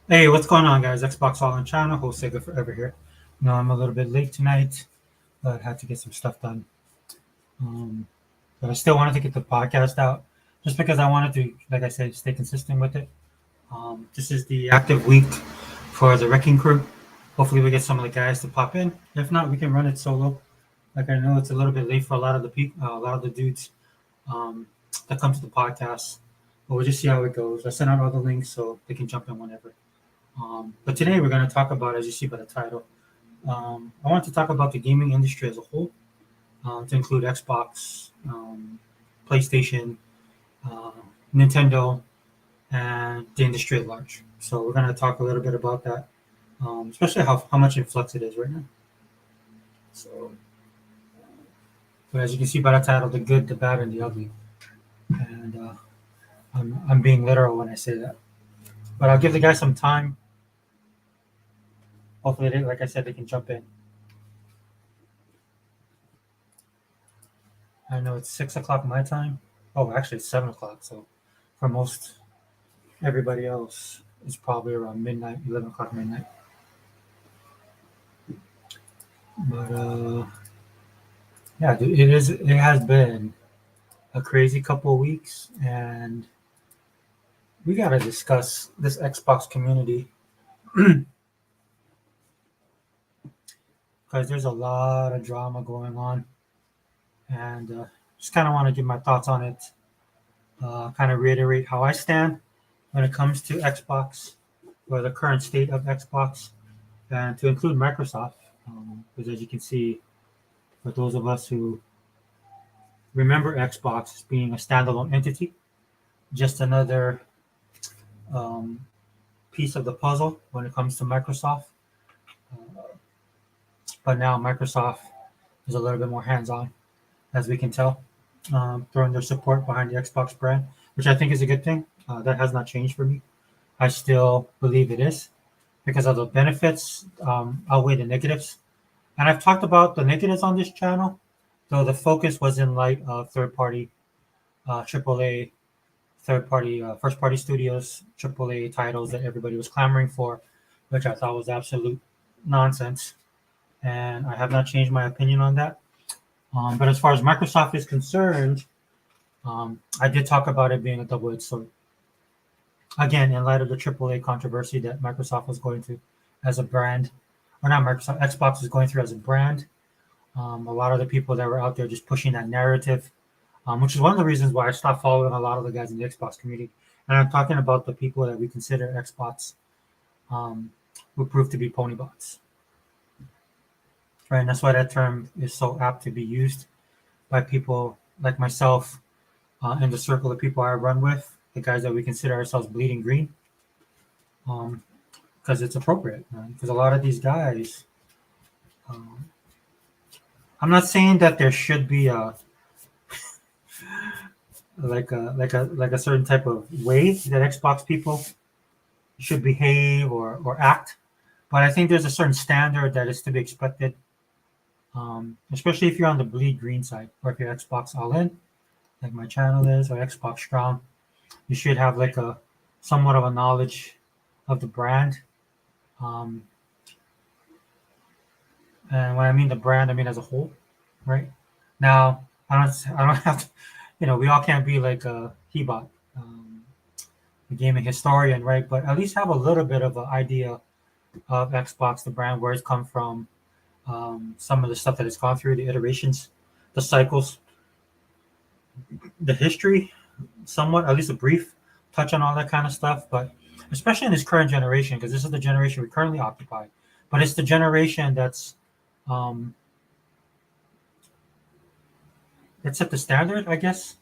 Hey, what's going on, guys? Xbox All In channel, host Sega Forever here. No, I'm a little bit late tonight, but had to get some stuff done. Um, but I still wanted to get the podcast out, just because I wanted to, like I said, stay consistent with it. This is the active week for the Wrecking Crew. Hopefully, we get some of the guys to pop in. If not, we can run it solo. Like I know it's a little bit late for a lot of the people, a lot of the dudes um, that come to the podcast, but we'll just see how it goes. I sent out all the links so they can jump in whenever. But today we're going to talk about, as you see by the title, I want to talk about the gaming industry as a whole, to include Xbox, PlayStation, uh, Nintendo, and the industry at large. So we're going to talk a little bit about that, especially how much in flux it is right now. So, but as you can see by the title, the good, the bad, and the ugly. And I'm being literal when I say that. But I'll give the guys some time. Hopefully, like I said, they can jump in. I know it's 6 o'clock my time. Oh, actually, it's 7 o'clock. So for most everybody else, it's probably around midnight, 11 o'clock midnight. But yeah, dude, it is. It has been a crazy couple of weeks, and we gotta discuss this Xbox community because there's a lot of drama going on, and just kind of want to give my thoughts on it. Kind of reiterate how I stand when it comes to Xbox or the current state of Xbox, and to include Microsoft. Because as you can see, for those of us who remember Xbox as being a standalone entity, just another um, piece of the puzzle when it comes to Microsoft. Uh, but now Microsoft is a little bit more hands on, as we can tell, throwing their support behind the Xbox brand, which I think is a good thing. That has not changed for me. I still believe it is because of the benefits outweigh the negatives. And I've talked about the negatives on this channel, though the focus was in light of third party, AAA, third party, first party studios, AAA titles that everybody was clamoring for, which I thought was absolute nonsense. And I have not changed my opinion on that. But as far as Microsoft is concerned, I did talk about it being a double edged sword. Again, in light of the AAA controversy that Microsoft was going through as a brand, or not Microsoft, Xbox was going through as a brand. A lot of the people that were out there just pushing that narrative, which is one of the reasons why I stopped following a lot of the guys in the Xbox community. And I'm talking about the people that we consider Xbox, um, who proved to be pony bots, right? And that's why that term is so apt to be used by people like myself, in the circle of people I run with, the guys that we consider ourselves bleeding green, um, because it's appropriate. Because a lot of these guys, um, I'm not saying that there should be a like a certain type of way that Xbox people should behave or act. But I think there's a certain standard that is to be expected, especially if you're on the bleed green side or if you're Xbox All In, like my channel is, or Xbox Strong. You should have like a somewhat of a knowledge of the brand. Um, and when I mean the brand, I mean as a whole, right? Now, I don't have to, we all can't be like a Hebot, a gaming historian, right? But at least have a little bit of an idea of Xbox, the brand, where it's come from, some of the stuff that it's gone through, the iterations, the cycles, the history, somewhat, at least a brief touch on all that kind of stuff. But especially in this current generation, because this is the generation we currently occupy, but it's the generation um, that set the standard, I guess,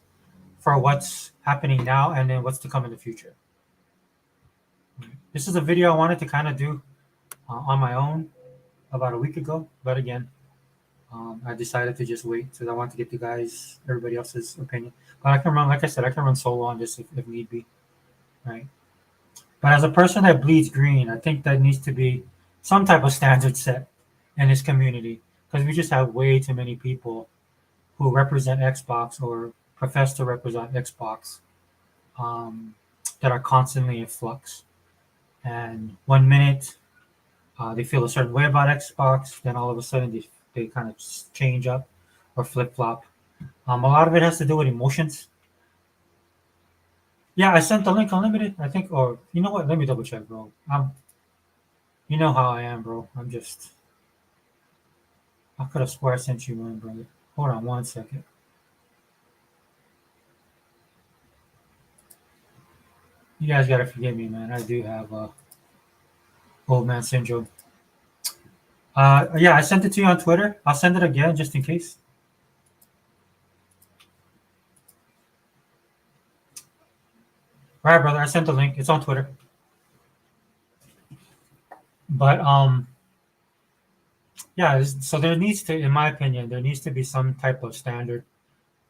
for what's happening now and then what's to come in the future. This is a video I wanted to kind of do on my own about a week ago, but again, I decided to just wait because I want to get the guys, everybody else's opinion. But I can run, like I said, I can run solo on this if need be, right? But as a person that bleeds green, I think that needs to be some type of standard set in this community because we just have way too many people who represent Xbox or profess to represent Xbox, um, that are constantly in flux. and 1 minute they feel a certain way about Xbox, then all of a sudden they kind of change up or flip flop. A lot of it has to do with emotions. Yeah, I sent the link unlimited, I think, or you know what? Let me double check, bro. You know how I am, bro. I could have swore I sent you one, brother. Hold on 1 second. You guys gotta forgive me, man. I do have old man syndrome. Yeah, I sent it to you on Twitter. I'll send it again just in case. All right, brother. I sent the link. It's on Twitter. But yeah. So there needs to, in my opinion, there needs to be some type of standard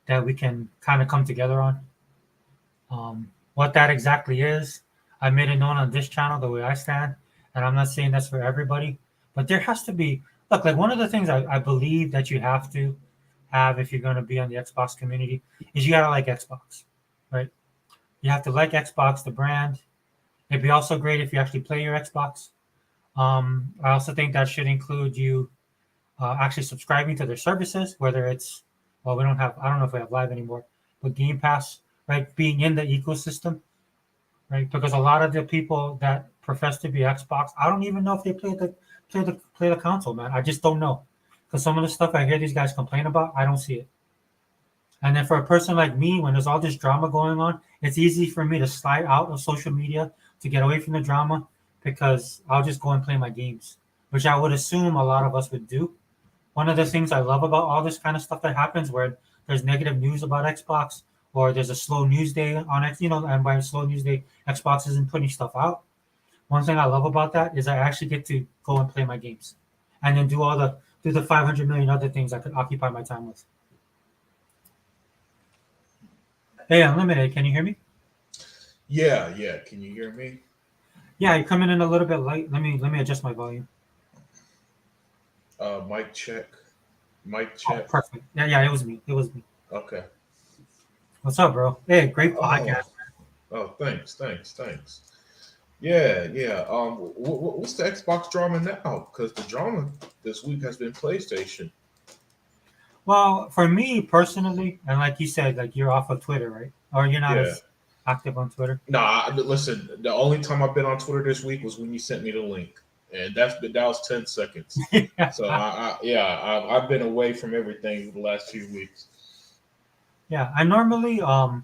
that we can kind of come together on. What that exactly is, I made it known on this channel the way I stand, and I'm not saying that's for everybody, but there has to be. Look, like one of the things I believe that you have to have if you're going to be on the Xbox community is you gotta like Xbox, right? You have to like Xbox, the brand. It'd be also great if you actually play your Xbox. I also think that should include you actually subscribing to their services, whether it's, well, we don't have, I don't know if we have live anymore, but Game Pass, right? Being in the ecosystem, right? Because a lot of the people that profess to be Xbox, I don't even know if they play the console, man. I just don't know. Because some of the stuff I hear these guys complain about, I don't see it. And then for a person like me, when there's all this drama going on, it's easy for me to slide out of social media to get away from the drama because I'll just go and play my games, which I would assume a lot of us would do. One of the things I love about all this kind of stuff that happens where there's negative news about Xbox or there's a slow news day on X, and by a slow news day, Xbox isn't putting stuff out. One thing I love about that is I actually get to go and play my games and then do the 500 million other things I could occupy my time with. Hey, Unlimited, can you hear me? Yeah, yeah. Can you hear me? Yeah, you're coming in a little bit light. Let me adjust my volume. Mic check. Mic Oh, check. perfect. Yeah, yeah, it was me. It was me. Okay. What's up, bro? Hey, great Oh, podcast. oh. Thanks. Yeah, yeah. What's the Xbox drama now? Because the drama this week has been PlayStation. Well, for me personally, and like you said, like you're off of Twitter, right? Or you're not Yeah. as active on Twitter. Listen. The only time I've been on Twitter this week was when you sent me the link, and that was 10 seconds. So I've been away from everything for the last few weeks. Yeah, I normally I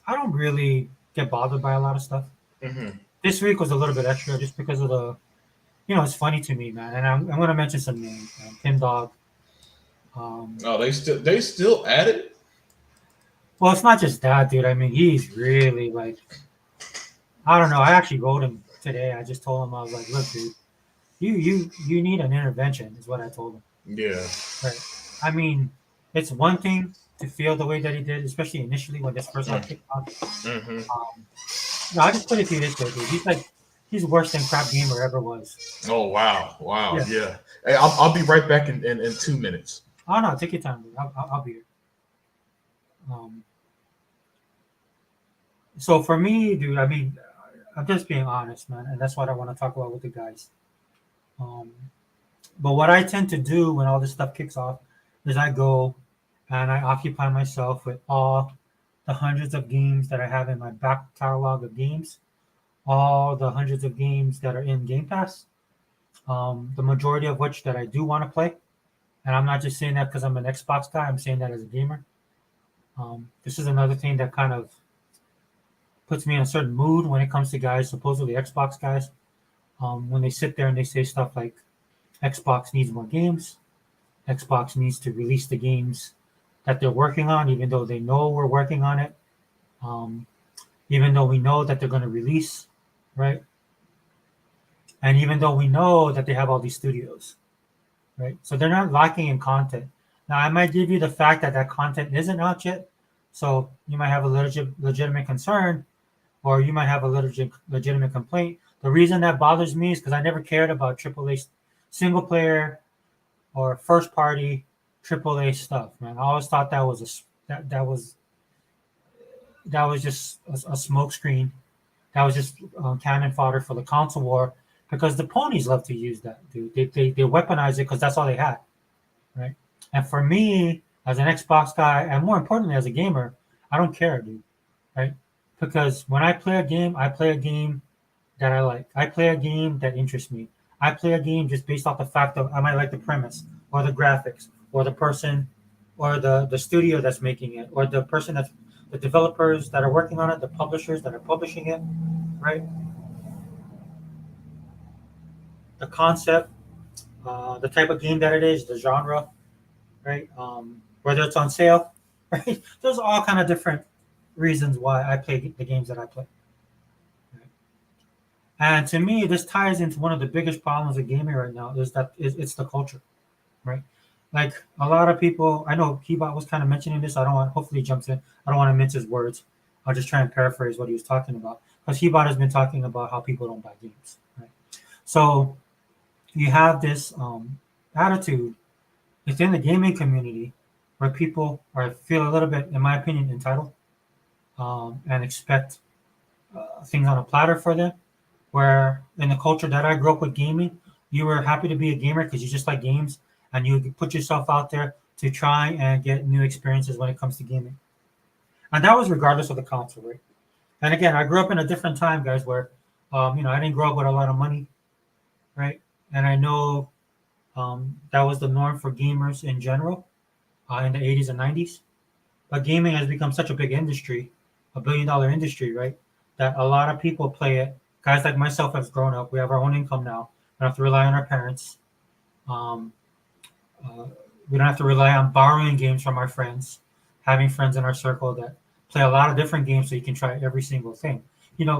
don't really get bothered by a lot of stuff. Hmm. This week was a little bit extra just because of the, it's funny to me, man. And I'm gonna mention some names, man. Tim Dog. Um, Oh, they still at it. well, it's not just that, dude. I mean, he's really like, I don't know. I actually wrote him today. I just told him I was like, look, dude, you need an intervention, is what I told him. Yeah. Right. I mean, it's one thing to feel the way that he did, especially initially when this first got kicked off. Mm-hmm. Um, no, I just put it to you this way, dude. He's worse than Crap Gamer ever was. Oh wow, Yeah. yeah. Hey, I'll be right back in 2 minutes. Oh no, take your time, dude. I'll be here. Um, so for me, dude, I mean, I'm just being honest, man, and that's what I want to talk about with the guys. Um, but what I tend to do when all this stuff kicks off is I go and I occupy myself with all the hundreds of games that I have in my back catalog of games, all the hundreds of games that are in Game Pass, the majority of which that I do want to play. And I'm not just saying that because I'm an Xbox guy. I'm saying that as a gamer. This is another thing that kind of puts me in a certain mood when it comes to guys, supposedly Xbox guys, when they sit there and they say stuff like Xbox needs more games, Xbox needs to release the games that they're working on, even though they know we're working on it, um, even though we know that they're going to release, right? And even though we know that they have all these studios, right? So they're not lacking in content. Now, I might give you the fact that that content isn't out yet, so you might have a legitimate concern, or you might have a legitimate complaint. The reason that bothers me is because I never cared about AAA single player or first party AAA stuff, man. I always thought that was that was just a smoke screen that was just cannon fodder for the console war because the ponies love to use that, dude. They weaponize it because that's all they had, right? And for me, as an Xbox guy, and more importantly, as a gamer, I don't care, dude, right? Because when I play a game that I like. I play a game that interests me. I play a game just based off the fact that I might like the premise or the graphics or the person or the studio that's making it or the person that's the developers that are working on it, the publishers that are publishing it, right? The concept, the type of game that it is, the genre, right? Whether it's on sale, right? There's all kind of different reasons why I play the games that I play. Right? And to me, this ties into one of the biggest problems with gaming right now is that it's the culture, right? Like a lot of people, I know Keybot was kind of mentioning this. I don't want, hopefully he jumps in. I don't want to mince his words. I'll just try and paraphrase what he was talking about because Keybot has been talking about how people don't buy games, right? So you have this attitude within the gaming community where people are feel a little bit, in my opinion, entitled and expect things on a platter for them. Where in the culture that I grew up with gaming, you were happy to be a gamer because you just like games and you put yourself out there to try and get new experiences when it comes to gaming. And that was regardless of the console, right? And again, I grew up in a different time, guys, where I didn't grow up with a lot of money, right? And I know that was the norm for gamers in general in the 80s and 90s. But gaming has become such a big industry, $1 billion industry, right? That a lot of people play it. Guys like myself have grown up. We have our own income now. We don't have to rely on our parents. Um, we don't have to rely on borrowing games from our friends, having friends in our circle that play a lot of different games so you can try every single thing.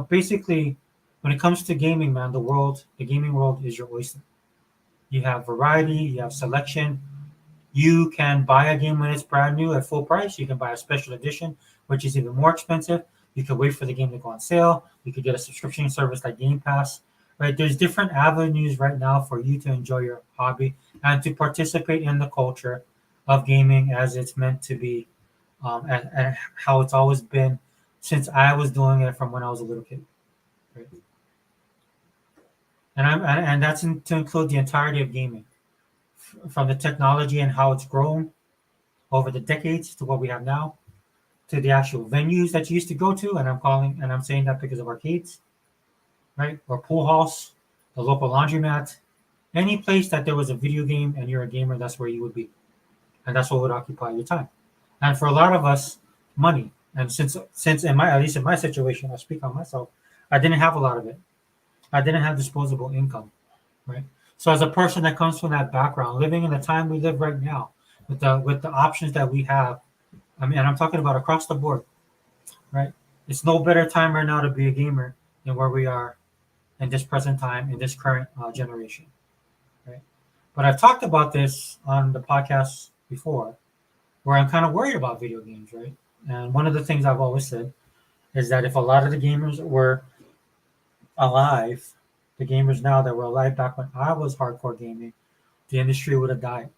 Basically, when it comes to gaming, man, the gaming world is your oyster. You have variety, you have selection. You can buy a game when it's brand new at full price. You can buy a special edition, which is even more expensive. You could wait for the game to go on sale. You could get a subscription service like Game Pass. Right? There's different avenues right now for you to enjoy your hobby and to participate in the culture of gaming as it's meant to be, and how it's always been since I was doing it from when I was a little kid. Right? And that's to include the entirety of gaming, from the technology and how it's grown over the decades to what we have now, to the actual venues that you used to go to, and I'm saying that because of arcades, right? Or pool halls, the local laundromat, any place that there was a video game and you're a gamer, that's where you would be, and that's what would occupy your time. And for a lot of us, money. And since at least in my situation, I speak on myself, I didn't have a lot of it. I didn't have disposable income, right? So as a person that comes from that background, living in the time we live right now, with the options that we have, and I'm talking about across the board, right? It's no better time right now to be a gamer than where we are in this present time, in this current generation, right? But I've talked about this on the podcast before, where I'm kind of worried about video games, right? And one of the things I've always said is that if a lot of the gamers were alive, the gamers now that were alive back when I was hardcore gaming, the industry would have died,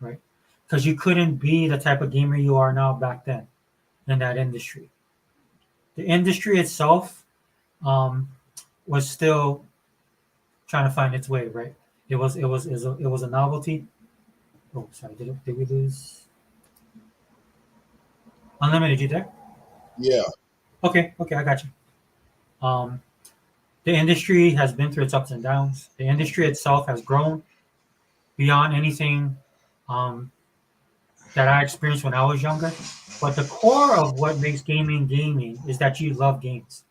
right? Because you couldn't be the type of gamer you are now back then in that industry. The industry itself was still trying to find its way, right? It was a novelty. Oh, sorry, did we lose Unlimited? You there? Yeah. Okay, I got you. The industry has been through its ups and downs. The industry itself has grown beyond anything that I experienced when I was younger. But the core of what makes gaming is that you love games.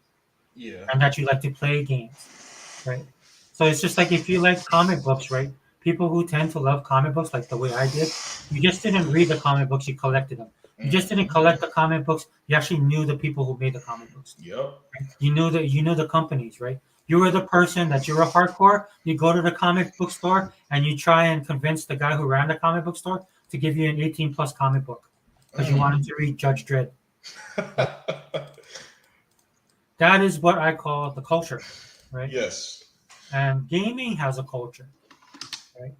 Yeah. And that you like to play games, right? So it's just like if you like comic books, right? People who tend to love comic books like the way I did, you just didn't read the comic books, you collected them. You just didn't collect the comic books, you actually knew the people who made the comic books. Yep. Right? You knew the companies, right? You were the person that you're a hardcore, you go to the comic book store and you try and convince the guy who ran the comic book store to give you an 18 plus comic book because you wanted to read Judge Dredd. That is what I call the culture, right? Yes. And gaming has a culture, right?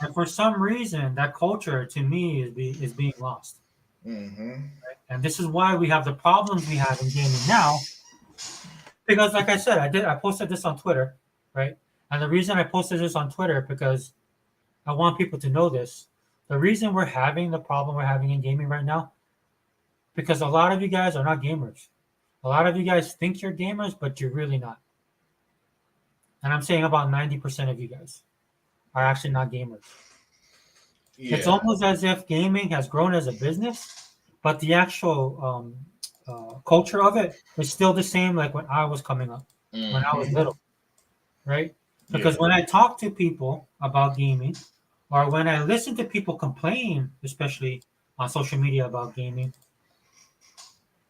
And for some reason, that culture to me is being lost. Mm-hmm. Right? And this is why we have the problems we have in gaming now, Because, like I said, I posted this on Twitter, right? And the reason I posted this on Twitter because I want people to know this. The reason we're having the problem we're having in gaming right now, because a lot of you guys are not gamers. A lot of you guys think you're gamers, but you're really not. And I'm saying about 90% of you guys are actually not gamers. It's Yeah. almost as if gaming has grown as a business, but the actual culture of it is still the same like when I was coming up, when I was Mhm. little, right? Yeah. Because when I talk to people about gaming, or when I listen to people complain, especially on social media about gaming,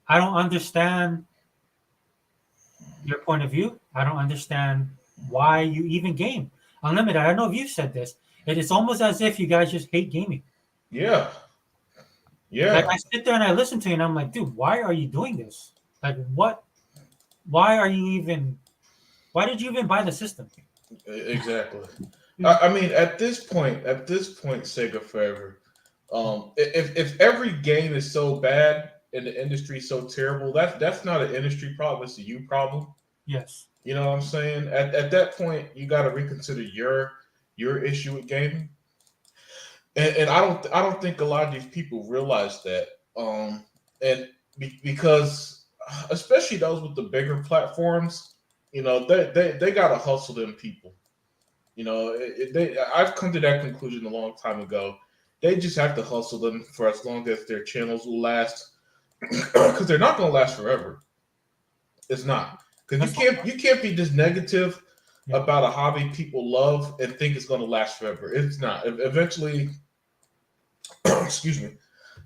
I don't understand your point of view. I don't understand why you even game. Unlimited, I don't know if you've said this. It is almost as if you guys just hate gaming. Yeah. Like Yeah. I sit there and I listen to you and I'm like, dude, why are you doing this? Like what? Why are you even? Why did you even buy the system? Exactly. I mean, at this point, Sega Forever. If every game is so bad and the industry so terrible, that's not an industry problem. It's a you problem. Yes. You know what I'm saying? At that point, you got to reconsider your issue with gaming. And I don't think a lot of these people realize that. And because especially those with the bigger platforms, they gotta hustle them people. I've come to that conclusion a long time ago. They just have to hustle them for as long as their channels will last, because they're not gonna last forever. It's not, because you That's can't you can't be this negative yeah. about a hobby people love and think it's gonna last forever. It's not. Eventually, excuse me.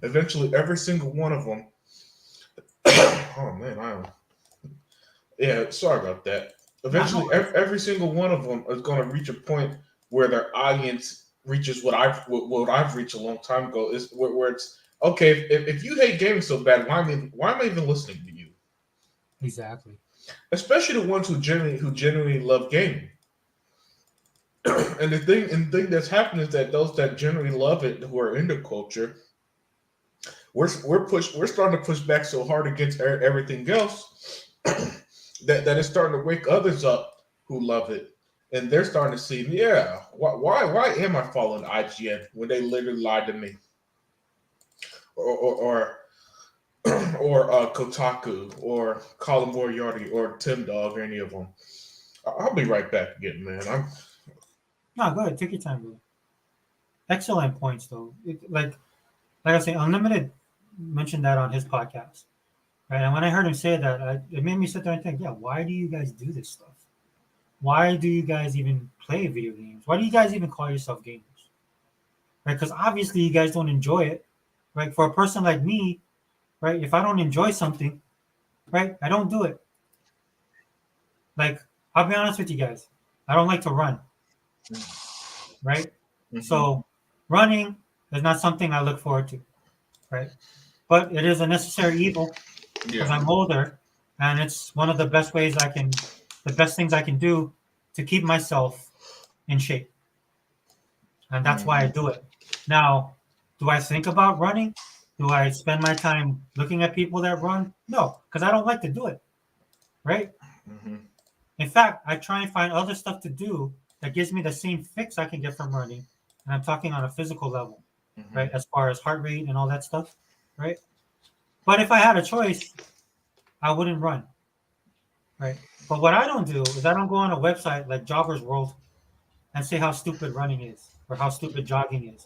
Eventually, every single one of them. Oh man, yeah. Sorry about that. No, no Eventually, worries. every single one of them is going to reach a point where their audience reaches what I've reached a long time ago. Is where it's okay. If you hate gaming so bad, why am I even listening to you? Exactly. Especially the ones who genuinely love gaming. And the thing that's happened is that those that generally love it, who are into culture, we're starting to push back so hard against everything else that it's starting to wake others up who love it, and they're starting to see, yeah, why am I following IGN when they literally lied to me, or Kotaku or Colin Moriarty or Tim Dog or any of them. I'll be right back again, man. No, go ahead. Take your time, bro. Excellent points, though. Like I say, Unlimited mentioned that on his podcast, right? And when I heard him say that, it made me sit there and think, yeah, why do you guys do this stuff? Why do you guys even play video games? Why do you guys even call yourself gamers? Right? Because obviously you guys don't enjoy it, right? For a person like me, right? If I don't enjoy something, right, I don't do it. Like I'll be honest with you guys, I don't like to run, right? Mm-hmm. So running is not something I look forward to, right? But it is a necessary evil because Yeah. I'm older, and it's one of the best things I can do to keep myself in shape, and that's why I Mm-hmm. do it. Now, do I think about running? Do I spend my time looking at people that run? No, because I don't like to do it, right? Mm-hmm. In fact, I try and find other stuff to do that gives me the same fix I can get from running, and I'm talking on a physical level, Mm-hmm. right? As far as heart rate and all that stuff, right? But if I had a choice, I wouldn't run, right? But what I don't do is I don't go on a website like Joggers World and say how stupid running is, or how stupid jogging is,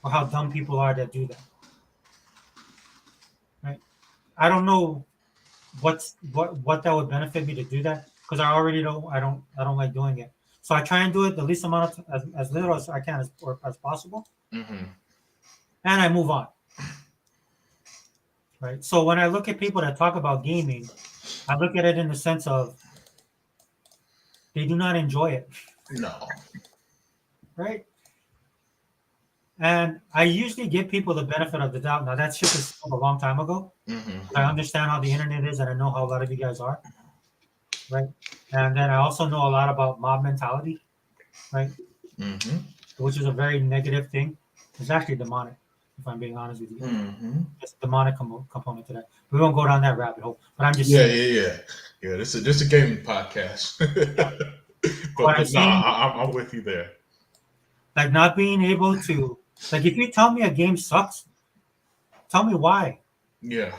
or how dumb people are that do that, right? I don't know what that would benefit me to do that because I already know I don't like doing it. So I try and do it the least amount of as little as I can as possible, Mm-hmm. and I move on, right? So when I look at people that talk about gaming, I look at it in the sense of they do not enjoy it, No. right? And I usually give people the benefit of the doubt. Now that ship is sold a long time ago. I Mm-hmm. understand how the internet is, and I know how a lot of you guys are, right? And then I also know a lot about mob mentality, right? Mm-hmm. Which is a very negative thing. It's actually demonic, if I'm being honest with you. Mm-hmm. It's a demonic component to that. We won't go down that rabbit hole, but I'm just Yeah, saying, yeah, yeah. Yeah, this is a gaming podcast. Yeah. but What I'm but no, saying, I'm with you there. like not being able to, like if you tell me a game sucks, tell me why, Yeah.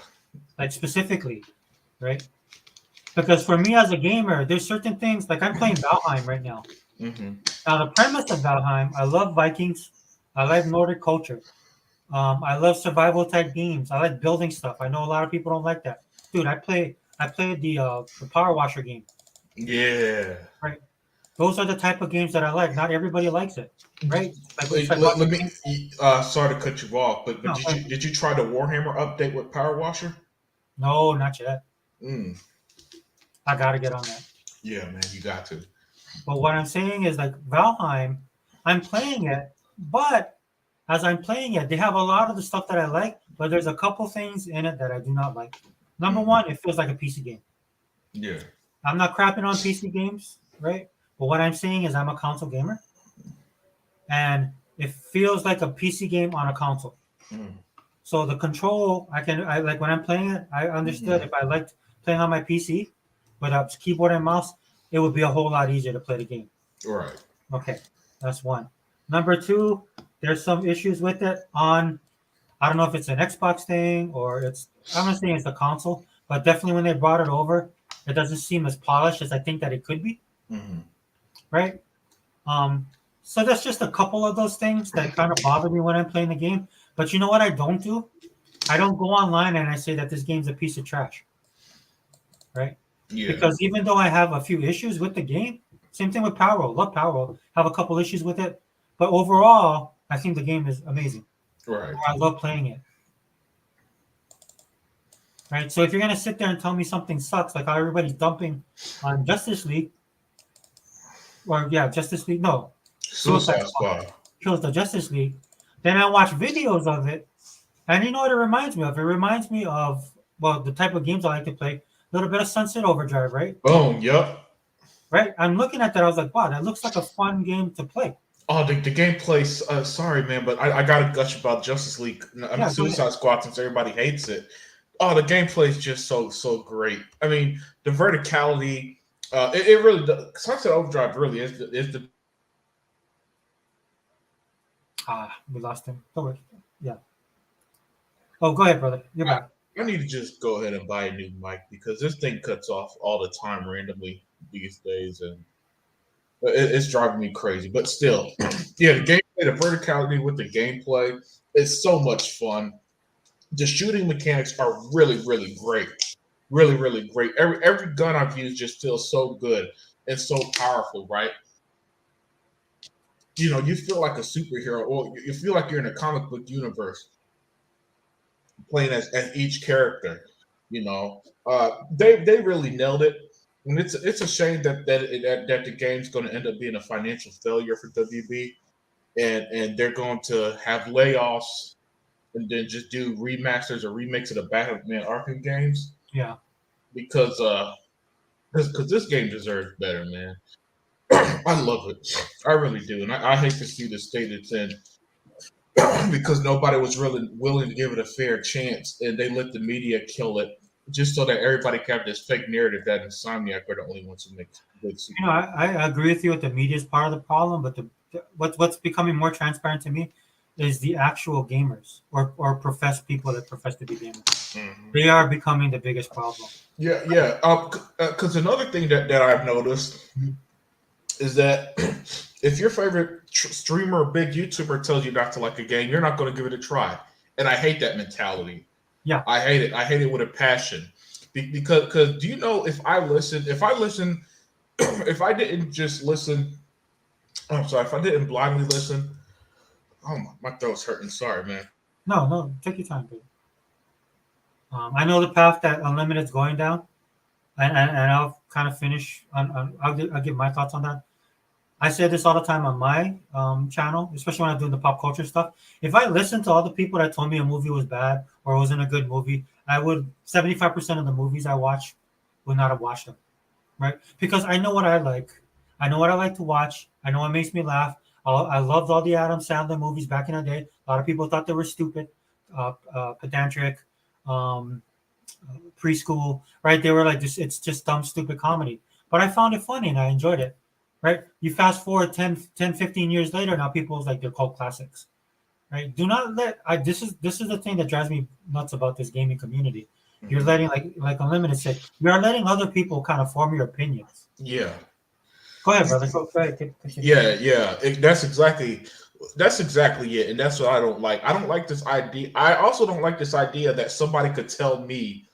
like specifically, right? Because for me as a gamer, there's certain things like I'm playing Valheim right now. Hmm. Now the premise of Valheim, I love Vikings, I like Nordic culture, I love survival type games, I like building stuff. I know a lot of people don't like that, dude. I played the Power Washer game, Yeah. right? Those are the type of games that I like. Not everybody likes it, right? Like it's like Let watching me. things. Sorry to cut you off, but No, did you try the Warhammer update with Power Washer? no, not yet. Mm. I gotta get on that. Yeah, man, you got to. But what I'm saying is like Valheim, I'm playing it, but as I'm playing it, they have a lot of the stuff that I like, but there's a couple things in it that I do not like. Number Mhm. one, it feels like a PC game. Yeah. I'm not crapping on PC games, right? But what I'm saying is I'm a console gamer, and it feels like a PC game on a console. Mm. So the control, I like when I'm playing it, I understood Mhm. if I liked playing on my PC with a keyboard and mouse, it would be a whole lot easier to play the game. Right. Okay, that's one. Number two, there's some issues with it on, I don't know if it's an Xbox thing or it's, I'm not saying it's the console, but definitely when they brought it over, it doesn't seem as polished as I think that it could be, Hmm. right? Um, so that's just a couple of those things that kind of bother me when I'm playing the game. But you know what I don't do? I don't go online and I say that this game's a piece of trash, right? Yeah. Because even though I have a few issues with the game, same thing with Power. Love Power. Have a couple issues with it, but overall, I think the game is amazing. Right. I love playing it. Right. So if you're gonna sit there and tell me something sucks, like how everybody's dumping on Justice League, or yeah, Justice League, no, Suicide Suicide Squad Squad. kills the Justice League, then I watch videos of it, and you know what it reminds me of? It reminds me of, well, the type of games I like to play. A little bit of Sunset Overdrive, right? Boom. Yup. Right. I'm looking at that. I was like, wow, that looks like a fun game to play. Oh, the gameplay. Sorry, man, but I gotta gush about Justice League. I mean, Yeah, go ahead. Suicide Squad, since everybody hates it. Oh, the gameplay is just so great. I mean, the verticality. It really does. Sunset Overdrive really is the. Ah, we lost him. Don't worry. Yeah. Oh, go ahead, brother. You're I, back. I need to just go ahead and buy a new mic because this thing cuts off all the time randomly these days, and it's driving me crazy. But still, yeah, the gameplay, the verticality with the gameplay is so much fun. The shooting mechanics are really great, really great. Every gun I've used just feels so good and so powerful, right? You know, you feel like a superhero, or you feel like you're in a comic book universe playing as each character. You know, they really nailed it, and it's a shame that the game's going to end up being a financial failure for WB, and they're going to have layoffs and then just do remasters or remakes of the Batman Arkham games Yeah. because because this game deserves better, man. I love it, I really do, and I hate to see the state it's in because nobody was really willing to give it a fair chance, and they let the media kill it just so that everybody can have this fake narrative that Insomniac are the only ones who make good You know, sequels. I agree with you with the media is part of the problem, but what's becoming more transparent to me is the actual gamers or professed people that profess to be gamers. Mhm. They are becoming the biggest problem. Yeah, yeah. Because another thing that I've noticed Mhm. is that if your favorite streamer or big YouTuber tells you not to like a game, you're not going to give it a try. And I hate that mentality. Yeah. I hate it. I hate it with a passion. Because do you know if I listen, if I didn't just listen, I'm sorry, if I didn't blindly listen, oh my throat's hurting. Sorry, man. No, no, take your time, baby. I know the path that Unlimited's going down, and I'll kind of finish on I'll give my thoughts on that. I say this all the time on my channel, especially when I'm doing the pop culture stuff. If I listen to all the people that told me a movie was bad or wasn't a good movie, I would 75% of the movies I watch would not have watched them, right? Because I know what I like. I know what I like to watch. I know what makes me laugh. I loved all the Adam Sandler movies back in the day. A lot of people thought they were stupid, pedantic. Um, preschool, right? They were like this. It's just dumb, stupid comedy. But I found it funny and I enjoyed it, right? You fast forward 15 years later, now people's like they're called classics, right? Do not let I this is the thing that drives me nuts about this gaming community. You're letting like Unlimited said, you are letting other people kind of form your opinions. Yeah. Go ahead, brother. Go ahead. Continue. Yeah. That's exactly it, and that's what I don't like. I don't like this idea. I also don't like this idea that somebody could tell me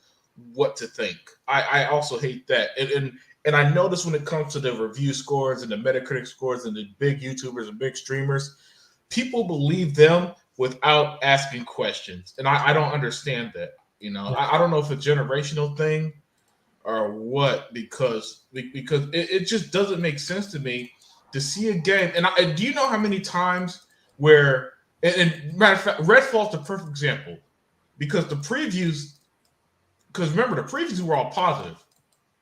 what to think. I also hate that, and I notice when it comes to the review scores and the Metacritic scores and the big YouTubers and big streamers, people believe them without asking questions, and I don't understand that. You know, I don't know if it's a generational thing or what, because it just doesn't make sense to me to see a game. And do you know how many times where, and matter of fact, Redfall's the perfect example, because remember, the previews were all positive.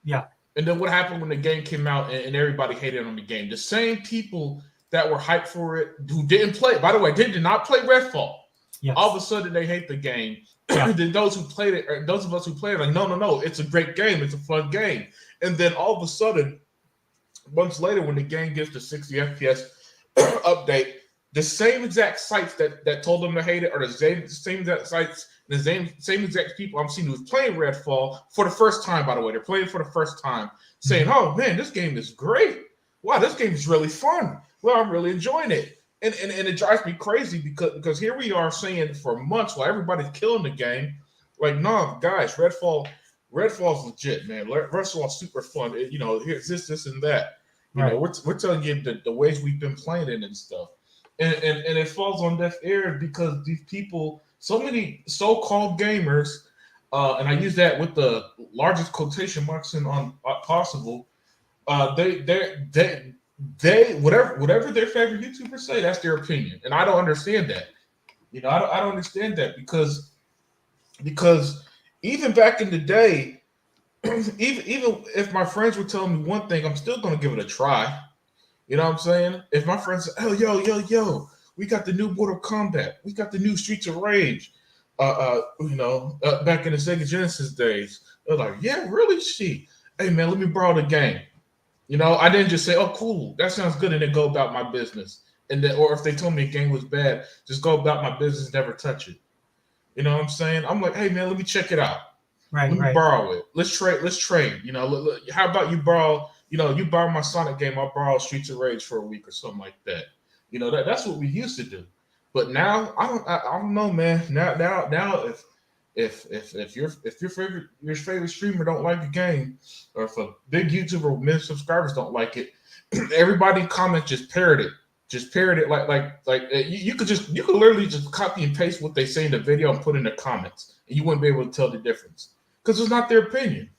Yeah. And then what happened when the game came out and everybody hated on the game? The same people that were hyped for it, who didn't play, by the way, did not play Redfall. Yes. All of a sudden they hate the game. Yeah. Then those who played it, or those of us who played it, like, no, it's a great game. It's a fun game. And then all of a sudden, months later, when the game gets to 60 FPS update, the same exact sites that told them to hate it are the same exact sites, the same exact people I'm seeing who's playing Redfall for the first time, by the way. They're playing for the first time, saying, oh, man, this game is great. Wow, this game is really fun. Well, I'm really enjoying it. And it drives me crazy because here we are saying for months while everybody's killing the game, like, no, guys, Redfall's legit, man. Redfall's super fun. You know, here's this and that. You know, we're telling you the ways we've been playing it and stuff. And it falls on deaf ears because these people, so many so-called gamers, and I use that with the largest quotation marks on possible, they whatever their favorite YouTubers say, that's their opinion, and I don't understand that. You know, I don't understand that because even back in the day, even if my friends were telling me one thing, I'm still gonna give it a try. You know what I'm saying? If my friends say, "Oh, yo, we got the new Mortal Kombat, we got the new Streets of Rage," back in the Sega Genesis days, they're like, "Yeah, really? Hey man, let me borrow the game." You know, I didn't just say, "Oh, cool, that sounds good," and then go about my business. And then, or if they told me a game was bad, just go about my business, never touch it. You know what I'm saying? I'm like, "Hey, man, let me check it out. Let me borrow it. Let's trade. You know, how about you borrow? You know, you borrow my Sonic game, I'll borrow Streets of Rage for a week or something like that. You know, that's what we used to do. But now, I don't know, man. Now, if your favorite streamer don't like the game, or if a big YouTuber with many subscribers don't like it, everybody comment just parrot it. Just parrot it like you could literally just copy and paste what they say in the video and put in the comments, and you wouldn't be able to tell the difference because it's not their opinion.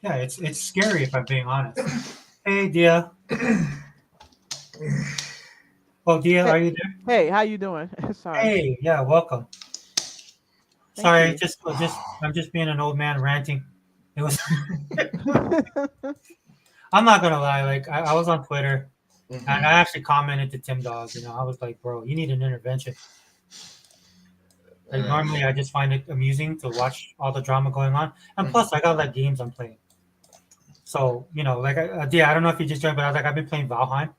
Yeah, it's scary if I'm being honest. Hey, Dia. Oh, Dia, are you there? Hey, how you doing? Sorry. Hey, yeah, welcome. Sorry, I'm just being an old man ranting. It was. I'm not gonna lie. Like I was on Twitter, and I actually commented to Tim Dog. You know, I was like, "Bro, you need an intervention." Like normally, I just find it amusing to watch all the drama going on, and plus, I got like games I'm playing. So you know, like I don't know if you just joined, but I've been playing Valheim.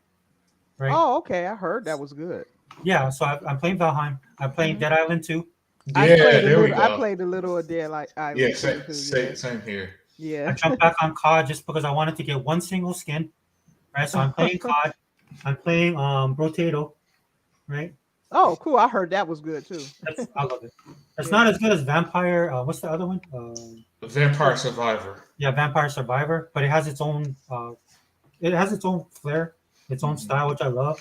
Right? Oh, okay. I heard that was good. Yeah, so I'm playing Valheim. I'm playing Dead Island 2. Yeah, there we go. I played a little of Dead Island. Yeah, same here. Yeah. I jumped back on COD just because I wanted to get one single skin. Right, so I'm playing COD. I'm playing Brotato. Right. Oh, cool! I heard that was good too. I love it. It's not as good as Vampire. What's the other one? Vampire Survivor. Yeah, Vampire Survivor, but it has its own. It has its own flair, its own style, which I love.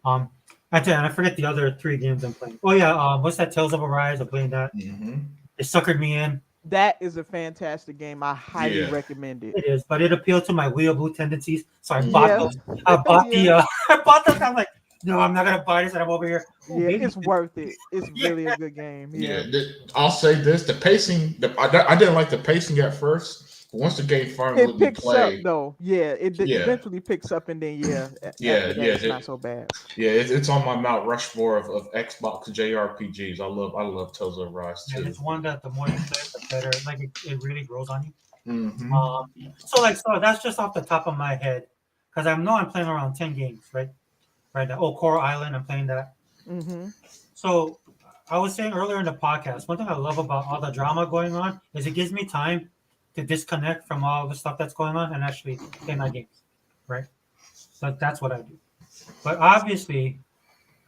And I forget the other 3 games I'm playing. Oh yeah, what's that? Tales of Arise. I'm playing that. It suckered me in. That is a fantastic game. I highly recommend it. It is, but it appealed to my weeaboo tendencies, so I bought those. I bought I bought those. I'm like, no, I'm not gonna buy this. And I'm over here. It's worth it. It's really a good game. Yeah. I'll say this: the pacing. I didn't like the pacing at first, but once the game finally picks up, though. Yeah, it eventually picks up, and then it's not so bad. Yeah, it's on my Mount Rushmore of Xbox JRPGs. I love Tales of Arise too. And it's one that the more you play, the better. Like it really grows on you. Mm-hmm. So that's just off the top of my head, because I know I'm playing around 10 games, right? Right now. Oh, Coral Island, I'm playing that. Mm-hmm. So I was saying earlier in the podcast, one thing I love about all the drama going on is it gives me time to disconnect from all the stuff that's going on and actually play my games, right? So that's what I do. But obviously,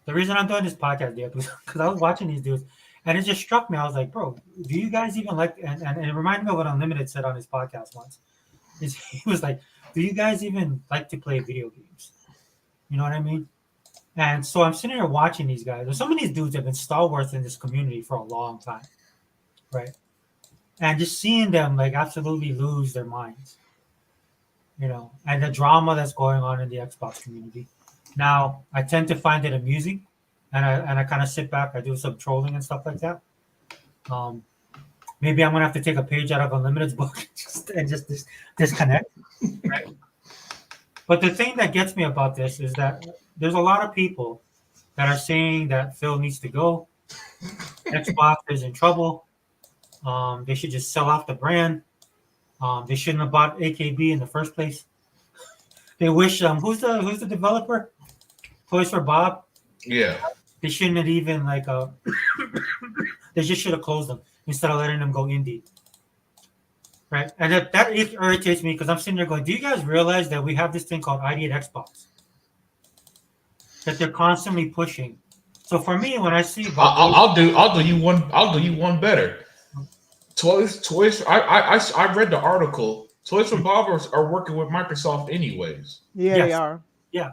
the reason I'm doing this podcast, dude, because I was watching these dudes, and it just struck me. I was like, bro, do you guys even like? And it reminded me of what Unlimited said on his podcast once. He was like, do you guys even like to play video games? You know what I mean? And so I'm sitting here watching these guys. There's some of these dudes have been stalwarts in this community for a long time, right? And just seeing them like absolutely lose their minds, and the drama that's going on in the Xbox community. Now, I tend to find it amusing, and I kind of sit back. I do some trolling and stuff like that. Um, Maybe I'm gonna have to take a page out of Unlimited's book and just disconnect. Right? But the thing that gets me about this is that there's a lot of people that are saying that Phil needs to go. Xbox is in trouble. They should just sell off the brand. They shouldn't have bought AKB in the first place. They wish who's the developer? Toys for Bob. Yeah. They shouldn't have even they just should have closed them instead of letting them go indie. Right? And that irritates me because I'm sitting there going, do you guys realize that we have this thing called ID at Xbox? That they're constantly pushing. So for me, when I see I'll do you one better. Toys. I read the article. Toys for Bob are working with Microsoft anyways. Yeah, yes. They are. Yeah.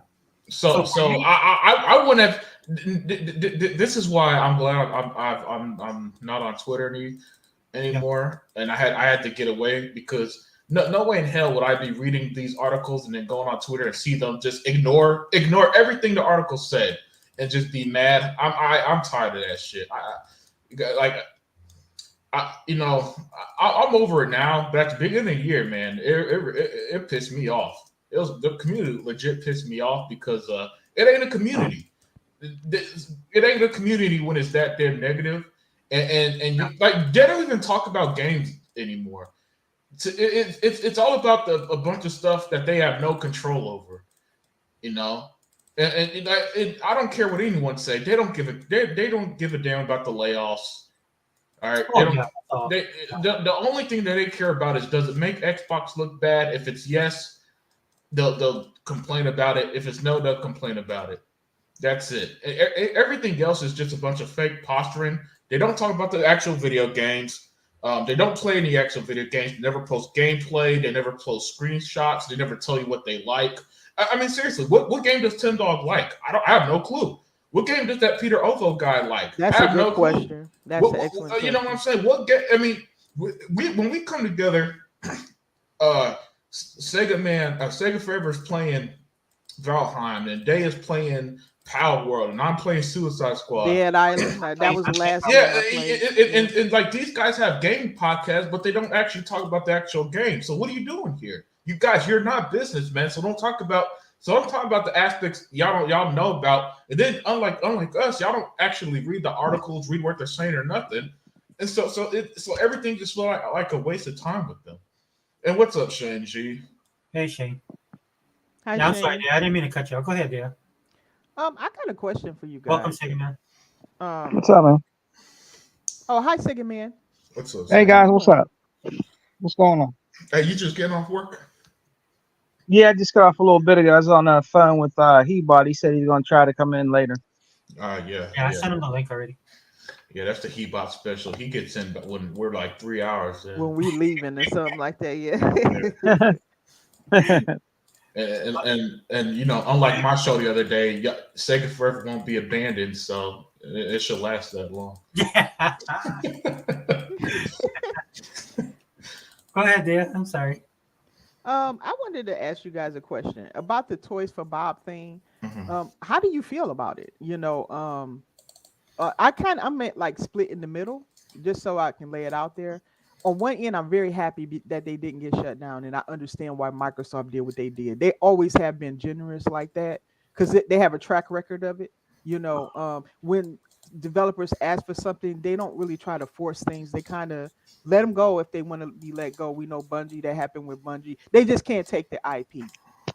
So I wouldn't have. This is why I'm glad I'm not on Twitter anymore, and I had to get away because no way in hell would I be reading these articles and then going on Twitter and see them just ignore everything the article said and just be mad. I'm tired of that shit. I'm over it now. But at the beginning of the year, man, it pissed me off. The community legit pissed me off because it ain't a community. It ain't a community when it's that damn negative. And like they don't even talk about games anymore. It's all about a bunch of stuff that they have no control over, And I don't care what anyone say. They don't give a damn about the layoffs. All right. The only thing that they care about is, does it make Xbox look bad? If it's yes, they'll complain about it. If it's no, they'll complain about it. That's it. Everything else is just a bunch of fake posturing. They don't talk about the actual video games. They don't play any actual video games. They never post gameplay. They never post screenshots. They never tell you what they like. I mean, seriously, what game does Tim Dog like? I have no clue. What game does that Peter Ovo guy like? That's a good question. That's an excellent question. You know what I'm saying? What game? I mean, when we come together, Sega Forever is playing Valheim, and Day is playing Power World, and I'm playing Suicide Squad. Dead Island. That was the last. Yeah, and like these guys have game podcasts, but they don't actually talk about the actual game. So what are you doing here? You guys, you're not businessmen, so don't talk about. So I'm talking about the aspects y'all know about, and then unlike us, y'all don't actually read the articles, read what they're saying or nothing, and so everything just felt like a waste of time with them. And what's up, Shane G? Hey Shane. Hi, I'm Shane. sorry, I didn't mean to cut you off. Go ahead, dear. I got a question for you guys. Welcome, Sega Man. What's up, man? Oh, hi, Sega Man. What's up? Hey guys, what's up? What's going on? Hey, you just getting off work? Yeah, I just got off a little bit ago. I was on the phone with He-Bot. He said he's gonna try to come in later. Yeah, I sent him the link already. Yeah, that's the He-Bot special. He gets in when we're like 3 hours in. When we leaving or something like that, yeah. And unlike my show the other day, Sega Forever won't be abandoned, so it should last that long. Yeah. Go ahead, dear. I'm sorry. I wanted to ask you guys a question about the Toys for Bob thing. Mm-hmm. How do you feel about it? I meant like split in the middle, just so I can lay it out there. On one end, I'm very happy that they didn't get shut down, and I understand why Microsoft did what they did. They always have been generous like that because they have a track record of it. When developers ask for something, they don't really try to force things. They kind of let them go if they want to be let go. We know Bungie, that happened with Bungie. They just can't take the IP.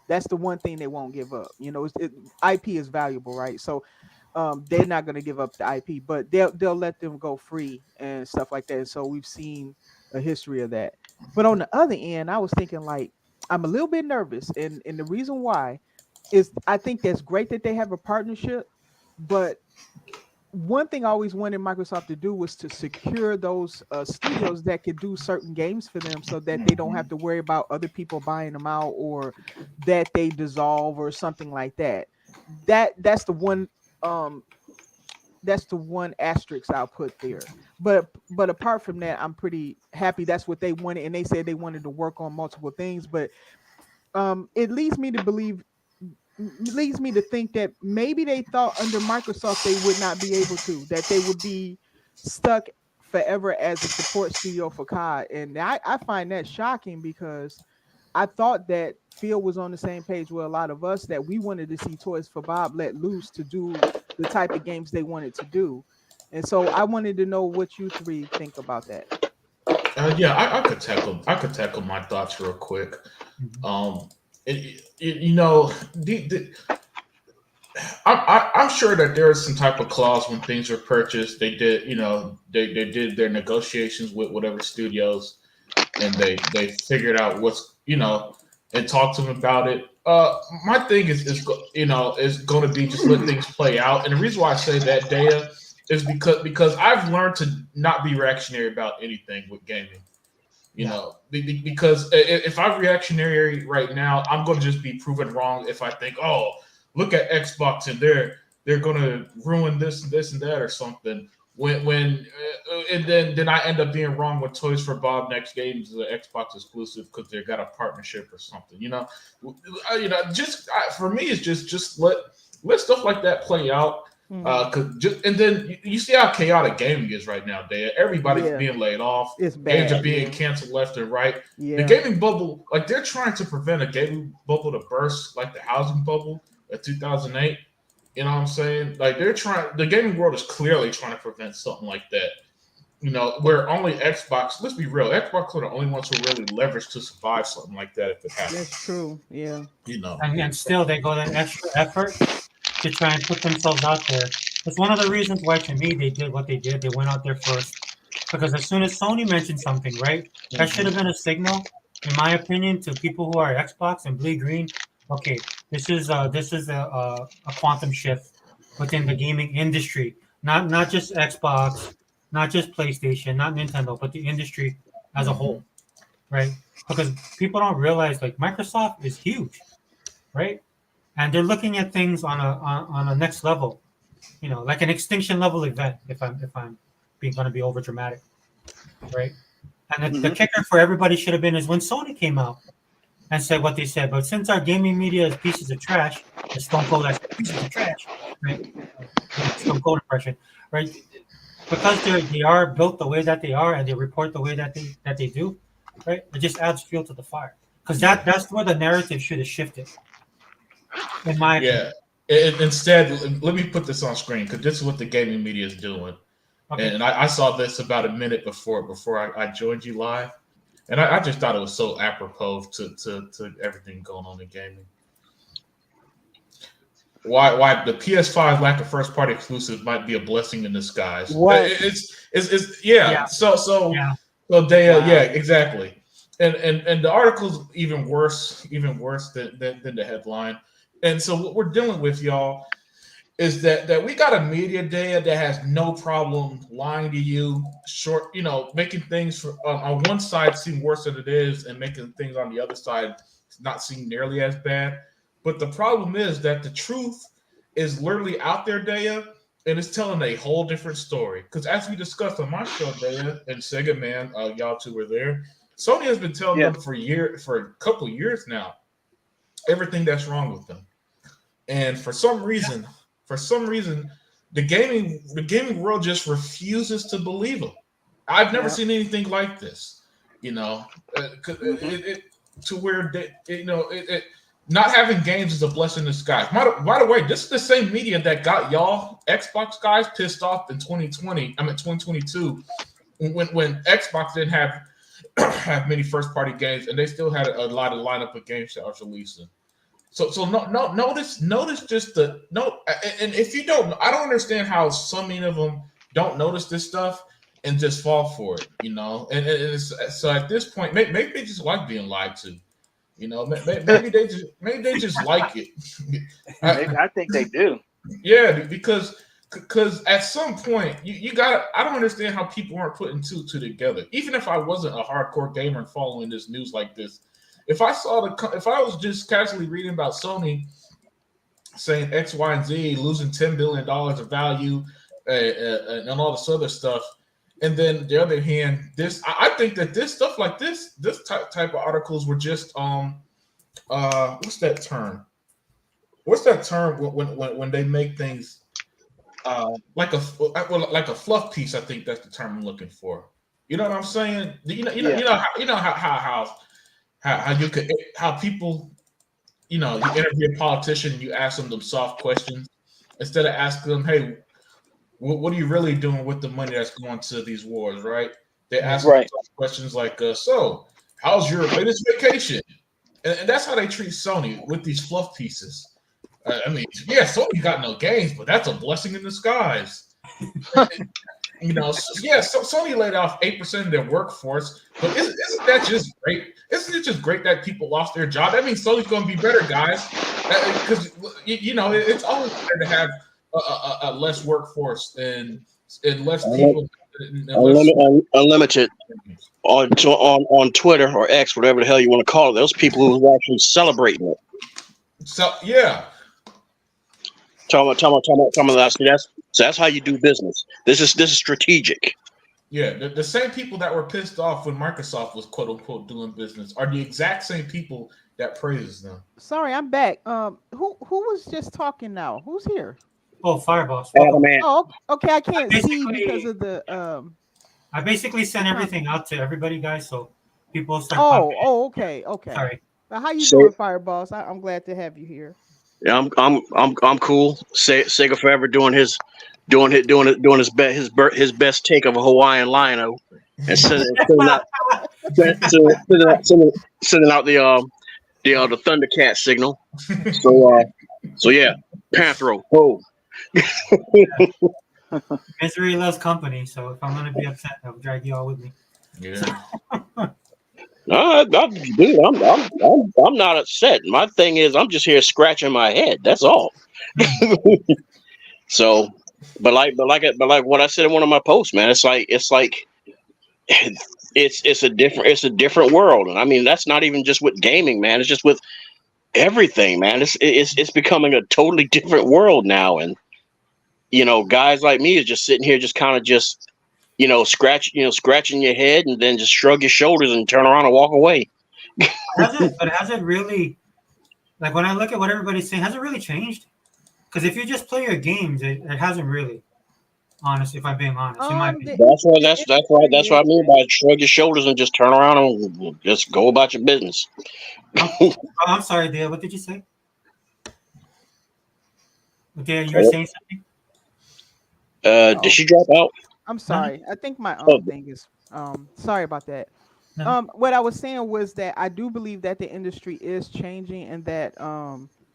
That's the one thing they won't give up. You know, IP is valuable, right? So they're not going to give up the IP, but they'll let them go free and stuff like that. And so we've seen a history of that. But on the other end, I was thinking like I'm a little bit nervous, and the reason why is I think that's great that they have a partnership, but one thing I always wanted Microsoft to do was to secure those studios that could do certain games for them, so that they don't have to worry about other people buying them out or that they dissolve or something like that. That's the one asterisk I'll put there. But apart from that, I'm pretty happy. That's what they wanted, and they said they wanted to work on multiple things. But it leads me to think that maybe they thought under Microsoft they would not be able to, that they would be stuck forever as a support studio for COD. And I find that shocking, because I thought that Phil was on the same page with a lot of us, that we wanted to see Toys for Bob let loose to do the type of games they wanted to do. And so I wanted to know what you three think about that. Yeah, I could tackle my thoughts real quick. You know, I'm sure that there is some type of clause when things are purchased. They did, you know, they did their negotiations with whatever studios, and they figured out what's, you know, and talked to them about it. My thing is going to be just let things play out. And the reason why I say that, Dea, is because I've learned to not be reactionary about anything with gaming. You know, because if I'm reactionary right now, I'm going to just be proven wrong if I think, oh, look at Xbox and they're going to ruin this and that or something. And then I end up being wrong with Toys for Bob next game is an Xbox exclusive because they got a partnership or something. You know, for me it's just let stuff like that play out. And then you see how chaotic gaming is right now, Dave. Everybody's being laid off. It's bad. Games are being canceled left and right. Yeah. The gaming bubble, like they're trying to prevent a gaming bubble to burst, like the housing bubble of 2008. You know what I'm saying? Like the gaming world is clearly trying to prevent something like that. You know, where only Xbox, let's be real, Xbox are the only ones who really leverage to survive something like that if it happens. That's true. Yeah. You know. And still they go that extra effort to try and put themselves out there. It's one of the reasons why, to me, they did what they did. They went out there first. Because as soon as Sony mentioned something, right, that should have been a signal, in my opinion, to people who are Xbox and bleed green. Okay, this is a quantum shift within the gaming industry. Not just Xbox, not just PlayStation, not Nintendo, but the industry as a whole, right? Because people don't realize, like, Microsoft is huge, right? And they're looking at things on a next level, you know, like an extinction level event. If I'm being going to be over dramatic, right? And the kicker for everybody should have been is when Sony came out and said what they said. But since our gaming media is pieces of trash, it's Stone Cold as pieces of trash, right? Stone Cold impression, right? Because they are built the way that they are and they report the way that they do, right? It just adds fuel to the fire. Because that's where the narrative should have shifted. In my opinion. Instead, let me put this on screen because this is what the gaming media is doing. Okay. And I saw this about a minute before I joined you live, and I just thought it was so apropos to everything going on in gaming. Why the PS5 lack of first party exclusives might be a blessing in disguise. What? It's yeah. So they yeah, exactly. And the article's even worse than the headline. And so what we're dealing with, y'all, is that we got a media data that has no problem lying to you, making things on one side seem worse than it is, and making things on the other side not seem nearly as bad. But the problem is that the truth is literally out there, Daya, and it's telling a whole different story. Because as we discussed on my show, Daya and Sega Man, y'all two were there. Sony has been telling them for a couple of years now, everything that's wrong with them. And for some reason, the gaming world just refuses to believe them. I've never seen anything like this, to where not having games is a blessing in disguise. By the way, this is the same media that got y'all Xbox guys pissed off in 2020. 2022 when Xbox didn't have have many first party games, and they still had a lot of lineup of games that was releasing. So notice just the no, and if you don't, I don't understand how so many of them don't notice this stuff and just fall for it, you know. And it's, so at this point, maybe they just like being lied to, you know. Maybe they just like it. I think they do. Yeah, because at some point you got. I don't understand how people aren't putting two together. Even if I wasn't a hardcore gamer and following this news like this, if I was just casually reading about Sony saying X, Y, and Z losing $10 billion of value and all this other stuff, and then the other hand, I think that this stuff like this type of articles were just what's that term? What's that term when they make things like a fluff piece? I think that's the term I'm looking for. You know what I'm saying? You know how you could how people, you know, you interview a politician, you ask them soft questions instead of asking them, hey, what are you really doing with the money that's going to these wars, right? They ask them questions like, so how's your latest vacation? And that's how they treat Sony with these fluff pieces. I mean, yeah, Sony got no games, but that's a blessing in disguise. You know, so Sony laid off 8% of their workforce, but isn't that just great? Isn't it just great that people lost their job? That means Sony's going to be better, guys, because you know it's always better to have a less workforce and less people. Unlimited on Twitter or X, whatever the hell you want to call it. Those people who are actually celebrating it. So yeah. Talking about that. So that's how you do business. This is strategic. Yeah, the same people that were pissed off when Microsoft was quote unquote doing business are the exact same people that praises them. Sorry, I'm back. Who was just talking now? Who's here? Oh, Fireboss. Oh, okay. I can't see because of the. I basically sent everything out to everybody, guys, so people start. Okay. Sorry. How you doing, Fireboss? I'm glad to have you here. Yeah, I'm cool. Sega Forever doing his best take of a Hawaiian Lion-O and sending out the Thundercat signal. So yeah, Panthro. Oh. Misery loves company, so if I'm gonna be upset, I'll drag you all with me. Yeah. I'm not upset. My thing is, I'm just here scratching my head. That's all. So, but like what I said in one of my posts, man, it's a different world, and I mean that's not even just with gaming, man. It's just with everything, man. It's becoming a totally different world now, and you know, guys like me is just sitting here, just kind of scratching your head and then just shrug your shoulders and turn around and walk away. Has it really, like when I look at what everybody's saying, has it really changed? Because if you just play your games, it hasn't really. Honestly, if I'm being honest, in my opinion. That's what I mean by shrug your shoulders and just turn around and just go about your business. I'm sorry, Dale. What did you say? Okay, you were saying something. Did she drop out? I'm sorry. I think my thing is sorry about that. No. What I was saying was that I do believe that the industry is changing and that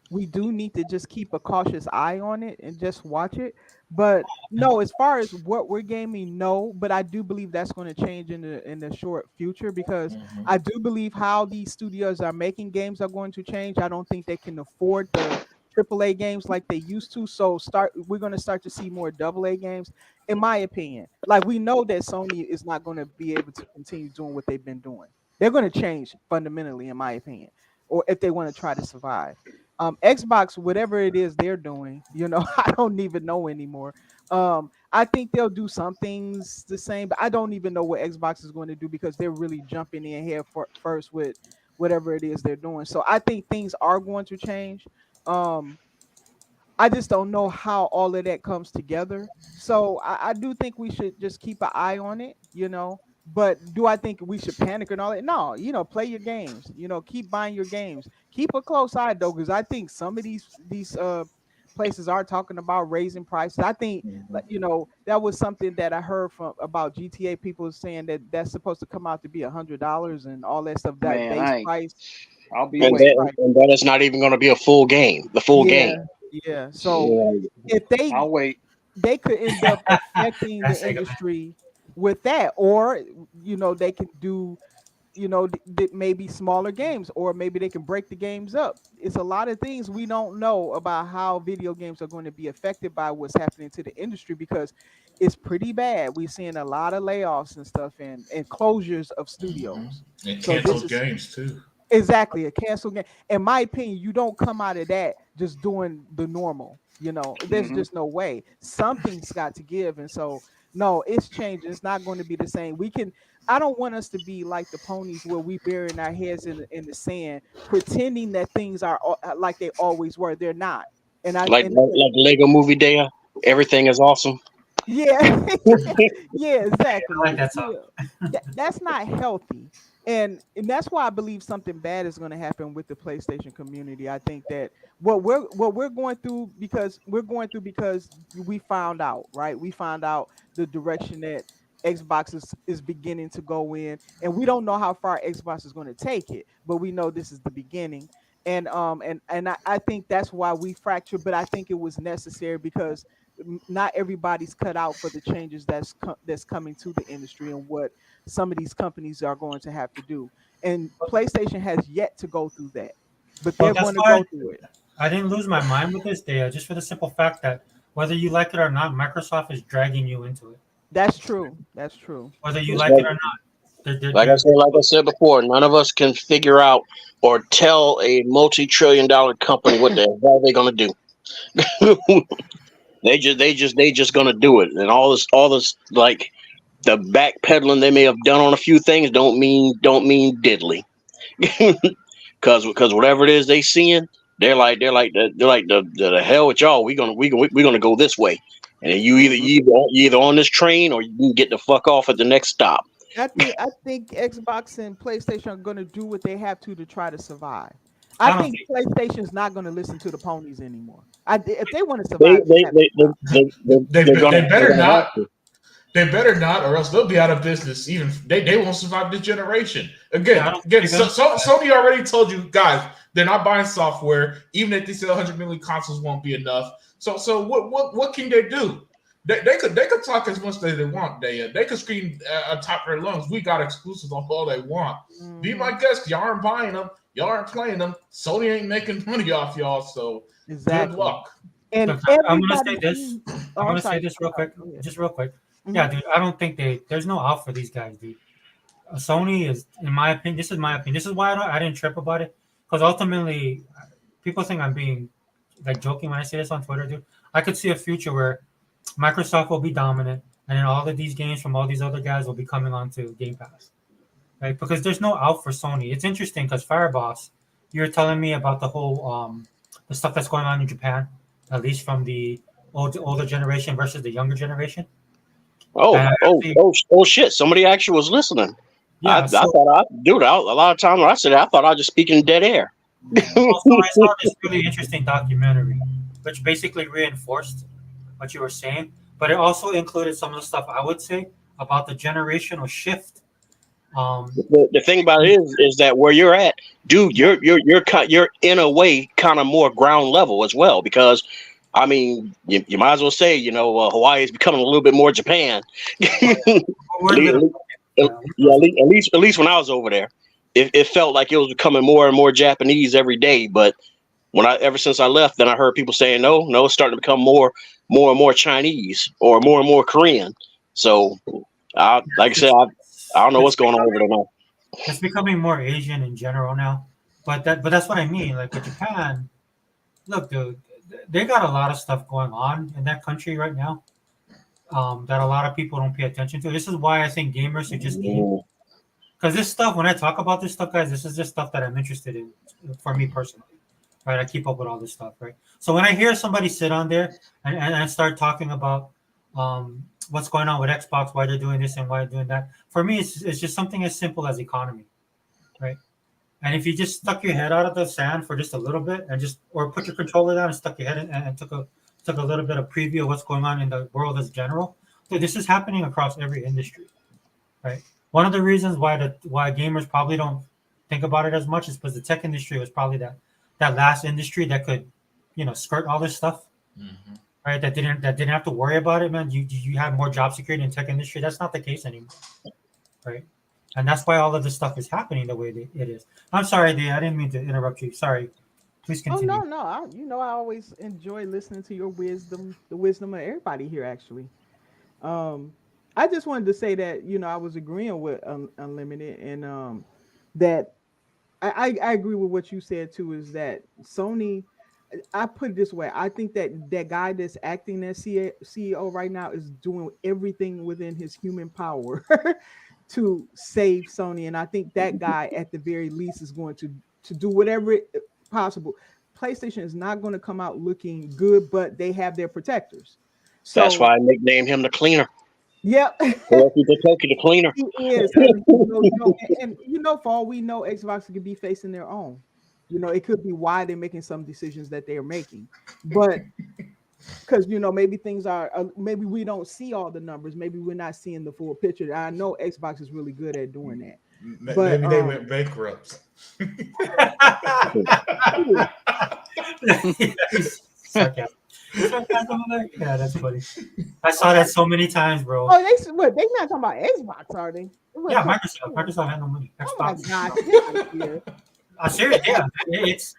we do need to just keep a cautious eye on it and just watch it. But no, as far as what we're gaming, no. But I do believe that's going to change in the short future because I do believe how these studios are making games are going to change. I don't think they can afford the AAA games like they used to. So we're going to start to see more AA games, in my opinion. Like we know that Sony is not going to be able to continue doing what they've been doing. They're going to change fundamentally, in my opinion, or if they want to try to survive. Xbox, whatever it is they're doing, you know, I don't even know anymore. I think they'll do some things the same, but I don't even know what Xbox is going to do because they're really jumping in here first with whatever it is they're doing. So I think things are going to change. I just don't know how all of that comes together. So I do think we should just keep an eye on it, you know. But do I think we should panic and all that? No, play your games. Keep buying your games. Keep a close eye though, because I think some of these places are talking about raising prices. I think that was something that I heard from about GTA people saying that that's supposed to come out to be $100 and all that stuff. That Man, base price, I'll be base And waiting. that, price. and that is not even going to be a full game. The full game. Yeah. So if I'll wait. they could end up affecting That's the like a- industry with that, or they can do maybe smaller games, or maybe they can break the games up. It's a lot of things we don't know about how video games are going to be affected by what's happening to the industry, because it's pretty bad. We're seeing a lot of layoffs and stuff, and closures of studios. And So this canceled is- games too. Exactly, a cancel game. In my opinion, you don't come out of that just doing the normal. There's just no way. Something's got to give, and so no, it's changing. It's not going to be the same. I don't want us to be like the ponies where we burying our heads in the sand, pretending that things are like they always were. They're not. And Like Lego Movie Day, everything is awesome. yeah, yeah, exactly. I like that song. That's not healthy, and that's why I believe something bad is going to happen with the PlayStation community. I think that what we're going through because we found out, right? We found out the direction that Xbox is beginning to go in, and we don't know how far Xbox is going to take it, but we know this is the beginning. And I think that's why we fractured, but I think it was necessary because not everybody's cut out for the changes that's coming to the industry and what some of these companies are going to have to do. And PlayStation has yet to go through that, but they're that's going to why go through it. I didn't lose my mind with this day, just for the simple fact that whether you like it or not, Microsoft is dragging you into it. That's true. That's true. Whether you It's like like- it or not. Like I said before, none of us can figure out or tell a multi-trillion-dollar company what the hell they're gonna do. they just gonna do it, and all this like the backpedaling they may have done on a few things don't mean diddly. Because whatever it is they seeing, they're like the hell with y'all. We're gonna go this way, and you either on this train or you can get the fuck off at the next stop. I think Xbox and PlayStation are going to do what they have to try to survive. I I don't think PlayStation's not going to listen to the ponies anymore. If they want to survive, They better gonna not. have to. They better not, or else they'll be out of business. Even they won't survive this generation. Yeah, I Again, don't think they're gonna- Sony already told you guys they're not buying software. Even if they sell 100 million consoles, won't be enough. So what can they do? They could talk as much as they want. They could scream on top of their lungs. We got exclusives on all they want. Be my guest. Y'all aren't buying them. Y'all aren't playing them. Sony ain't making money off y'all. So exactly. good luck. And Look, I'm gonna say everybody this. sees- I'm Oh, gonna sorry. say this real quick, Go ahead. just real quick. Mhm. Yeah, dude, I don't think there's no out for these guys, dude. Sony is, in my opinion, this is my opinion. This is why I didn't trip about it, because ultimately, people think I'm being like joking when I say this on Twitter, dude. I could see a future where Microsoft will be dominant, and then all of these games from all these other guys will be coming onto Game Pass, right? Because there's no out for Sony. It's interesting because Fireboss, you were telling me about the whole the stuff that's going on in Japan, at least from the older generation versus the younger generation. Oh shit! Somebody actually was listening. Yeah, I thought a lot of times when I said that, I thought I was just speaking dead air. Also, I saw this really interesting documentary, which basically reinforced what you were saying, but it also included some of the stuff I would say about the generational shift. The thing about it is that where you're at, dude, you're in a way kind of more ground level as well, because I mean, you might as well say, Hawaii is becoming a little bit more Japan. At least when I was over there, it felt like it was becoming more and more Japanese every day. But ever since I left, then I heard people saying, no, it's starting to become more and more Chinese or more Korean. So, like I said, I don't know what's going on over there now. It's becoming more Asian in general now, but that's what I mean. Like with Japan, look, dude, they got a lot of stuff going on in that country right now that a lot of people don't pay attention to. This is why I think gamers should just game. Because this stuff, when I talk about this stuff, guys, this is just stuff that I'm interested in for me personally, right? I keep up with all this stuff, right? So when I hear somebody sit on there and start talking about what's going on with Xbox, why they're doing this and why they're doing that. For me, it's just something as simple as economy, right? And if you just stuck your head out of the sand for just a little bit and just or put your controller down and stuck your head in and took a little bit of preview of what's going on in the world as general, so this is happening across every industry, right? One of the reasons why gamers probably don't think about it as much is because the tech industry was probably that last industry that could, skirt all this stuff, right? That didn't have to worry about it, man. You have more job security in tech industry. That's not the case anymore, right? And that's why all of this stuff is happening the way it is. I'm sorry, Dee, I didn't mean to interrupt you. Sorry. Please continue. Oh no. I always enjoy listening to your wisdom, the wisdom of everybody here. Actually, I just wanted to say that I was agreeing with Unlimited, and that I agree with what you said too. Is that Sony? I put it this way: I think that guy that's acting as CEO right now is doing everything within his human power to save Sony, and I think that guy, at the very least, is going to do whatever possible. PlayStation is not going to come out looking good, but they have their protectors. So That's why I nicknamed him the cleaner. Yep. The cleaner. He is. And for all we know, Xbox could be facing their own. It could be why they're making some decisions that they are making. But because maybe things are maybe we don't see all the numbers, maybe we're not seeing the full picture. I know Xbox is really good at doing that. But maybe they went bankrupt. Yeah, that's funny. I saw that so many times, bro. Oh, they not talking about Xbox, are they? Yeah, Microsoft had no money. Xbox. Oh my God. I'm serious. Yeah, it's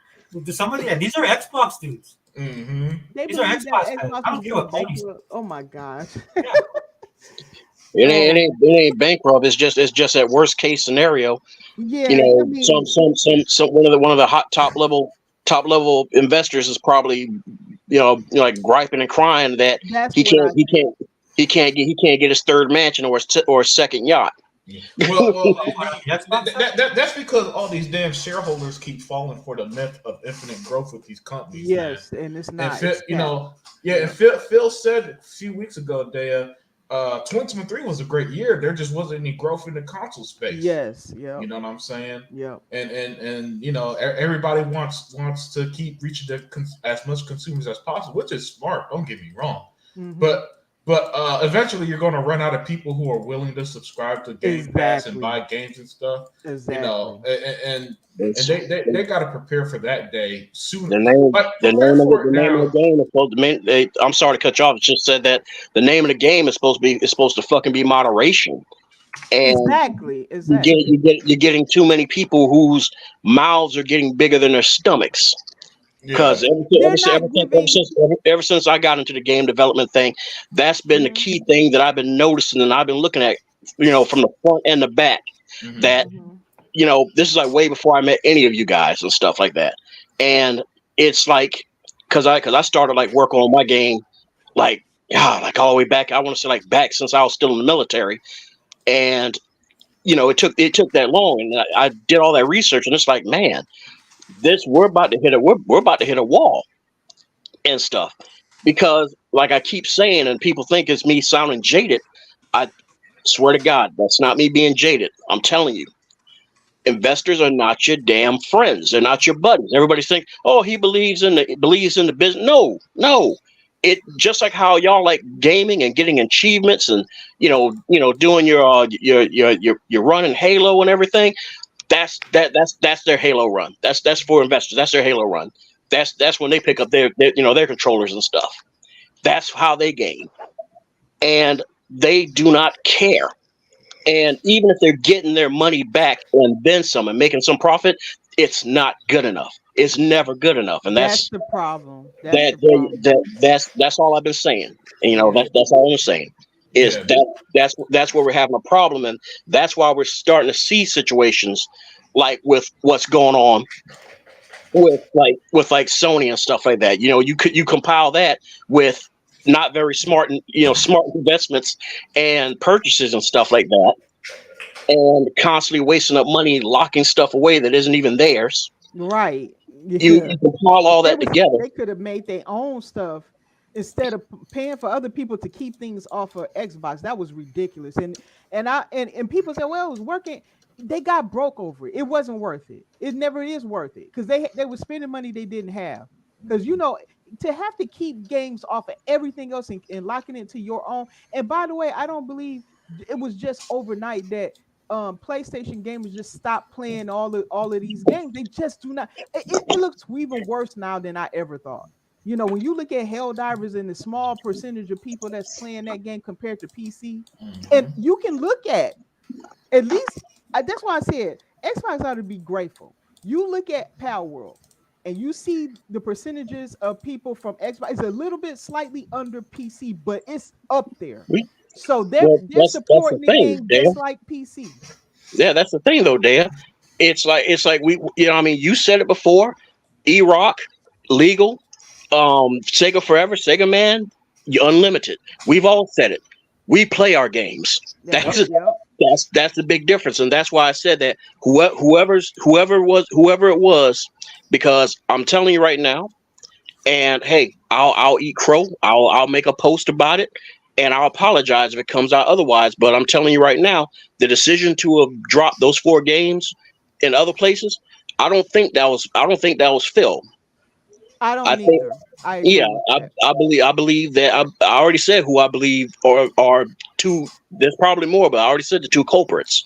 somebody. These are Xbox dudes. Mm-hmm. These are Xbox guys. I don't care what ponies. Oh my gosh. It ain't bankrupt. It's just that worst case scenario. Yeah, some one of the top level investors is probably like griping and crying that he can't get his third mansion or second yacht. Well, that's because all these damn shareholders keep falling for the myth of infinite growth with these companies. Yes, man. and it's not. And Phil said a few weeks ago, 2023 was a great year. There just wasn't any growth in the console space. Yes, yeah. You know what I'm saying? Yeah. And everybody wants to keep reaching as much consumers as possible, which is smart. Don't get me wrong, but eventually you're going to run out of people who are willing to subscribe to Game Pass and buy games and stuff. Exactly. And they got to prepare for that day sooner. The name of the game is supposed to. I'm sorry to cut you off. It just said that the name of the game is supposed to fucking be moderation. And exactly. You're getting too many people whose mouths are getting bigger than their stomachs. Because ever since I got into the game development thing, that's been the key thing that I've been noticing and I've been looking at, from the front and the back. That this is like way before I met any of you guys and stuff like that. And it's like because I started like working on my game like all the way back. I want to say like back since I was still in the military, and it took that long, and I did all that research, and it's like, man, we're about to hit a wall and stuff, because like I keep saying, and people think it's me sounding jaded. I swear to God, that's not me being jaded. I'm telling you, investors are not your damn friends. They're not your buddies. Everybody thinks, oh, he believes in the business. No. It just like how y'all like gaming and getting achievements and doing your run in Halo and everything. That's their Halo run. That's for investors. That's their Halo run. That's when they pick up their controllers and stuff. That's how they game, and they do not care. And even if they're getting their money back and then some and making some profit, it's not good enough. It's never good enough, and that's the problem. That's all I've been saying. And, that's all I'm saying is that's where we're having a problem, and that's why we're starting to see situations like with what's going on with Sony and stuff like that. You compile that with not very smart investments and purchases and stuff like that, and constantly wasting up money locking stuff away that isn't even theirs. Right. You compile all that together. They could have made their own stuff instead of paying for other people to keep things off of Xbox. That was ridiculous. And people say, well, it was working. They got broke over it. It wasn't worth it. It never is worth it because they were spending money they didn't have. Because to have to keep games off of everything else and locking it to your own. And by the way, I don't believe it was just overnight that PlayStation gamers just stopped playing all of these games. They just do not. It looks even worse now than I ever thought. When you look at Helldivers and the small percentage of people that's playing that game compared to PC, and you can look at least that's why I said Xbox ought to be grateful. You look at Power World and you see the percentages of people from Xbox. It's a little bit slightly under PC, but it's up there. So they're supporting the game just like PC. Yeah, that's the thing though, Dale. It's like we, you said it before. E-Rock, Legal, Sega Forever, Sega Man, Unlimited. We've all said it. We play our games. That's the big difference, and that's why I said that whoever it was, because I'm telling you right now. And hey, I'll eat crow. I'll make a post about it, and I'll apologize if it comes out otherwise. But I'm telling you right now, the decision to have dropped those 4 games in other places, I don't think that was Phil. I don't either. I believe that I already said who I believe are 2. There's probably more, but I already said the 2 culprits.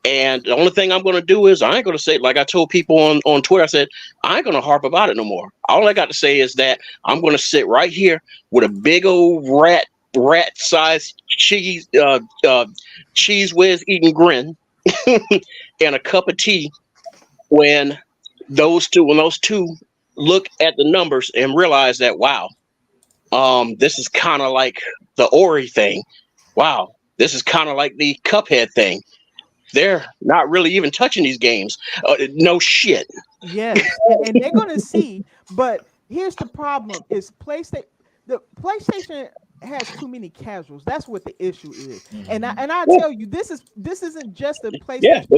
And the only thing I'm going to do is I ain't going to say, like I told people on Twitter, I said, I ain't going to harp about it no more. All I got to say is that I'm going to sit right here with a big old rat-sized cheese whiz eating grin and a cup of tea when those two look at the numbers and realize that, wow, this is kind of like the Ori thing. Wow, this is kind of like the Cuphead thing. They're not really even touching these games. No shit. Yes, and they're going to see. But here's the problem: is the PlayStation has too many casuals. That's what the issue is. And I tell you, this isn't just a PlayStation.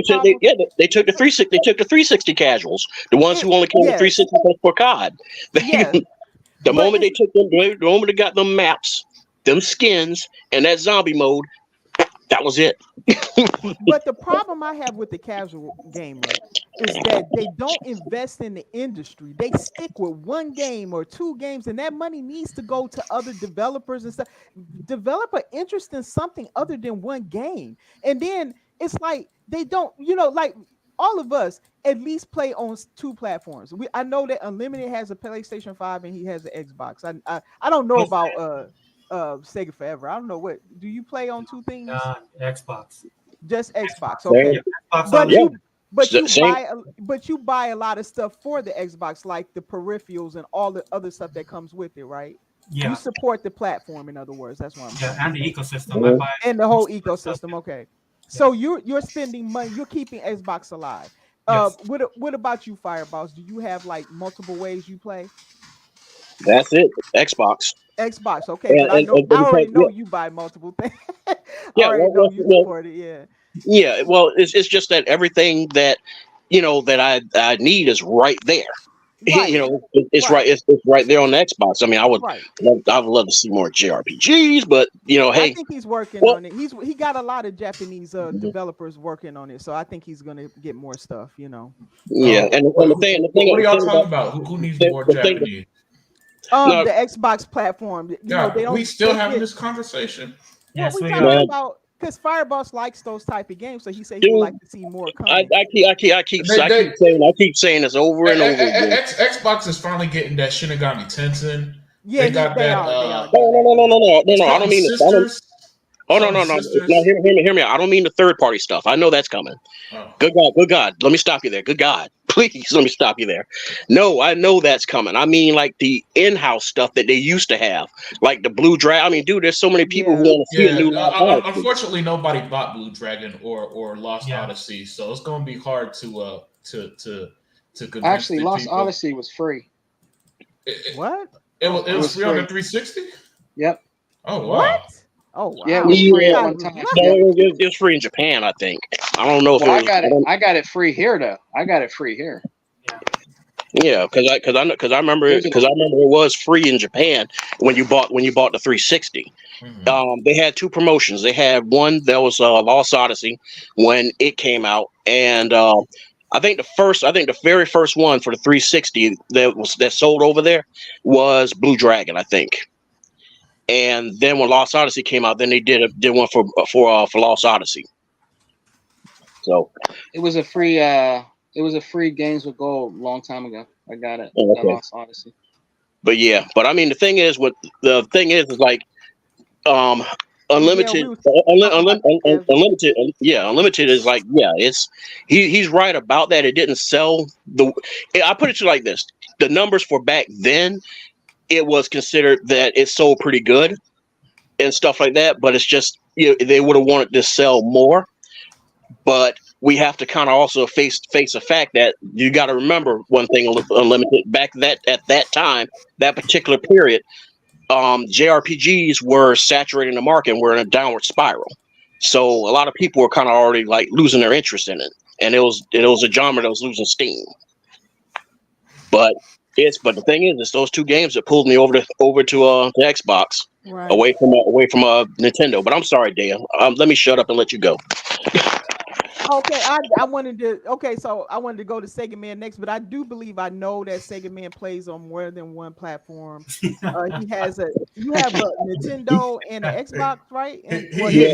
They took the 360. They took the 360 casuals, the ones who only came to 360 for COD. The moment they got them maps, them skins, and that zombie mode, that was it. But the problem I have with the casual gamer is that they don't invest in the industry. They stick with 1 game or 2 games, and that money needs to go to other developers and stuff. Develop an interest in something other than 1 game. And then it's like they don't, like all of us at least play on 2 platforms. I know that Unlimited has a PlayStation 5 and he has an Xbox. I don't know about Sega Forever. I don't know what. Do you play on 2 things? Xbox. Just Xbox. Okay. Yeah, Xbox but you buy a lot of stuff for the Xbox, like the peripherals and all the other stuff that comes with it, right? Yeah. You support the platform, in other words. That's what I'm saying. And the ecosystem. I buy and the whole ecosystem. Okay. So you're spending money. You're keeping Xbox alive. Yes. What about you, Fireballs? Do you have like multiple ways you play? That's it. Xbox. Okay, but I already know you buy multiple things. Support it. Yeah. Yeah. Well, it's just that everything that that I need is right there. Right. It's right. It's right there on the Xbox. I mean, I would love to see more JRPGs, but hey, I think he's working on it. He got a lot of Japanese developers working on it, so I think he's gonna get more stuff. Yeah, and the thing. What are y'all talking about? Who needs more Japanese? The Xbox platform. We still having this conversation. Yes, we we talking are. about because Fireboss likes those type of games, so he said he would like to see more coming. I keep saying this over and over again. Xbox is finally getting that Shinigami Tensei. Yeah, they got that. No. I don't mean Sisters. No, hear me out. I don't mean the third party stuff. I know that's coming. Oh. Good God. Let me stop you there. Good God. Please let me stop you there. No, I know that's coming. I mean, like the in-house stuff that they used to have, like the Blue Dragon. I mean, dude, there's so many people who want to see a new. Unfortunately, nobody bought Blue Dragon or Lost Odyssey, so it's going to be hard to convince. Actually, Lost people. Odyssey was free. What? It was free on the 360. Yep. Oh wow. What? Oh wow. Yeah, it was free at one time. No, it was free in Japan, I think. I don't know if I got it free here though. I got it free here. Yeah, because I remember it was free in Japan when you bought the 360. They had two promotions. They had one that was Lost Odyssey when it came out, and I think the very first one for the 360 that sold over there was Blue Dragon, I think. And then when Lost Odyssey came out, then they did one for Lost Odyssey. So It was a free Games with Gold a long time ago. I got it. okay. I Lost Odyssey. But I mean, the thing is like unlimited, Yeah, we was talking about that. unlimited, unlimited is like, it's he's right about that. It didn't sell I put it to you like this: the numbers for back then, it was considered that it sold pretty good and stuff like that. But it's just they would have wanted to sell more. But we have to kind of also face the fact that you got to remember one thing: unlimited back at that time, that particular period. JRPGs were saturating the market and were in a downward spiral. So a lot of people were kind of already like losing their interest in it. And it was a genre that was losing steam. But the thing is, it's those two games that pulled me over to the Xbox, Right. away from Nintendo. But I'm sorry, Dale. Let me shut up and let you go. Okay, I wanted to. Okay, so I wanted to go to Sega Man next, but I do believe I know that Sega Man plays on more than one platform. You have a Nintendo and an Xbox, right? And He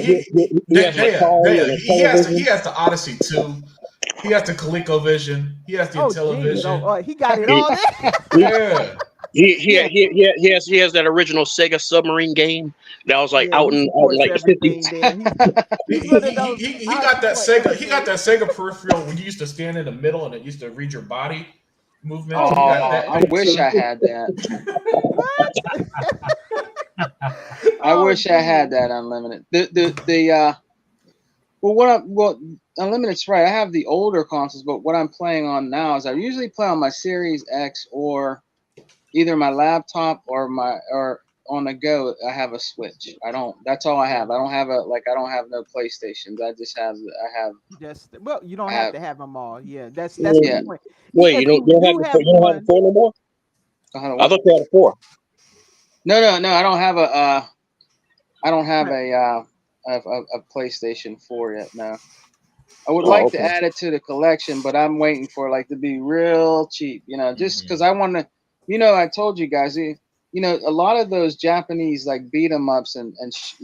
has the Odyssey 2. He has the ColecoVision. He has the Intellivision. He got it all there. Yeah. He has that original Sega Submarine game that was like out in like the 50s. He got that Sega. He got that Sega peripheral when you used to stand in the middle and it used to read your body movement. Oh, I wish I had that. I wish I had that unlimited. Unlimited's right. I have the older consoles, but what I'm playing on now is I usually play on my Series X or either my laptop or on the go. I have a Switch. That's all I have. I don't have no PlayStations. You don't have to have them all. Yeah, that's the point. Wait, you don't have a 4 no more? I thought you had a 4. No. I don't have a PlayStation 4 yet. No. I would like to add it to the collection, but I'm waiting for to be real cheap. Just because I want to. I told you guys. A lot of those Japanese beat 'em ups and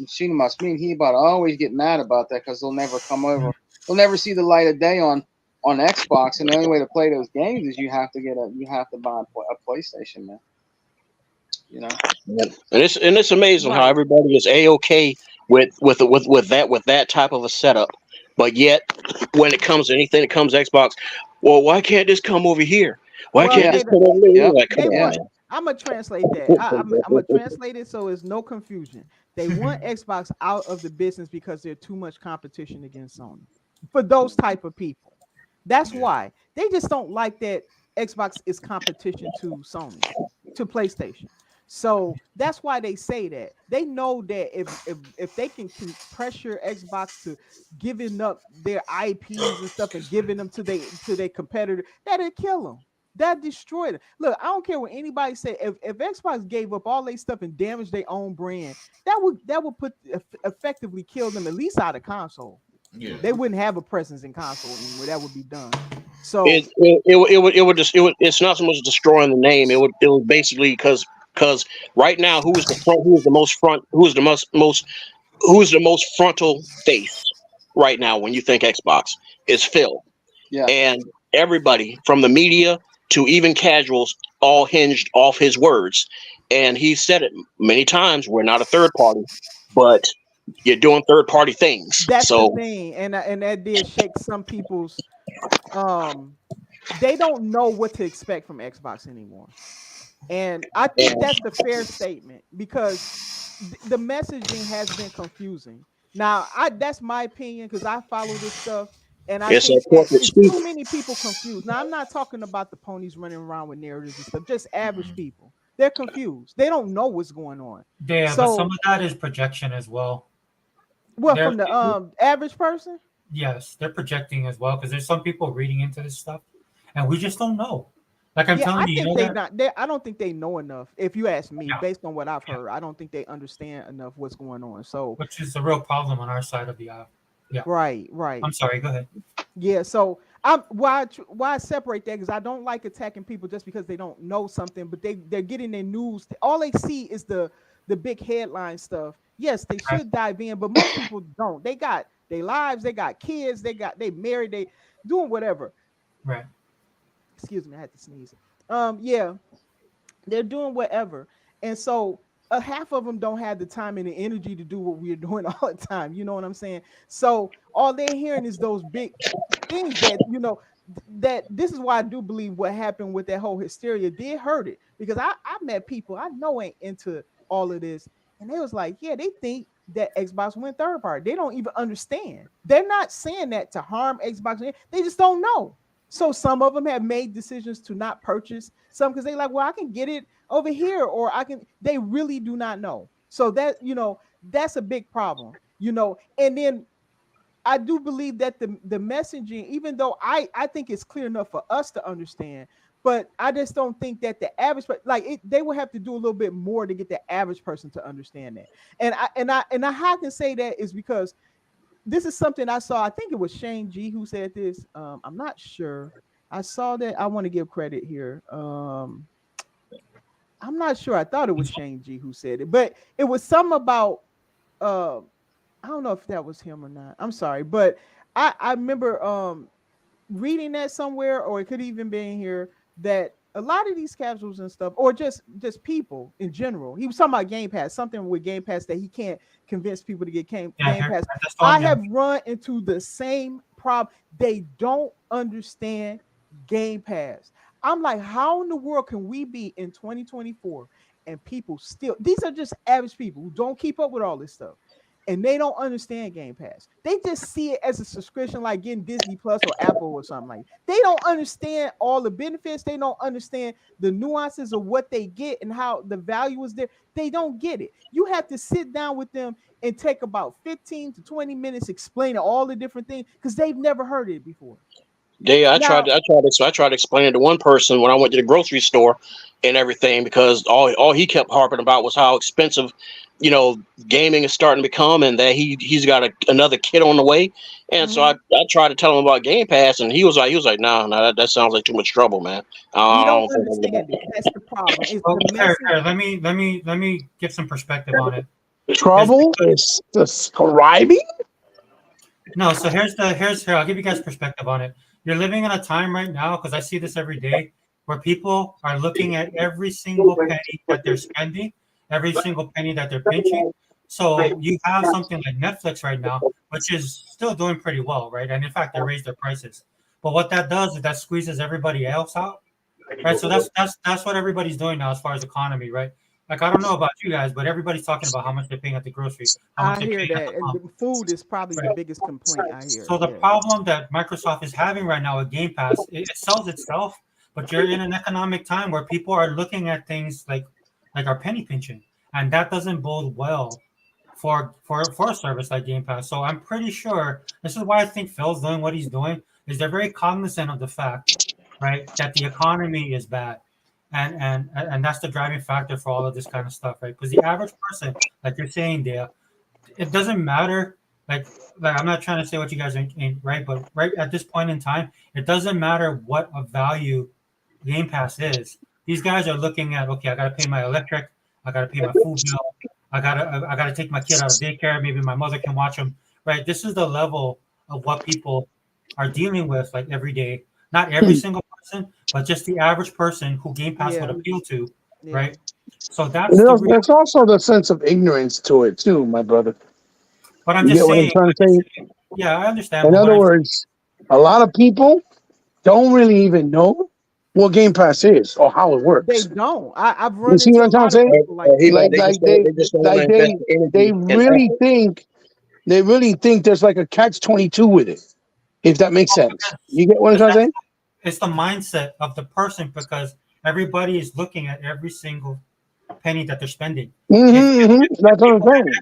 shoot 'em ups. Me and Hebot always get mad about that because they'll never come over. They'll never see the light of day on Xbox, and the only way to play those games is you have to buy a PlayStation, man. And it's amazing how everybody is A-okay with that type of a setup, but yet when it comes to anything that comes to Xbox, well, why can't this come over here? Why can't this come over here? Come on. I'm gonna translate that. I'm gonna translate it so there's no confusion. They want Xbox out of the business because there's too much competition against Sony. For those type of people, that's why they just don't like that Xbox is competition to Sony, to PlayStation. So that's why they say that. They know that if they can pressure Xbox to giving up their IPs and stuff and giving them to their competitor, that'll kill them. That destroyed it. Look, I don't care what anybody say. If Xbox gave up all their stuff and damaged their own brand, that would effectively kill them at least out of console. Yeah. They wouldn't have a presence in console anymore. That would be done. So it's not so much destroying the name. It would basically because right now who's the most frontal face right now when you think Xbox is Phil. Yeah. And everybody from the media to even casuals all hinged off his words. And he said it many times, we're not a third party, but you're doing third party things. That's the thing. And that did shake some people's they don't know what to expect from Xbox anymore. And I think that's the fair statement because the messaging has been confusing. Now, that's my opinion because I follow this stuff. And I think it's too many people confused. Now, I'm not talking about the ponies running around with narratives and stuff, just average people. They're confused. They don't know what's going on. Yeah, but some of that is projection as well. What, from the average person? Yes, they're projecting as well because there's some people reading into this stuff and we just don't know. Like I'm Yeah, I telling you, you think know they that. not. I don't think they know enough. If you ask me, Yeah. based on what I've Yeah. heard, I don't think they understand enough what's going on. So Which is a real problem on our side of the aisle. Yeah. right. I'm sorry. Go ahead. Yeah, so I'm why I separate that, because I don't like attacking people just because they don't know something, but they're getting their news. All they see is the big headline stuff. Yes, they Right. should dive in, but most people don't. They got their lives, they got kids, they married, they doing whatever. Right. Excuse me, I had to sneeze. Yeah, they're doing whatever, and so half of them don't have the time and the energy to do what we're doing all the time. You know what I'm saying? So all they're hearing is those big things that that this is why I do believe what happened with that whole hysteria did hurt it, because I met people I know ain't into all of this, and they was like, yeah, they think that Xbox went third party. They don't even understand. They're not saying that to harm Xbox. They just don't know. So some of them have made decisions to not purchase some because they like, well, I can get it over here, or I can. They really do not know. So that that's a big problem. And then I do believe that the messaging, even though I think it's clear enough for us to understand, but I just don't think that the average, they will have to do a little bit more to get the average person to understand that. And I how I can say that is because this is something I saw. I think it was Shane G who said this. I'm not sure. I saw that. I want to give credit here. I'm not sure. I thought it was Shane G who said it, but it was something about I don't know if that was him or not. I'm sorry, but I remember reading that somewhere, or it could even be in here, that a lot of these casuals and stuff, or just people in general. He was talking about Game Pass, something with Game Pass that he can't convince people to get Game Pass. I have run into the same problem. They don't understand Game Pass. I'm like, how in the world can we be in 2024 and people still, these are just average people who don't keep up with all this stuff, and they don't understand Game Pass. They just see it as a subscription, like getting Disney Plus or Apple or something like that. They don't understand all the benefits. They don't understand the nuances of what they get and how the value is there. They don't get it. You have to sit down with them and take about 15 to 20 minutes explaining all the different things, because they've never heard it before. I tried to explain it to one person when I went to the grocery store and everything, because all he kept harping about was how expensive, gaming is starting to become, and that he's got another kid on the way. And so I tried to tell him about Game Pass, and he was like, no, that sounds like too much trouble, man. You don't understand it. That's the problem. It's the let me give some perspective on it. Trouble is describing. No, so here I'll give you guys perspective on it. You're living in a time right now, because I see this every day, where people are looking at every single penny that they're spending, every single penny that they're pinching. So you have something like Netflix right now, which is still doing pretty well, right? And in fact, they raised their prices. But what that does is that squeezes everybody else out, right? So that's what everybody's doing now as far as economy, right? Like, I don't know about you guys, but everybody's talking about how much they're paying at the grocery. I hear that. And food is probably the biggest complaint I hear. So the problem that Microsoft is having right now with Game Pass, it sells itself, but you're in an economic time where people are looking at things like our penny pinching, and that doesn't bode well for a service like Game Pass. So I'm pretty sure this is why I think Phil's doing what he's doing, is they're very cognizant of the fact, right, that the economy is bad. And that's the driving factor for all of this kind of stuff, right? Because the average person, like you're saying, Dale, it doesn't matter. Like I'm not trying to say what you guys ain't right, but right at this point in time, it doesn't matter what a value Game Pass is. These guys are looking at, okay, I got to pay my electric, I got to pay my food bill, I gotta take my kid out of daycare. Maybe my mother can watch them, right? This is the level of what people are dealing with, like, every day. Not every single person, but just the average person who Game Pass would appeal to, right? So there's also the sense of ignorance to it too, my brother. But I'm just saying. What I'm trying to say? Yeah, I understand. In other words, a lot of people don't really even know what Game Pass is or how it works. They don't. I've run into what I'm trying to say? They really think there's like a catch-22 with it. If that makes sense. You get what I'm trying to say? It's the mindset of the person, because everybody is looking at every single penny that they're spending. That's what I'm saying.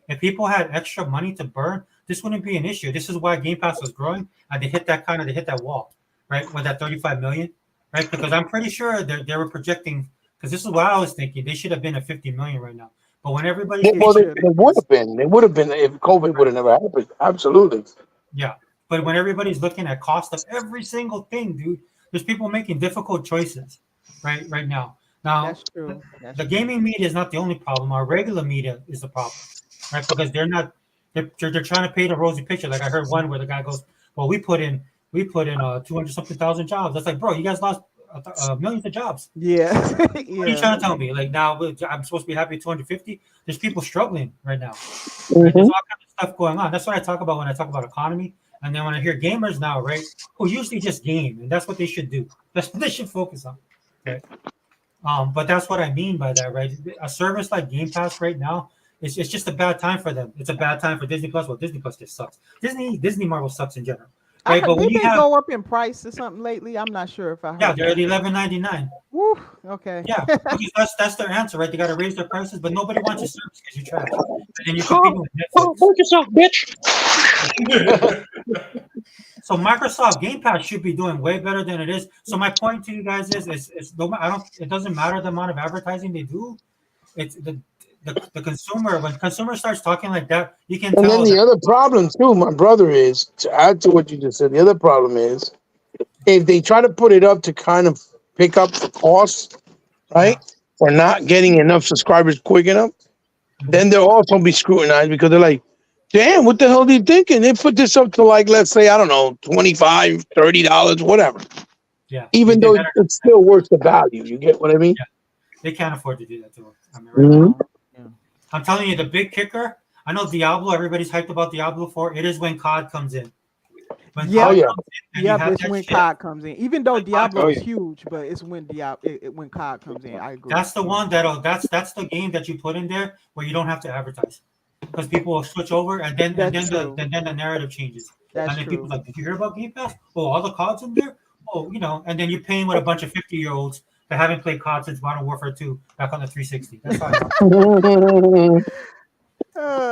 If people had extra money to burn, this wouldn't be an issue. This is why Game Pass was growing, and they hit that wall, right? With that 35 million, right? Because I'm pretty sure they were projecting. Because this is what I was thinking. They should have been at 50 million right now. But when everybody, Well, they would have been. They would have been if COVID would have never happened. Absolutely. yeah. But when everybody's looking at cost of every single thing, dude, there's people making difficult choices, right now. Now, That's true. the gaming media is not the only problem. Our regular media is the problem, right? Because they're trying to paint a rosy picture. Like I heard one where the guy goes, "Well, we put in 200 something thousand jobs." That's like, bro, you guys lost millions of jobs. Yeah. What are you trying to tell me? Like now, I'm supposed to be happy 250. There's people struggling right now. Right? There's all kinds of stuff going on. That's what I talk about when I talk about economy. And then when I hear gamers now, right, who usually just game, and that's what they should do. That's what they should focus on. Right. But that's what I mean by that, right? A service like Game Pass right now, it's just a bad time for them. It's a bad time for Disney Plus. Well, Disney Plus just sucks. Disney Marvel sucks in general. Right? But when did they go up in price or something lately? I'm not sure if I heard. Yeah, they're at $11.99. Woo, okay. Yeah, because that's their answer, right? They got to raise their prices, but nobody wants your service because you're trash. And then you're competing with Netflix. Work yourself, bitch. So Microsoft Game Pass should be doing way better than it is. So my point to you guys is it doesn't matter the amount of advertising they do. It's the consumer. When consumer starts talking like that, you can And tell. then the other problem too, my brother, is to add to what you just said. The other problem is if they try to put it up to kind of pick up the cost, right, for not getting enough subscribers quick enough, then they'll also be scrutinized because they're like, damn, what the hell are you thinking? They put this up to like, let's say, I don't know, $25, $30, whatever. Yeah. Even though it's still worth the value. You get what I mean? Yeah. They can't afford to do that to them. I mean, Mhm. I'm telling you, the big kicker. I know Diablo. Everybody's hyped about Diablo 4. It is when COD comes in. When Yeah. COD Oh, yeah. comes in and you Yeah, have it's that when shit, COD comes in. Even though Diablo Oh, is yeah. huge, but it's when when COD comes in. I agree. that's the one that's the game that you put in there where you don't have to advertise because people will switch over and then That's true. the narrative changes. That's And then true. people like, did you hear about Game Pass? Oh, all the CODs in there? Oh, and then you're paying with a bunch of 50-year-olds that haven't played COD since Modern Warfare 2 back on the 360. That's how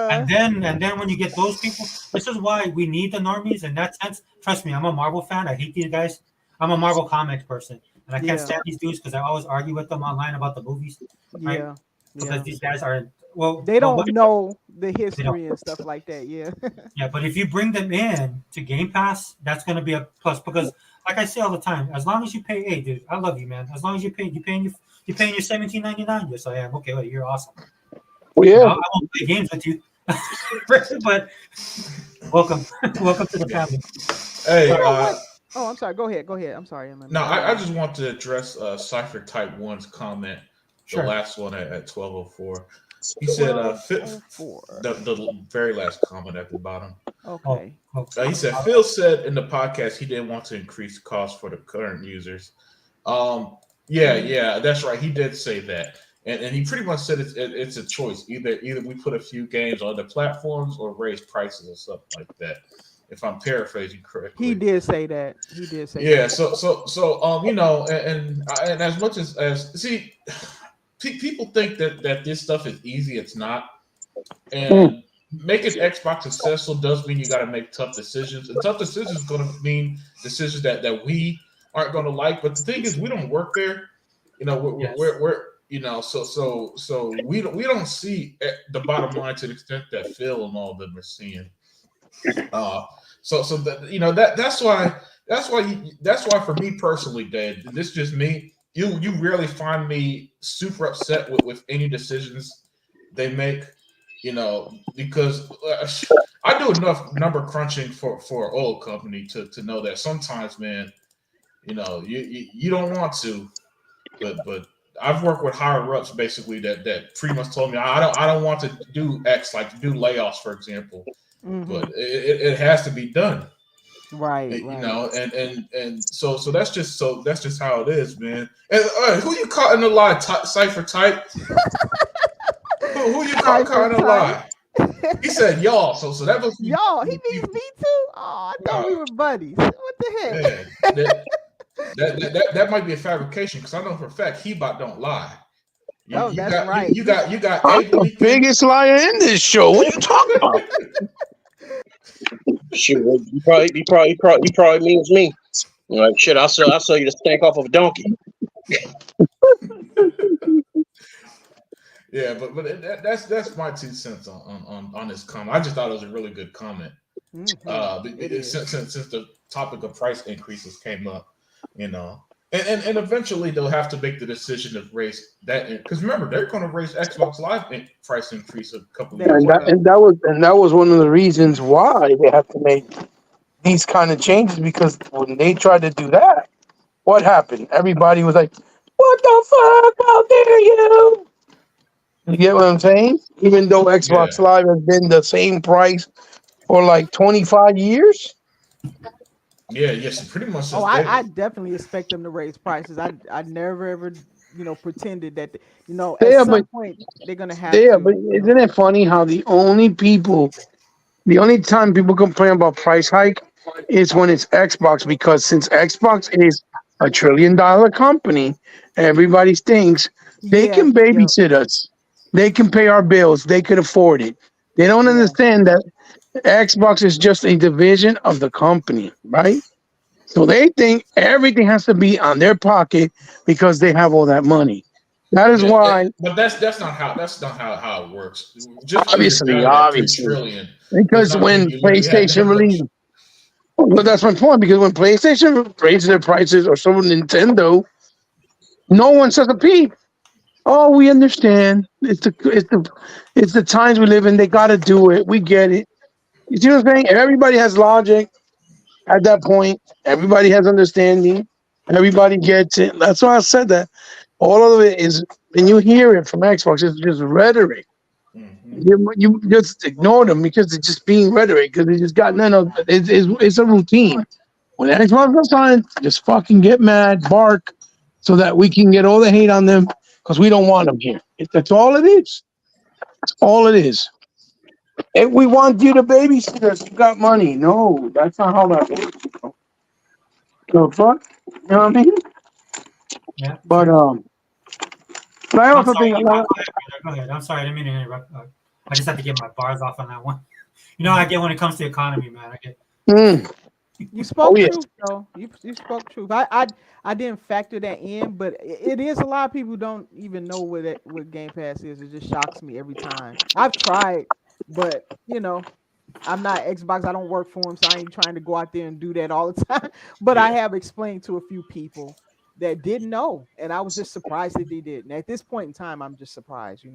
And then when you get those people, this is why we need the normies in that sense. Trust me, I'm a Marvel fan. I hate these guys. I'm a Marvel comics person. And I can't Yeah. stand these dudes because I always argue with them online about the movies. Right? Yeah. Because Yeah. these guys are They don't what- know the history and stuff like that. Yeah. Yeah, but if you bring them in to Game Pass, that's going to be a plus because, like I say all the time, as long as you pay, hey, dude, I love you, man. As long as you're paying your $17.99. Yes, I am. Okay, well, you're awesome. Well, yeah. I won't play games with you, but welcome to the family. Hey, Oh, I'm sorry. Go ahead. I'm sorry. no, I just want to address Cypher Type 1's comment, Sure. the last one at 12:04. He said, the very last comment at the bottom. Okay. He said, Phil said in the podcast he didn't want to increase costs for the current users. Yeah, that's right. He did say that. And he pretty much said it's a choice. Either we put a few games on the platforms or raise prices or something like that. If I'm paraphrasing correctly. He did say that. Yeah. So and as much as see, people think that this stuff is easy. It's not. And making Xbox successful does mean you got to make tough decisions. And tough decisions is going to mean decisions that we aren't going to like. But the thing is, we don't work there. We're so we don't see the bottom line to the extent that Phil and all of them are seeing. That's why for me personally, Dad, this is just me. You rarely find me super upset with any decisions they make, because I do enough number crunching for an oil company to know that sometimes, man, you don't want to, but I've worked with higher ups basically that pretty much told me I don't want to do X, like to do layoffs, for example, but it has to be done. Right. And so that's just how it is, man. And who you caught in the lie, Cypher Type? who you caught in the lie? He said y'all, so that was y'all. He means me too. Oh, I thought we were buddies. What the heck? Man, that might be a fabrication because I know for a fact He-Bot don't lie. That's right. You got I'm the biggest liar in this show. What are you talking about? Shoot, he probably means me. Like shit, I'll sell you the steak off of a donkey. Yeah, but that's my 2 cents on this comment. I just thought it was a really good comment. It is. Since the topic of price increases came up, you know, and eventually they'll have to make the decision to raise that because remember they're going to raise Xbox Live price increase a couple of years. And that was one of the reasons why they have to make these kind of changes, because when they tried to do that, what happened? Everybody was like, "What the fuck? How dare you?" You get what I'm saying? Even though Xbox Live has been the same price for like 25 years. Yeah, yes, pretty much. I definitely expect them to raise prices. I never ever pretended that at some point they're gonna have. Yeah, but isn't it funny how the only time people complain about price hike is when it's Xbox, because since Xbox is a $1 trillion company, everybody thinks they can babysit us. They can pay our bills. They could afford it. They don't understand that Xbox is just a division of the company, right? So they think everything has to be on their pocket because they have all that money. That is why. But that's not how it works. Just obviously, trillion, because when PlayStation released, well, that's my point. Because when PlayStation raised their prices, or so Nintendo, no one says a peep. Oh, we understand. It's the times we live in. They got to do it. We get it. You see what I'm saying? Everybody has logic at that point. Everybody has understanding. Everybody gets it. That's why I said that. All of it is, and you hear it from Xbox, it's just rhetoric. Mm-hmm. You just ignore them because it's just being rhetoric, because they just got it's a routine. When Xbox comes on, just fucking get mad, bark, so that we can get all the hate on them because we don't want them here. That's all it is. That's all it is. If we want you to babysit us, you got money. No, that's not how that works. So fuck, you know what I mean? Yeah. But I also think. Go ahead. I'm sorry, I didn't mean to interrupt. I just have to get my bars off on that one. You know, I get when it comes to the economy, man. I get. You spoke truth, though. You spoke truth. I didn't factor that in, but it is a lot of people who don't even know what Game Pass is. It just shocks me every time. I've tried, but I'm not Xbox. I don't work for them, so I ain't trying to go out there and do that all the time. But I have explained to a few people that didn't know, and I was just surprised that they did. And at this point in time, I'm just surprised,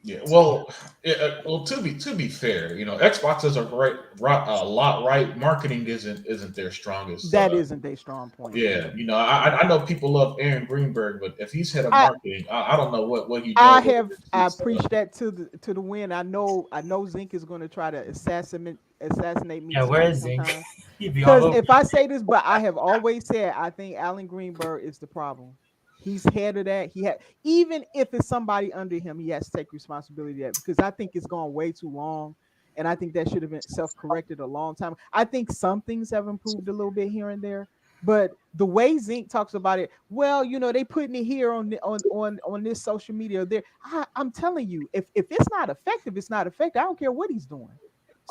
Yeah, well, to be fair, Xbox does a lot right. Marketing isn't their strongest. That isn't their strong point. Yeah, I know people love Aaron Greenberg, but if he's head of marketing, I don't know what he does. I preached that to the wind. I know Zink is going to try to assassinate me. Yeah, where is Zink? Because if I say this, but I have always said I think Alan Greenberg is the problem. He's head of that. Even if it's somebody under him, he has to take responsibility of that, because I think it's gone way too long, and I think that should have been self-corrected a long time. I think some things have improved a little bit here and there, but the way Zink talks about it, well, they putting it here on this social media there. I'm telling you, if it's not effective, it's not effective. I don't care what he's doing.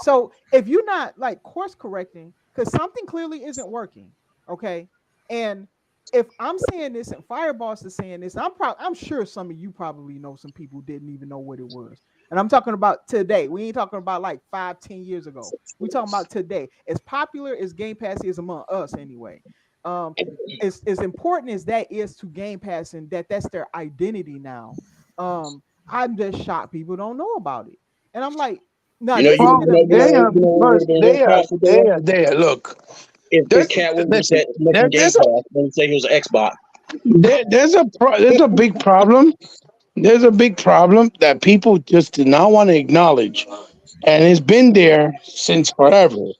So if you're not like course correcting, because something clearly isn't working, okay, and if I'm saying this and Fireballs is saying this, I'm sure some of you probably know some people who didn't even know what it was. And I'm talking about today. We ain't talking about like 5-10 years ago. We talking about today. As popular as Game Pass is among us anyway. As important as that is to Game Pass, and that's their identity now. I'm just shocked people don't know about it. And I'm like, no, look. If the cat would say Game Pass, then say he was an Xbox. There's a big problem. There's a big problem that people just do not want to acknowledge, and it's been there since forever.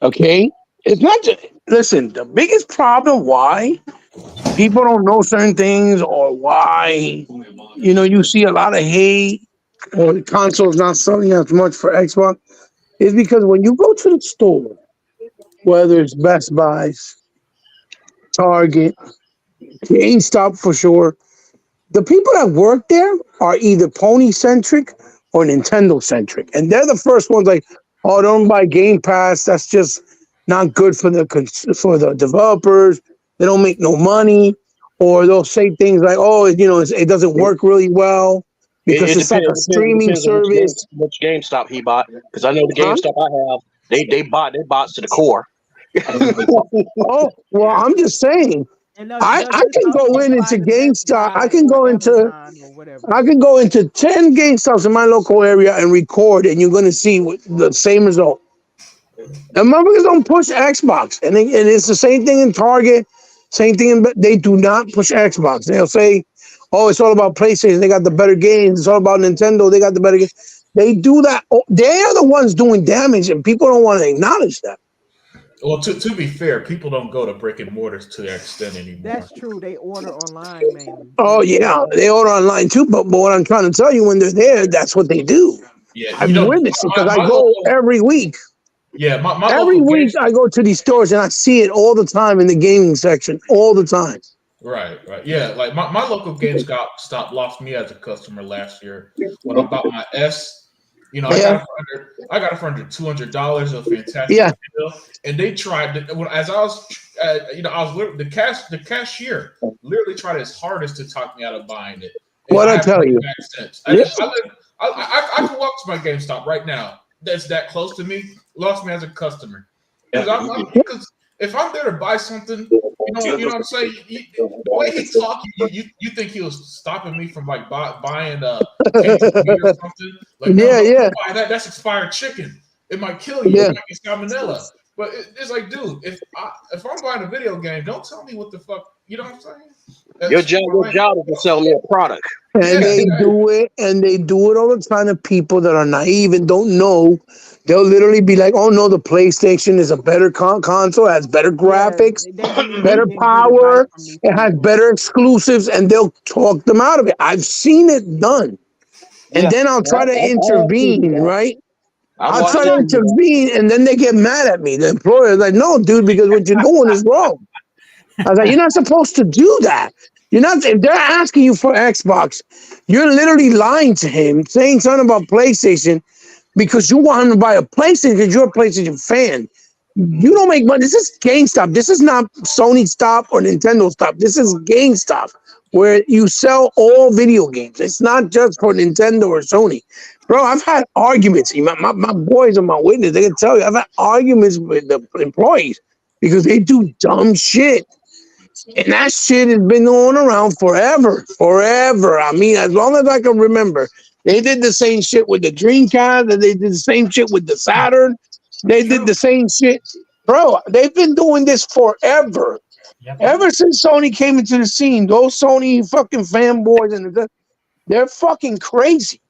Okay, it's not just listen. The biggest problem why people don't know certain things, or why you see a lot of hate, or the console's not selling as much for Xbox, is because when you go to the store, whether it's Best Buys, Target, GameStop for sure, the people that work there are either Pony-centric or Nintendo-centric. And they're the first ones like, oh, don't buy Game Pass. That's just not good for the developers. They don't make no money, or they'll say things like, "Oh, it doesn't work really well because it's like a streaming service." Which GameStop he bought, because I know the Huh? GameStop I have, they bought their bots to the core. Oh, well, I'm just saying. And I can go into GameStop. I can go into whatever. I can go into 10 GameStops in my local area and record, and you're going to see the same result. The motherfuckers don't push Xbox, and it's the same thing in Target, same thing but they do not push Xbox. They'll say, "Oh, it's all about PlayStation. They got the better games. It's all about Nintendo. They got the better games." They do that. They are the ones doing damage, and people don't want to acknowledge that. Well, to be fair, people don't go to brick and mortars to that extent anymore. That's true. They order online mainly. Oh yeah, they order online too. But what I'm trying to tell you, when they're there, that's what they do. Yeah, I've witnessed it because I go every week. Yeah, my every local week I go to these stores and I see it all the time in the gaming section, all the time. Right. Yeah, like my local GameStop lost me as a customer last year when I bought my S. I got it for under $200, a fantastic deal. And they tried as I was, the cashier literally tried his hardest to talk me out of buying it. What I tell you? I can walk to my GameStop right now. That's that close to me. Lost me as a customer because if I'm there to buy something, you know what I'm saying. The way he talked, you think he was stopping me from like buying a case of meat or something? Like, no, buy that. That's expired chicken. It might kill you. It might be salmonella. But it's like, dude, if I'm buying a video game, don't tell me what the fuck. You know what I'm saying? Your job is to sell me a product. And they do it all the time to people that are naive and don't know. They'll literally be like, "Oh no, the PlayStation is a better console, has better graphics, better power, it has better exclusives," and they'll talk them out of it. I've seen it done. And then I'll try to intervene, right? I'll try to intervene, and then they get mad at me. The employer is like, "No, dude, because what you're doing is wrong." I was like, "You're not supposed to do that. You're not. If they're asking you for Xbox, you're literally lying to him, saying something about PlayStation because you want him to buy a PlayStation because you're a PlayStation fan. You don't make money. This is GameStop. This is not Sony Stop or Nintendo Stop. This is GameStop, where you sell all video games. It's not just for Nintendo or Sony." Bro, I've had arguments. My boys are my witness. They can tell you I've had arguments with the employees because they do dumb shit. And that shit has been going around forever. I mean, as long as I can remember. They did the same shit with the Dreamcast, and they did the same shit with the Saturn. They did the same shit. Bro, they've been doing this forever. Yep. Ever since Sony came into the scene, those Sony fucking fanboys, they're fucking crazy.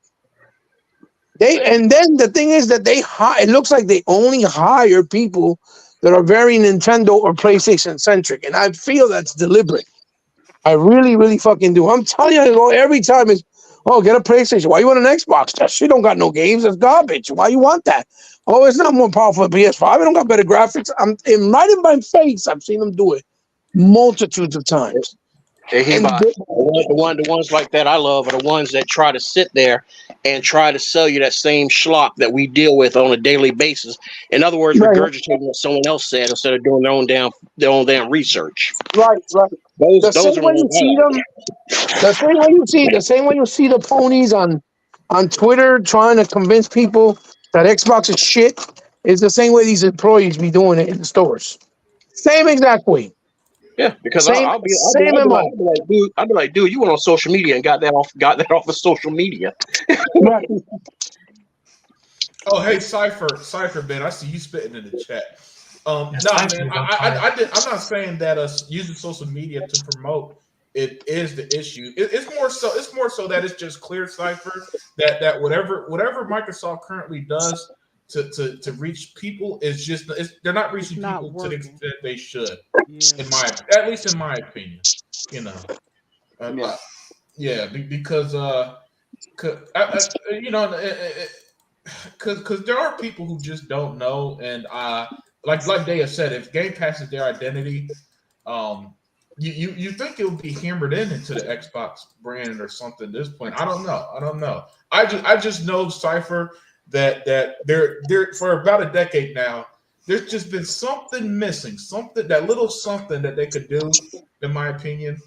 And then the thing is that it looks like they only hire people that are very Nintendo or PlayStation centric, and I feel that's deliberate. I really, really fucking do. I'm telling you, every time it's, "Oh, get a PlayStation. Why you want an Xbox? That shit don't got no games. It's garbage. Why you want that? Oh, it's not more powerful than PS5. It don't got better graphics." Right in my face, I've seen them do it multitudes of times. The ones like that I love are the ones that try to sit there and try to sell you that same schlock that we deal with on a daily basis. In other words, regurgitating what someone else said instead of doing their own damn research. Right. The same way you see the ponies on Twitter trying to convince people that Xbox is shit is the same way these employees be doing it in the stores. Same exact way. Yeah, because I'll be like, dude, you went on social media and got that off of social media. Right. Oh, hey, Cypher, man, I see you spitting in the chat. I'm not saying that us using social media to promote it is the issue. It's more so that it's just clear, Cypher, that whatever Microsoft currently does to reach people is just they're not reaching people to the extent they should. At least in my opinion, because because there are people who just don't know, and like Daya said, if Game Pass is their identity, you think it would be hammered into the Xbox brand or something at this point. I don't know. I just know, Cypher, that they're for about a decade now, there's just been something missing, something, that little something that they could do, in my opinion,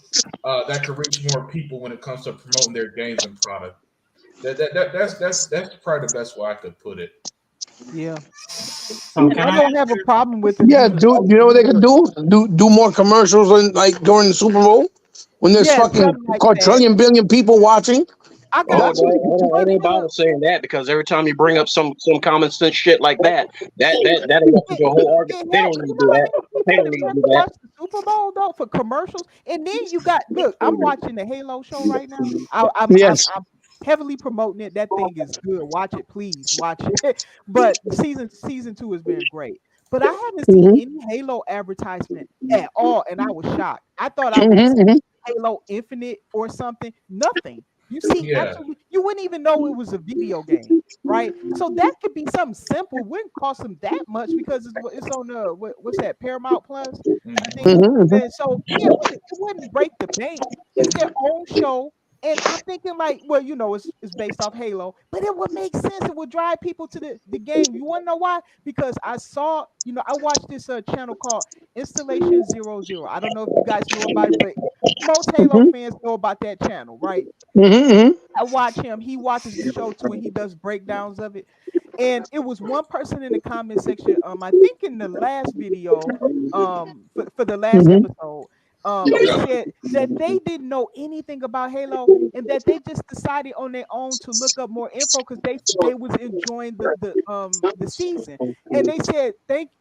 that could reach more people when it comes to promoting their games and product. That's probably the best way I could put it. Yeah. So can I don't have a problem with it. Yeah, do you know what they could do? Do more commercials like during the Super Bowl when there's Yeah, fucking something like quadrillion billion people watching. I Oh, got it ain't bother saying that because every time you bring up some common sense shit like that erupts into a whole argument. They don't need to do that. They don't need to do that. watch the Super Bowl though for commercials, and then you got I'm watching the Halo show right now. I'm heavily promoting it. That thing is good. Watch it, please watch it. But season 2 has been great. But I haven't seen any Halo advertisement at all, and I was shocked. I thought I would see Halo Infinite or something. Nothing. You see, absolutely, you wouldn't even know it was a video game, right? So that could be something simple. It wouldn't cost them that much because it's on what's that, Paramount Plus, I think. And so yeah, it wouldn't break the bank. It's their own show. And I'm thinking like, well, it's based off Halo, but it would make sense. It would drive people to the game. You want to know why? Because I saw, I watched this channel called Installation 00. I don't know if you guys know about it, but most Halo fans know about that channel, right? I watch him. He watches the show too, and he does breakdowns of it. And it was one person in the comment section. I think in the last video, for the last episode. They said that they didn't know anything about Halo and that they just decided on their own to look up more info because they was enjoying the season. And they said thank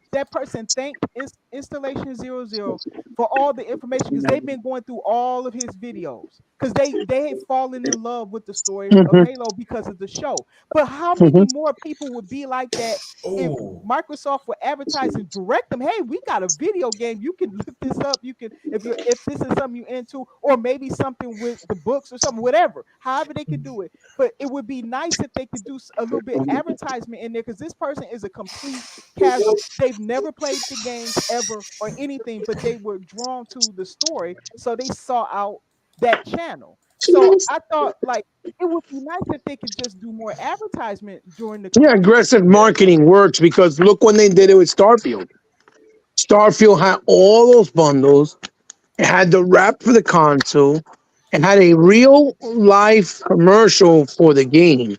Installation 00 for all the information because they've been going through all of his videos because they had fallen in love with the story of Halo because of the show. But how many more people would be like that if Microsoft would advertise and direct them? Hey, we got a video game. You can look this up. You can if this is something you're into, or maybe something with the books or something, whatever. However they could do it. But it would be nice if they could do a little bit of advertisement in there because this person is a complete casual. They've never played the games ever or anything, but they were drawn to the story, so they saw out that channel. So I thought like it would be nice if they could just do more advertisement during the aggressive marketing works because look when they did it with Starfield. Starfield had all those bundles. It had the wrap for the console. It had a real life commercial for the game.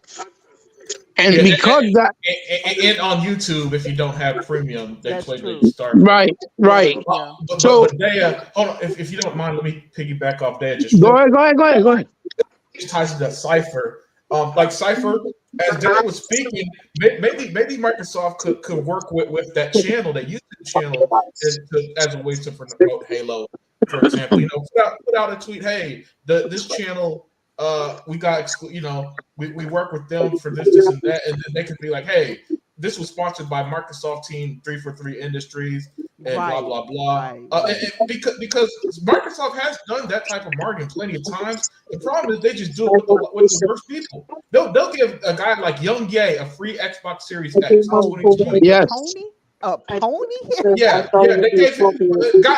And because and on YouTube, if you don't have premium, they play the start. Right. But Daya, hold on, if you don't mind, let me piggyback off that. Just go ahead. It ties to that Cypher. Like Cypher, as Daya was speaking, maybe Microsoft could work with that channel, that YouTube channel, as a way to promote Halo. For example, put out a tweet. Hey, this channel. We got, we work with them for this and that, and then they could be like, hey, this was sponsored by Microsoft Team 343 Industries and blah blah blah. And because Microsoft has done that type of marketing plenty of times. The problem is they just do it with the worst people. They'll give a guy like Young Ye a free Xbox Series X. Yes. Pony? Yeah. They gave him,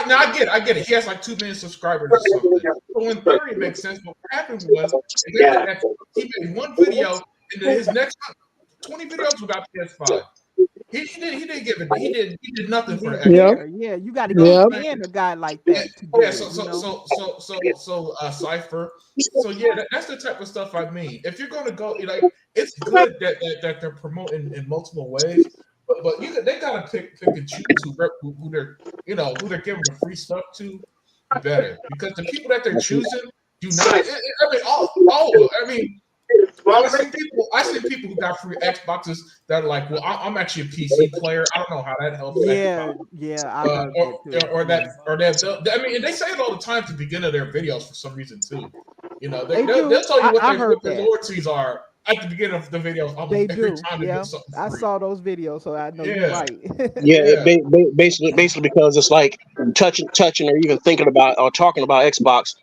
now I get it. He has like 2 million subscribers or something. So in theory, it makes sense. But what happened was he made one video, and then his next 20 videos about PS5. He didn't give it. He did nothing for that. Yeah, you got to get in a guy like that. So Cypher. So that's the type of stuff I mean. If you're gonna go, it's good that they're promoting in multiple ways. But they gotta pick and choose who they're giving the free stuff to better, because the people that they're choosing do not. I see people who got free Xboxes that are like, well, I'm actually a PC player. I don't know how that helps. And they say it all the time at the beginning of their videos for some reason too. They'll tell you what their loyalties are at the beginning of the videos. Every time they do I saw those videos, so I know you're right. Basically because it's like touching or even thinking about or talking about Xbox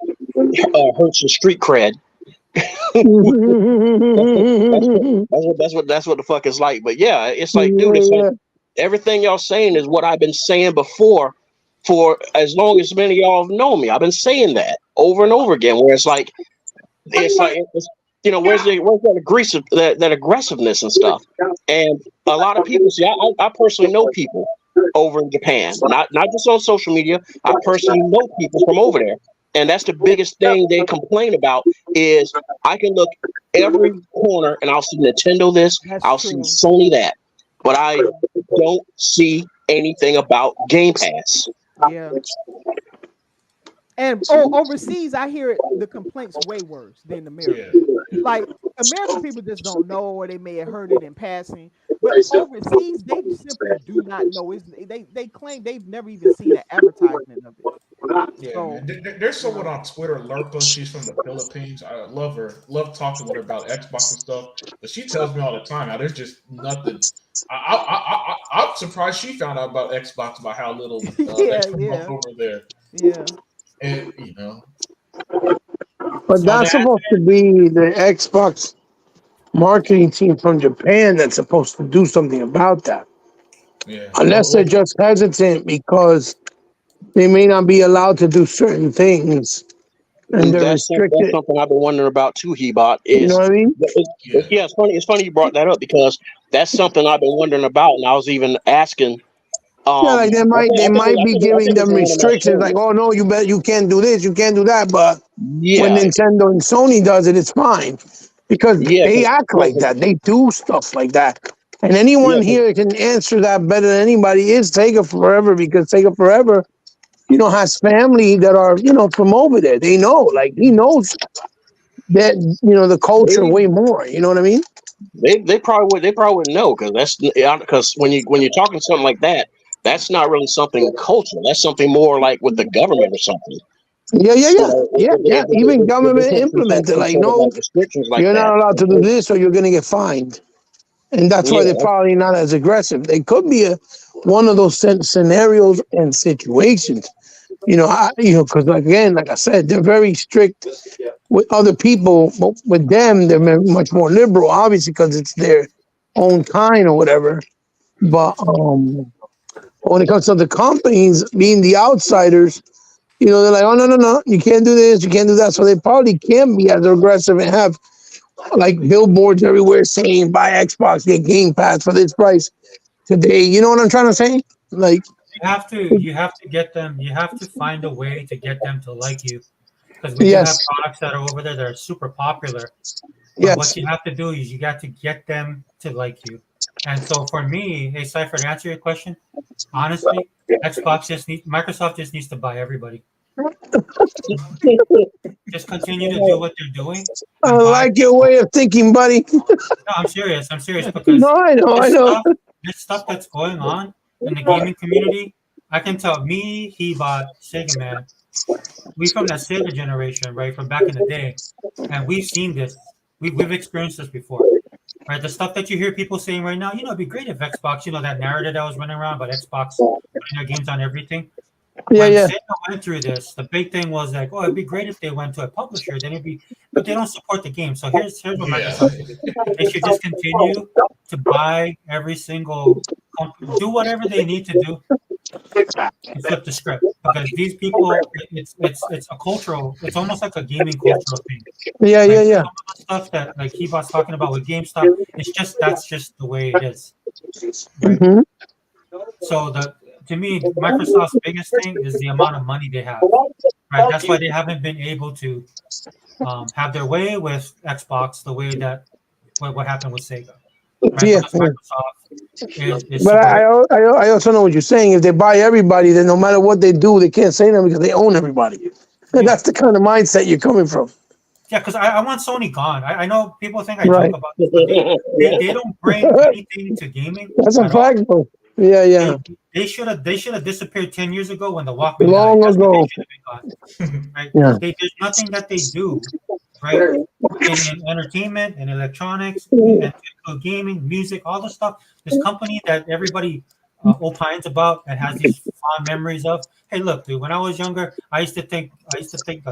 hurts your street cred. that's what the fuck it's like. But yeah, it's like, dude, it's like everything y'all saying is what I've been saying before for as long as many of y'all have known me. I've been saying that over and over again, where it's like where's that aggressiveness and stuff. And a lot of people see, I personally know people over in Japan. Not just on social media. I personally know people from over there. And that's the biggest thing they complain about is I can look every corner and I'll see Nintendo this, That's I'll true. see Sony that. But I don't see anything about Game Pass. Yeah. And overseas, I hear the complaints way worse than America. Yeah. Like American people just don't know, or they may have heard it in passing. But overseas, they simply do not know. They claim they've never even seen an advertisement of it. Yeah, So, man. There's someone on Twitter, Lerpa. She's from the Philippines. I love her. Love talking with her about Xbox and stuff. But she tells me all the time how there's just nothing. I'm surprised she found out about Xbox by how little Xbox over there. Yeah. And you know, But that's supposed to be the Xbox marketing team from Japan that's supposed to do something about that. yeah. Unless they're just hesitant because they may not be allowed to do certain things and they're That's restricted. something I've been wondering about too, Hebot. You know what I mean? Yeah, it's funny. It's funny you brought that up because that's something I've been wondering about, and I was even asking. Yeah, like they might be giving them restrictions, like, oh no, you can't do this, you can't do that. But when Nintendo and Sony does it, it's fine because they act like that. They do stuff like that. And anyone here can answer that better than anybody is Sega Forever, because Sega Forever, has family that are, from over there. They know, like he knows that, the culture way more. You know what I mean? They probably would know because when you're talking something like that, that's not really something cultural. That's something more like with the government or something. Yeah. Even government implemented like, no, restrictions like you're that. not allowed to do this or you're going to get fined. And that's why they're probably not as aggressive. They could be one of those scenarios and situations, because like I said, they're very strict with other people, but with them, they're much more liberal, obviously, because it's their own kind or whatever. But when it comes to the companies being the outsiders, they're like, oh, no, you can't do this, you can't do that. So they probably can be as aggressive and have like billboards everywhere saying buy Xbox, get Game Pass for this price today. You know what I'm trying to say? Like you have to get them. You have to find a way to get them to like you, because we have products that are over there that are super popular. But what you have to do is you got to get them to like you. And so for me, hey Cypher, to answer your question, honestly, Microsoft just needs to buy everybody. Just continue to do what they're doing. I like your way of thinking, buddy. No, I'm serious because I know. This stuff that's going on in the gaming community, I can tell me, Hebot, Sega Man, we from that Sega generation, right, from back in the day, and we've seen this. We've experienced this before. Right, the stuff that you hear people saying right now, it'd be great if Xbox, that narrative that was running around about Xbox putting their games on everything. When Sega went through this, the big thing was like, it'd be great if they went to a publisher, but they don't support the game. So here's what Microsoft did. They should just continue to buy every single company, do whatever they need to do to flip the script, because these people, it's a cultural, it's almost like a gaming cultural thing. Yeah. Some of the stuff that like Hebot's talking about with GameStop, that's just the way it is. Right? Mm-hmm. So to me, Microsoft's biggest thing is the amount of money they have. Right, that's why they haven't been able to have their way with Xbox the way that what happened with Sega. Right? Yeah. Microsoft is but I also know what you're saying. If they buy everybody, then no matter what they do, they can't say them because they own everybody. And that's the kind of mindset you're coming from. Yeah, because I want Sony gone. I know people think I joke about this, but they don't bring anything to gaming. That's a fact, though. Yeah. They should have disappeared 10 years ago when the Walkman Long died. ago. They should have been gone. Right? Yeah. There's nothing that they do, right? In entertainment, in electronics, and gaming, music, all the stuff. This company that everybody opines about and has these fond memories of. Hey, look, dude. When I was younger, I used to think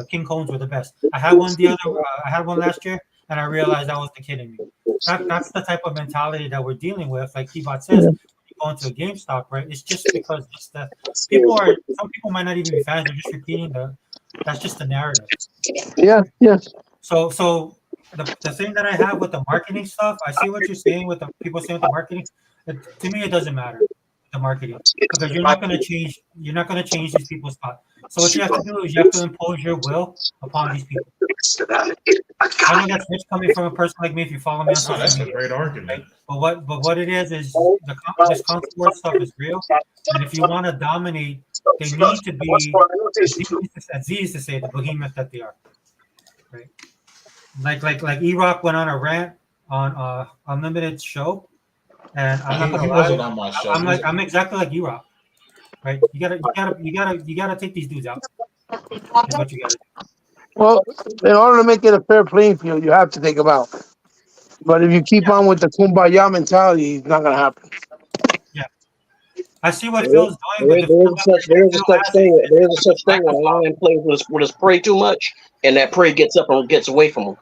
King Cones were the best. I had one last year, and I realized I wasn't kidding me. That's the type of mentality that we're dealing with. Like Hebot says, going to a GameStop, right? It's just because some people might not even be fans. They're just repeating that's just the narrative. Yeah. So the thing that I have with the marketing stuff, I see what you're saying with the people saying with the marketing. To me, it doesn't matter. the marketing, because you're not going to change. You're not going to change these people's thought. So what you have to do is you have to impose your will upon these people. I know that's rich coming from a person like me. If you follow me on No, social that's a media, great argument. but what it is this constant war stuff is real. And if you want to dominate, they need to be, as Z used to say, the behemoth that they are. Right? Like E-Rock went on a rant on Unlimited show, and I'm not He gonna wasn't lie, on my show. I'm exactly like E-Rock. Right? You gotta take these dudes out. Is what you gotta do. Well, in order to make it a fair playing field, you have to take them out. But if you keep on with the kumbaya mentality, it's not gonna happen. I see what Phil's doing, but There's a such thing when a lion plays with his prey too much, and that prey gets up and gets away from him.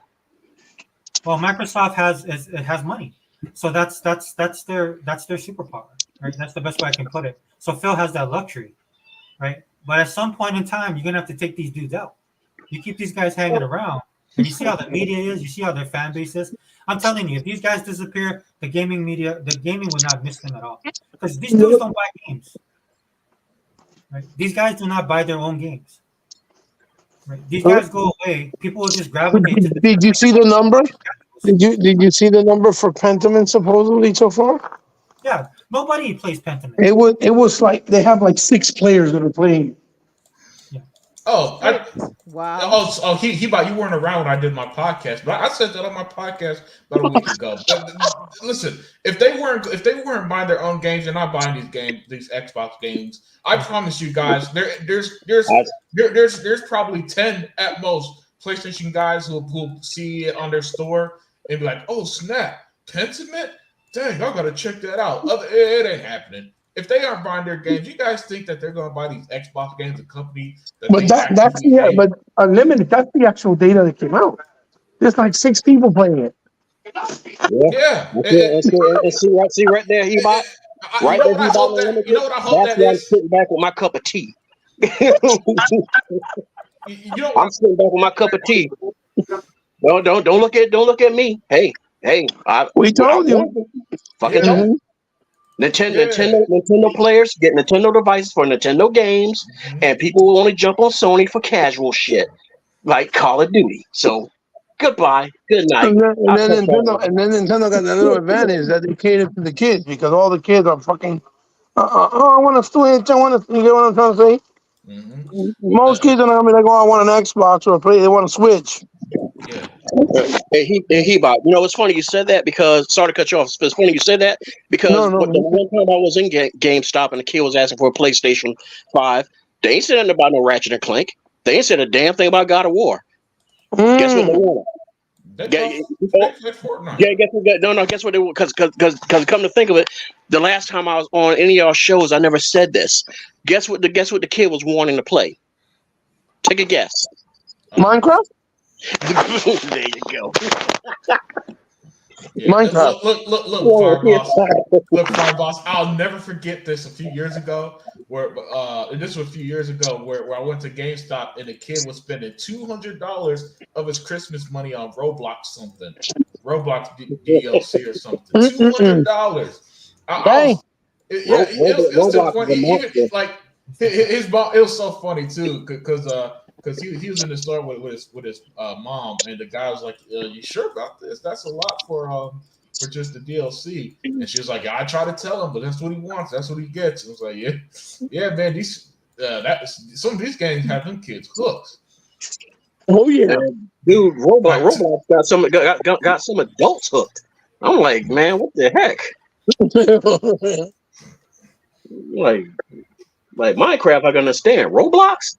Well, Microsoft has money, so that's their superpower, right? That's the best way I can put it. So Phil has that luxury, right? But at some point in time, you're gonna have to take these dudes out. You keep these guys hanging around, and you see how the media is. You see how their fan base is. I'm telling you, if these guys disappear, the gaming would not miss them at all, because these dudes don't buy games. Right? These guys do not buy their own games. Right? These guys go away. People will just gravitate to. Did you see the number? Did you see the number for Pentiment supposedly so far? Yeah, nobody plays Pentiment. It was like they have like 6 players that are playing. Wow. He about you weren't around when I did my podcast, but I said that on my podcast about a week ago. But listen, if they weren't buying their own games, they're not buying these Xbox games. I promise you guys, there's probably 10 at most PlayStation guys who'll see it on their store and be like, "Oh snap, Pentiment! Dang, I gotta check that out." It ain't happening. If they aren't buying their games, you guys think that they're going to buy these Xbox games, a company that But but Unlimited, that's the actual data that came out. There's like 6 people playing it. Yeah. See right there, he bought. Right there, he bought Unlimited. You know what I hope That's that why I'm is? sitting back with my cup of tea. You know, I'm sitting back with my cup of tea. Don't look at me. Hey, We told you. Fucking told you. Nintendo players get Nintendo devices for Nintendo games, and people will only jump on Sony for casual shit like Call of Duty. So, goodbye, good night. And then Nintendo got that little advantage that they cater to the kids because all the kids are fucking. I want a Switch. You get what I'm trying to say? Mm-hmm. Most kids are not gonna be like, "Oh, I want an Xbox or a Play." They want a Switch. Yeah. Hey, Bob, you know, it's funny you said that because, sorry to cut you off, it's funny you said that because the one time I was in GameStop and the kid was asking for a PlayStation 5, they ain't said nothing about no Ratchet and Clank. They ain't said a damn thing about God of War. Guess what they wanted? They play Fortnite. Yeah, guess what? No, guess what they want? Because come to think of it, the last time I was on any of y'all shows, I never said this. Guess what the kid was wanting to play? Take a guess. Minecraft? There you go. Yeah. Minecraft. Look, Fire Boss. I'll never forget this. A few years ago, where I went to GameStop and the kid was spending $200 of his Christmas money on Roblox Roblox DLC or something. $200. It was so funny. Even like his mom. It was so funny too because he was in the store with his mom, and the guy was like, "You sure about this? That's a lot for just the DLC." And she was like, "I try to tell him, but that's what he wants. That's what he gets." And I was like, "Yeah, man. Some of these games have them kids hooked." Oh yeah, dude. Roblox got some adults hooked. I'm like, man, what the heck? like Minecraft, I can understand. Roblox.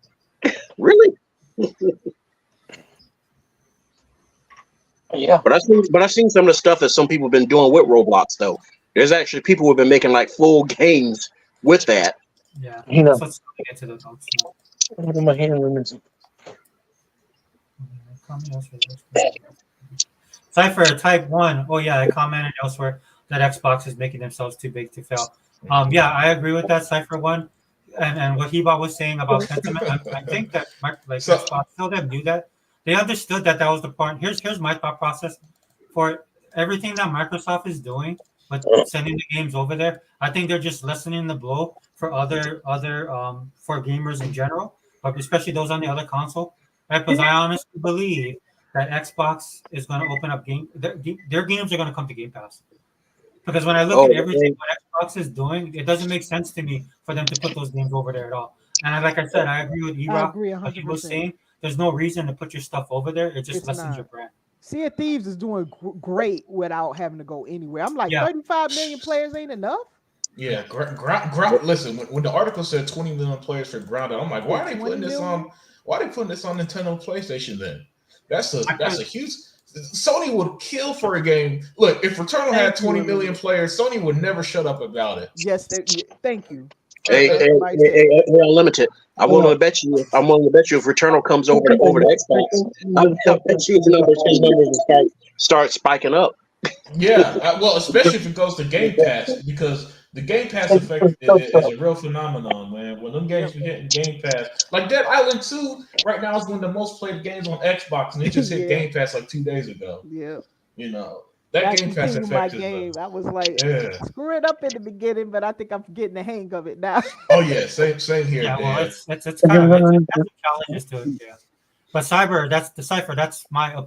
Really? Yeah. But I've seen some of the stuff that some people have been doing with Roblox though. There's actually people who have been making like full games with that. Yeah. You know. Let's get to the adults now. My hand limits. Cypher type 1. Oh yeah, I commented elsewhere that Xbox is making themselves too big to fail. Yeah, I agree with that, Cypher 1. And what Heba was saying about Pentiment, I think that Xbox still knew that. They understood that was the point. Here's my thought process for everything that Microsoft is doing but sending the games over there, I think they're just lessening the blow for other for gamers in general, but especially those on the other console. Right? Because I honestly believe that Xbox is going to open up their games are going to come to Game Pass. Because when I look at everything what Xbox is doing, it doesn't make sense to me for them to put those games over there at all. And like I said, I agree with I E-Rock. agree Like he was 100%. saying, there's no reason to put your stuff over there. It just It's lessens not. your brand. Sea of Thieves is doing great without having to go anywhere. I'm like, Yeah. 35 million players ain't enough. Yeah, listen, when the article said 20 million players for Grounded, I'm like, why are they putting this on? Why are they putting this on Nintendo PlayStation then? That's a huge. Sony would kill for a game. Look, if Returnal had 20 million players, Sony would never shut up about it. Yes, thank you. Hey, Unlimited. I'm willing to bet you. I'm willing to bet you if Returnal comes over to Xbox, I'll bet you his numbers will start spiking up. Yeah, well, especially if it goes to Game Pass, because the Game Pass effect is a real phenomenon, man. When them games be hitting Game Pass, like Dead Island 2 right now is one of the most played games on Xbox, and it just hit Game Pass like 2 days ago. Yeah. You know, that Game Pass effect is I was like, yeah. screw it up in the beginning, but I think I'm getting the hang of it now. Oh yeah, same here. Yeah, well, Dan. it's kind of it's challenges to it. Yeah, but Cyber, that's the Cypher. That's my.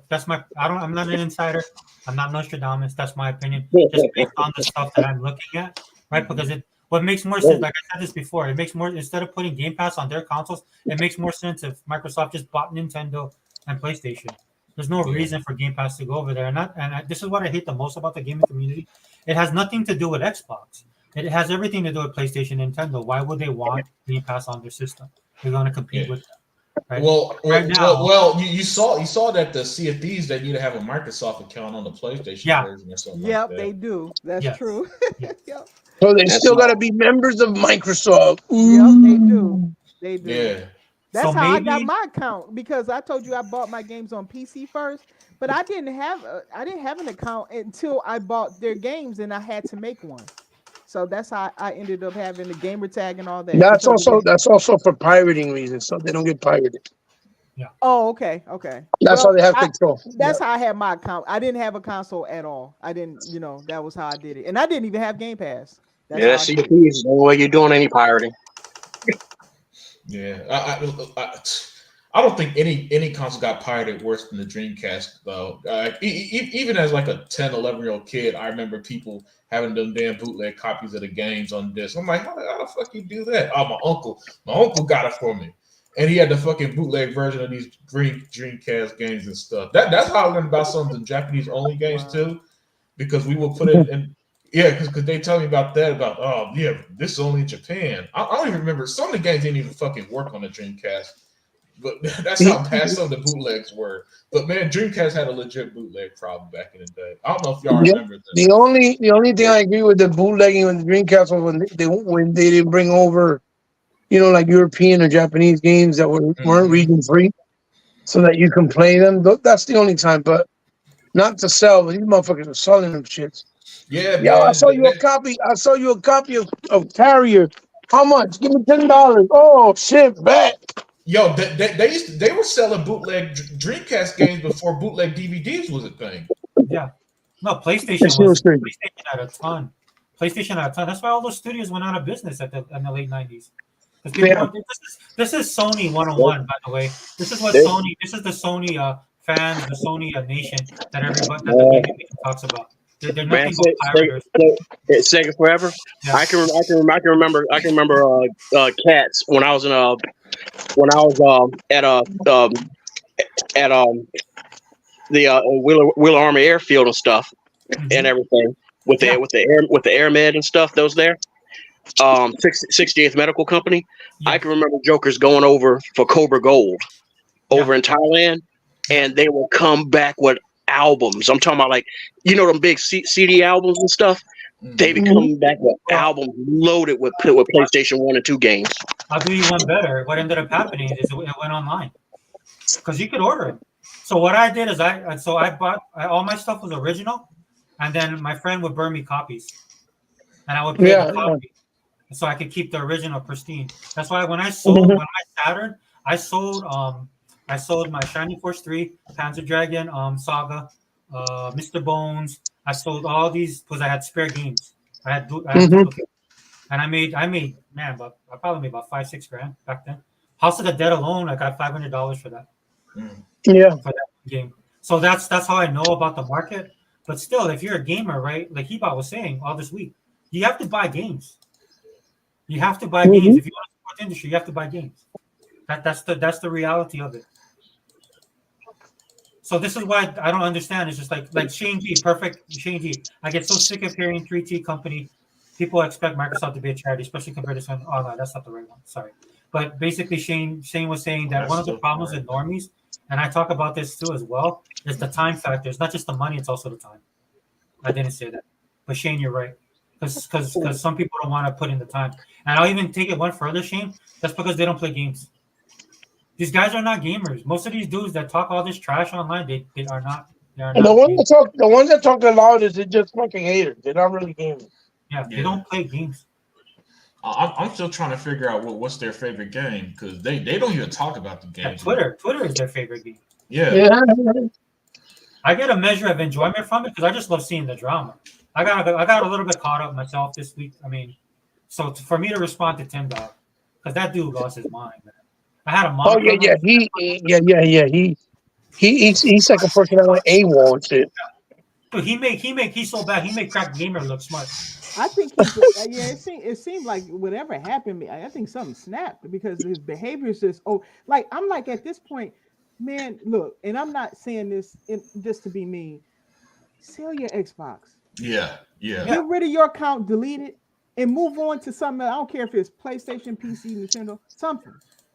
I'm not an insider. I'm not Nostradamus. That's my opinion, just based on the stuff that I'm looking at, right? Because what makes more sense, like I said this before, it makes more, instead of putting Game Pass on their consoles, it makes more sense if Microsoft just bought Nintendo and PlayStation. There's no reason for Game Pass to go over there. This is what I hate the most about the gaming community. It has nothing to do with Xbox. It has everything to do with PlayStation and Nintendo. Why would they want Game Pass on their system? They're going to compete with them. Right? You saw that the Sea of Thieves, they need to have a Microsoft account on the PlayStation version or something. Yep, like that. they do. That's true. Yep. So they still got to be members of Microsoft. Yep, they do. They do. Yeah. That's how I got my account, because I told you I bought my games on PC first, but I didn't have an account until I bought their games and I had to make one. So that's how I ended up having the gamer tag and all that. That's also for pirating reasons, so they don't get pirated. Yeah. Oh, okay. That's how they have control. That's how I had my account. I didn't have a console at all. I didn't, that was how I did it, and I didn't even have Game Pass. That's Sea of Thieves. No way you're doing any pirating. Yeah, I don't think any console got pirated worse than the Dreamcast, though. Even as like a 10, 11-year-old kid, I remember people having them damn bootleg copies of the games on disc. I'm like, how the fuck you do that? Oh, my uncle got it for me, and he had the fucking bootleg version of these Dreamcast games and stuff. That's how I learned about some of the Japanese only games too, because we will put it in. Yeah, because they tell me about that, this is only in Japan. I don't even remember. Some of the games didn't even fucking work on the Dreamcast. But that's how bad some of the bootlegs were. But man, Dreamcast had a legit bootleg problem back in the day. I don't know if y'all remember that. The only thing I agree with the bootlegging with the Dreamcast was when they didn't bring over, like European or Japanese games that weren't region free, so that you can play them. That's the only time, but not to sell. These motherfuckers are selling them shits. Yeah, yo, I saw you a copy. I saw you a copy of Carrier. How much? Give me $10. Oh shit, bet. Yo, they were selling bootleg Dreamcast games before bootleg DVDs was a thing. Yeah, no, PlayStation had a ton. That's why all those studios went out of business in the late '90s. This is Sony 101, by the way. This is what Sony. This is the Sony fans, the Sony nation that the media talks about. They're nothing but pirates. Sega forever. Yeah. I can remember Cats when I was at the Wheeler Army Airfield and stuff and everything with the Air Med and stuff. Those there. 68th Medical Company. Yeah. I can remember jokers going over for Cobra Gold over in Thailand, and they will come back with albums. I'm talking about them big CD albums and stuff. They be coming back with albums loaded with PlayStation 1 and 2 games. I'll do you one better. What ended up happening is it went online because you could order it. So what I did is I bought all my stuff was original, and then my friend would burn me copies, and I would pay the copy so I could keep the original pristine. That's why when I sold my Saturn, I sold my Shining Force 3, Panzer Dragoon, Saga, Mr. Bones. I sold all these because I had spare games. I had Mhm. duplicate, and I made man, but I probably made about $5-6 grand back then. House of the Dead alone, I got $500 for that Yeah. game. So that's how I know about the market. But still, if you're a gamer, right? Like Heba was saying all this week, you have to buy games. You have to buy Mhm. games if you want to support the industry. You have to buy games. That's the reality of it. So this is why I don't understand. It's just like Shane G, perfect Shane G. I get so sick of hearing 3T company. People expect Microsoft to be a charity, especially compared to some online. That's not the right one. Sorry. But basically, Shane was saying that That's one of the still problems correct. with normies, and I talk about this too as well, is the time factor. It's not just the money; it's also the time. I didn't say that, but Shane, you're right. Because some people don't want to put in the time, and I'll even take it one further, Shane. That's because they don't play games. These guys are not gamers. Most of these dudes that talk all this trash online, they are not. They are And not. Gamers. the ones that talk the loudest, they're just fucking haters. They're not really gamers. Yeah, they Yeah. don't play games. I'm still trying to figure out what's their favorite game because they don't even talk about the Yeah, games. Twitter is their favorite game. Yeah. Yeah. I get a measure of enjoyment from it because I just love seeing the drama. I got a little bit caught up myself this week. I mean, so for me to respond to Tim Dog, because that dude lost his mind, man. I had a mom. Oh yeah. He's like a person that went AWOL and shit. Dude, he's so bad. He made Crack Gamer look smart. I think he's yeah. It seemed like whatever happened. I think something snapped because his behavior is just like I'm like at this point, man. Look, and I'm not saying this just to be mean. Sell your Xbox. Yeah. Get rid of your account, delete it, and move on to something. I don't care if it's PlayStation, PC, Nintendo, something.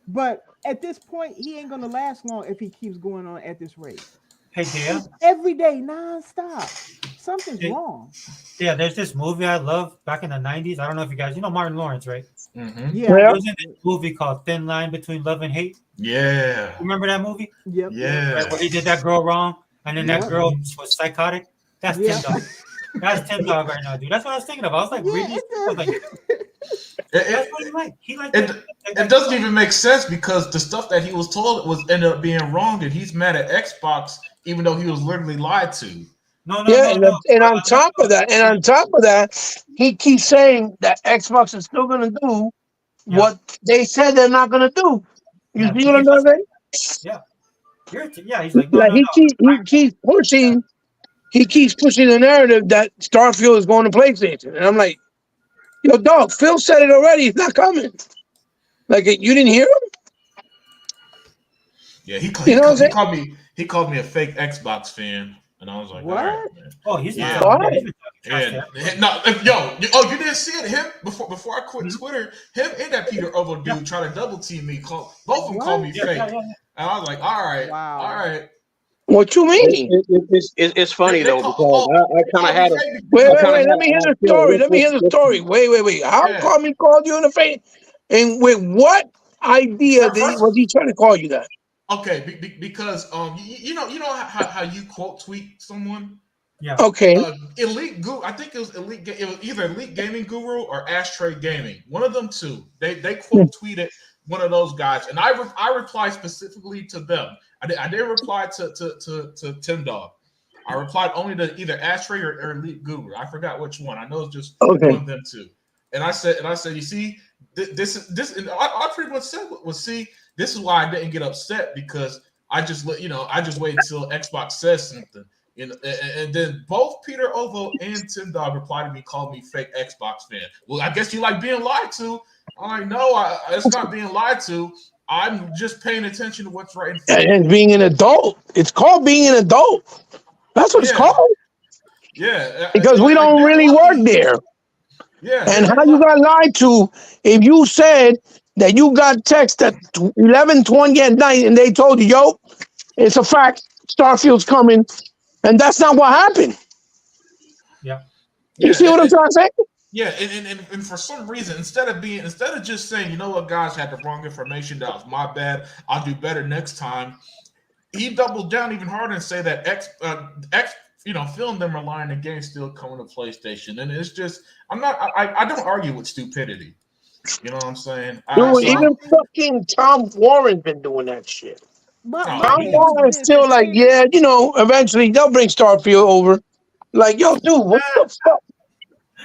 But at this point, he ain't gonna last long if he keeps going on at this rate. Hey, Dale. Every day, nonstop. Something's wrong. Yeah, there's this movie I love back in the 90s. I don't know if you guys, Martin Lawrence, right? Mm-hmm. Yeah. There was this movie called Thin Line Between Love and Hate. Yeah. Remember that movie? Yep. Yeah. Right, where he did that girl wrong, and then that girl was psychotic. That's Tim Dog. That's Tim Dog right now, dude. That's what I was thinking of. I was like, reading. I was like, that's what he liked. He liked it. It doesn't even make sense because the stuff that he was told ended up being wrong, and he's mad at Xbox even though he was literally lied to. No. And on top of that, he keeps saying that Xbox is still gonna do what they said they're not gonna do. You see what I'm saying? Yeah. He's like, no. He keeps pushing the narrative that Starfield is going to PlayStation, and I'm like, yo, dog, Phil said it already. It's not coming. Like, you didn't hear him? Yeah, he called me a fake Xbox fan, and I was like, what? all right, man. Oh, he's Yeah. not. You didn't see it? Him before I quit Twitter, him and that Peter Ovo dude try to double team me. Both of them called me fake, and I was like, all right, all right. What you mean? It's funny though because I kind of had a wait. Let me hear the story. Wait. How come he called you in the face? And with what idea was he trying to call you that? Okay, because you know how you quote tweet someone. Yeah. Okay. Elite Guru. I think it was It was either Elite Gaming Guru or Ashtray Gaming. One of them two. They quote tweeted one of those guys, and I replied specifically to them. I didn't reply to Tim Dog. I replied only to either Ashtray or Elite Guru. I forgot which one. I know it's just one of them two. And I said, you see, this. And I pretty much said was see. This is why I didn't get upset because I just waited until Xbox says something. And then both Peter Ovo and Tim Dog replied to me, called me fake Xbox fan. Well, I guess you like being lied to. I'm like, no, it's not being lied to. I'm just paying attention to what's right in front of me. And being an adult. It's called being an adult. That's what it's called. Yeah. Because we don't really work there. Yeah. And how you got lied to if you said that you got text at 11:20 at night and they told you, yo, it's a fact, Starfield's coming, and that's not what happened. Yeah. You see what I'm trying to say? Yeah, and for some reason, instead of just saying, you know what, guys, had the wrong information, that was my bad, I'll do better next time, he doubled down even harder and say that Phil and them are lying, the game's still coming to PlayStation. And it's just, I don't argue with stupidity. You know what I'm saying? Even fucking Tom Warren's been doing that shit. But Tom Warren's still like, eventually they'll bring Starfield over. Like, yo, dude, what the fuck?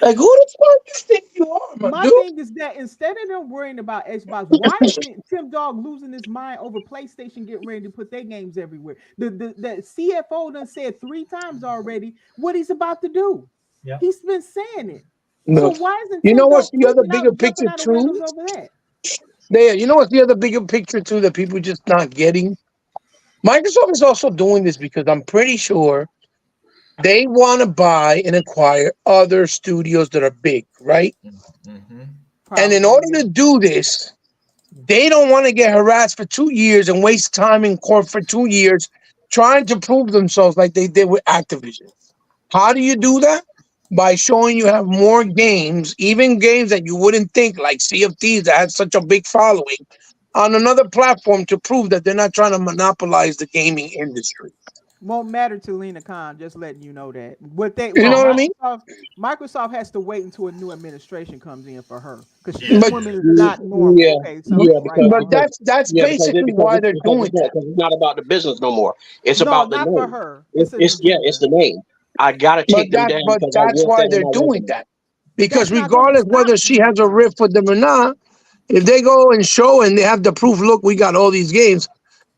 Like, who the fuck you think you are, my My dude? thing is that instead of them worrying about Xbox, why isn't Tim Dog losing his mind over PlayStation getting ready to put their games everywhere? The CFO done said 3 times already what he's about to do. Yeah. He's been saying it. No. So why isn't You Tim know Dog what's the other freaking out, bigger jumping picture out of windows too? over that? There, you know what's the other bigger picture too that people just not getting? Microsoft is also doing this because I'm pretty sure they want to buy and acquire other studios that are big, right? Mm-hmm. And in Probably, order yeah. to do this, they don't want to get harassed for 2 years and waste time in court for 2 years trying to prove themselves like they did with Activision. How do you do that? By showing you have more games, even games that you wouldn't think, like Sea of Thieves that had such a big following, on another platform to prove that they're not trying to monopolize the gaming industry. Won't matter to Lena Khan, just letting you know that. What they You know what I mean? Microsoft has to wait until a new administration comes in for her because Yeah. this woman is not normal. Yeah, Okay, something yeah, right. But that's basically why they're doing that. It's not about the business no more. It's No, about the not for name. her. It's a it's the name. I gotta take them down But because I that's want why that on they're my doing resume. that. Because That's not gonna regardless stop whether she them. has a rift with them or not, if they go and show and they have the proof, look, we got all these games,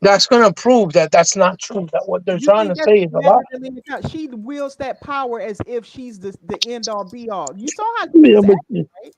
that's gonna prove that that's not true. That what they're You trying think to that say is a matter lie. to Lena Khan? She wields that power as if she's the end all be all. You saw how she Yeah, was but acting, right?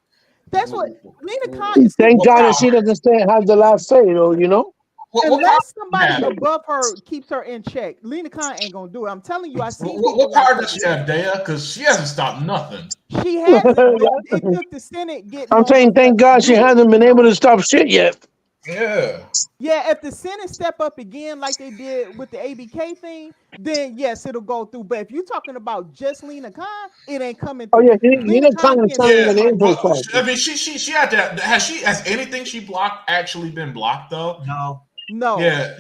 That's what Lena Khan is. thank What God that power? she doesn't say have the last say, though. You know. What power? Unless somebody Yeah. above her keeps her in check, Lena Khan ain't gonna do it. I'm telling you, I see What people like power that. does she have, Daya? Because she hasn't stopped nothing. She hasn't, but it took the Senate getting I'm on her saying thank butt God to she do it. hasn't been able to stop shit yet. Yeah. Yeah, if the Senate step up again like they did with the ABK thing, then yes, it'll go through. But if you're talking about just Lena Khan, it ain't coming Oh through. yeah, you Lena didn't Khan come and can't tell me Yeah. the name Well, profile. I mean, she had to. Has anything she blocked actually been blocked though? No. No. Yeah.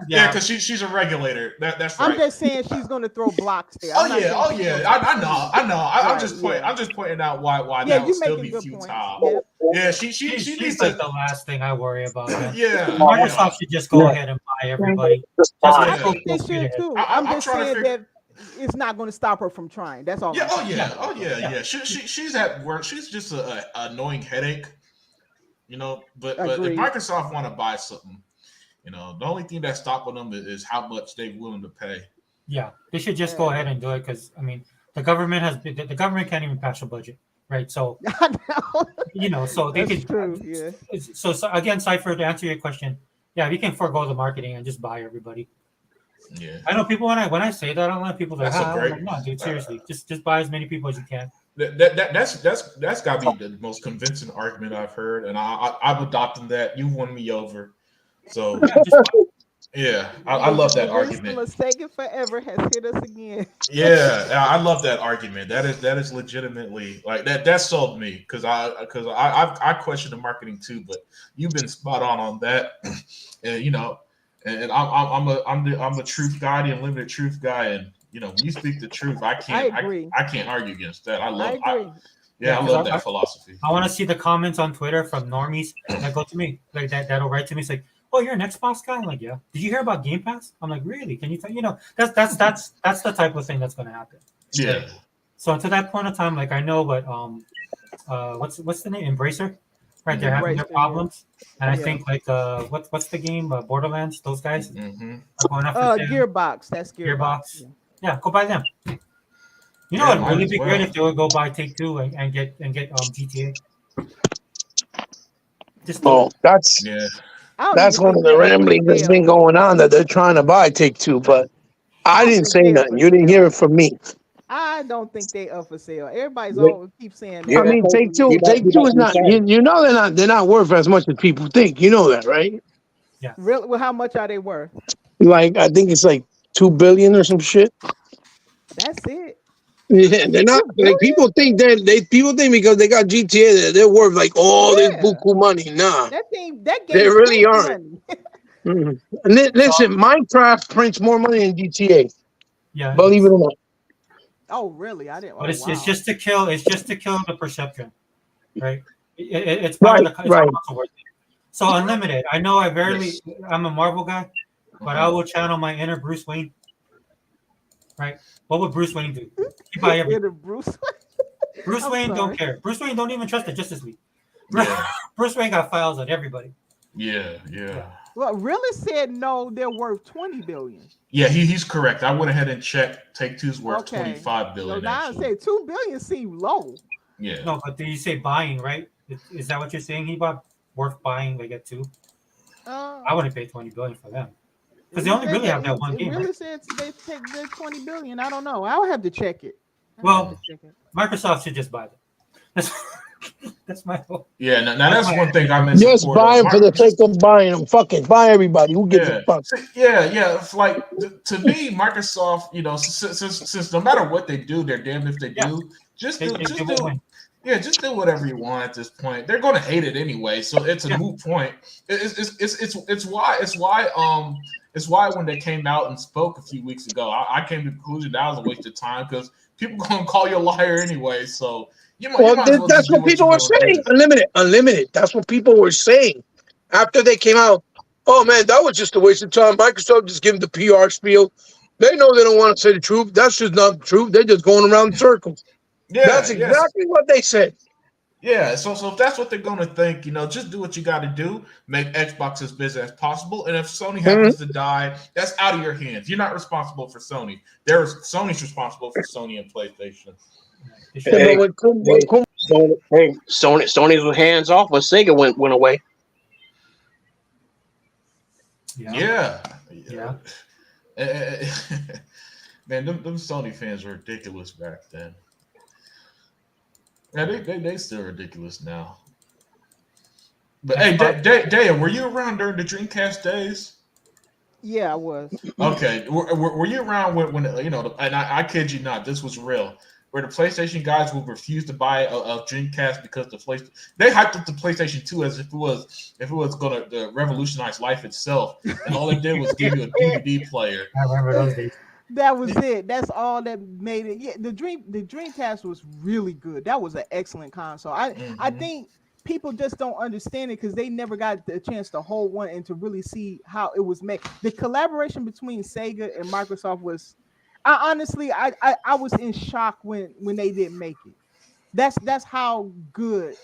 Because she's a regulator. That's right. I'm just saying she's gonna throw blocks there. Oh I'm not yeah, saying oh she's yeah. gonna I know. I'm Right, just pointing. yeah. I'm just pointing out why Yeah, that would you still making be good futile. points. Yeah. Yeah, she She's needs like to. the last thing I worry about. Man. Yeah, Microsoft should just go ahead and buy everybody. Just I go think they full speed should ahead. too. I'm I'm just trying to saying figure- that it's not going to stop her from trying. That's all. Yeah. I'm Oh saying. yeah. Oh yeah. She's at work. She's just a annoying headache. You know. But if Agreed. Microsoft want to buy something, you know, the only thing that's stopping them is how much they're willing to pay. Yeah, they should just go ahead and do it because I mean the government can't even pass a budget, right? So I know. so they That's could. true. Yeah. So again, Cypher, to answer your question, yeah, we can forego the marketing and just buy everybody. Yeah. I know people when I say that, I don't want people to That's a I'm great- like, no, dude, seriously, just buy as many people as you can. That's got to be the most convincing argument I've heard, and I'm adopting that. You won me over, so yeah, I love that argument. Let's take it forever has hit us again. Yeah, I love that argument. That is legitimately like that. That sold me because I question the marketing too, but you've been spot on that, and you know, and I'm a truth guy, the unlimited truth guy, and you know, when you speak the truth, I agree. I can't argue against that. I love I philosophy. I want to see the comments on Twitter from normies that go to me like that'll write to me. It's like, oh, you're an Xbox guy. I'm like, yeah. Did you hear about Game Pass? I'm like, really? Can you tell? You know, that's the type of thing that's going to happen. Yeah. So to that point of time, like I know, but what's the name? Embracer, right? They're having their Embracer, problems, and I Yeah. think like what's the game? Borderlands. Those guys Mm-hmm. are going after them. Gearbox. That's Gearbox. Gearbox. Yeah, go buy them. You know, Yeah, it'd might really as be well. great if they would go buy Take Two and get GTA. Just Oh, that's Yeah. I don't that's even one think of the they're ramblings that's for been sale. going on that they're trying to buy Take Two, but I don't didn't think say they're nothing. for You didn't sale. hear it from me. I don't think they up for sale. Everybody's Yeah. all keep saying Yeah, I mean, that's Take Two, he Take might Two is be not. saying. You know they're not worth as much as people think. You know that, right? Really? Well, how much are they worth? Like I think it's like 2 billion or some shit. That's it. Yeah, they're not 2 like billion? people think people think because they got GTA they're worth like all this Yeah. buku money. Nah, That game they really prints aren't. money. Mhm. And listen, Minecraft prints more money than GTA. Yeah, Believe it or not. Oh, really? I didn't. but Oh, it's wow. just to kill. It's just to kill the perception, right? It's Right, part of the. right. It's also worth it. So Unlimited. I know I'm a Marvel guy, but I will channel my inner Bruce Wayne. right? What would Bruce Wayne do? He buy everything. With a Bruce. Bruce I'm Wayne sorry. don't care. Bruce Wayne don't even trust the Justice League. Yeah, Bruce Wayne got files on everybody. yeah. Well, really said no. They're worth 20 billion. Yeah, he's correct. I went ahead and checked. Take Two's worth Okay. 25 So billion. now I Actually. say 2 billion seem low. Yeah. No, but did you say buying, right? Is that what you're saying? He bought worth buying like at 2? I wouldn't pay 20 billion for them. Because they only really have that one It game, really right? said they take the 20 billion. I don't know. I'll have to check it. Well, Microsoft should just buy them. That's my hope. Yeah, now that's one thing I'm in Just support of. buy them for the sake of buying them. Fucking buy everybody. Who gives a fuck? Yeah. It's like to me, Microsoft. You know, since no matter what they do, they're damned if they do. Just do whatever you want at this point. They're going to hate it anyway, so it's a moot point. It's why when they came out and spoke a few weeks ago, I came to the conclusion that was a waste of time because people going to call you a liar anyway. So. That's what people were saying. Unlimited. That's what people were saying after they came out. Oh man, that was just a waste of time. Microsoft just gave them the PR spiel. They know they don't want to say the truth. That's just not the truth. They're just going around in circles. Yeah, that's exactly what they said. Yeah, so if that's what they're going to think, just do what you got to do. Make Xbox as busy as possible. And if Sony happens to die, that's out of your hands. You're not responsible for Sony. Sony's responsible for Sony and PlayStation. Hey, Sony's was hands off when Sega went away. Yeah. Man, them Sony fans were ridiculous back then. Yeah, they still ridiculous now. But hey, Daya, were you around during the Dreamcast days? Yeah, I was. Okay, were you around when and I kid you not, this was real. Where the PlayStation guys would refuse to buy a Dreamcast because they hyped up the PlayStation 2 as if it was going to revolutionize life itself, and all it did was give you a DVD player. I remember those days. That was it. That's all that made it. Yeah, the Dreamcast was really good. That was an excellent console. I think people just don't understand it because they never got the chance to hold one and to really see how it was made. The collaboration between Sega and Microsoft was. I was in shock when they didn't make it. That's how good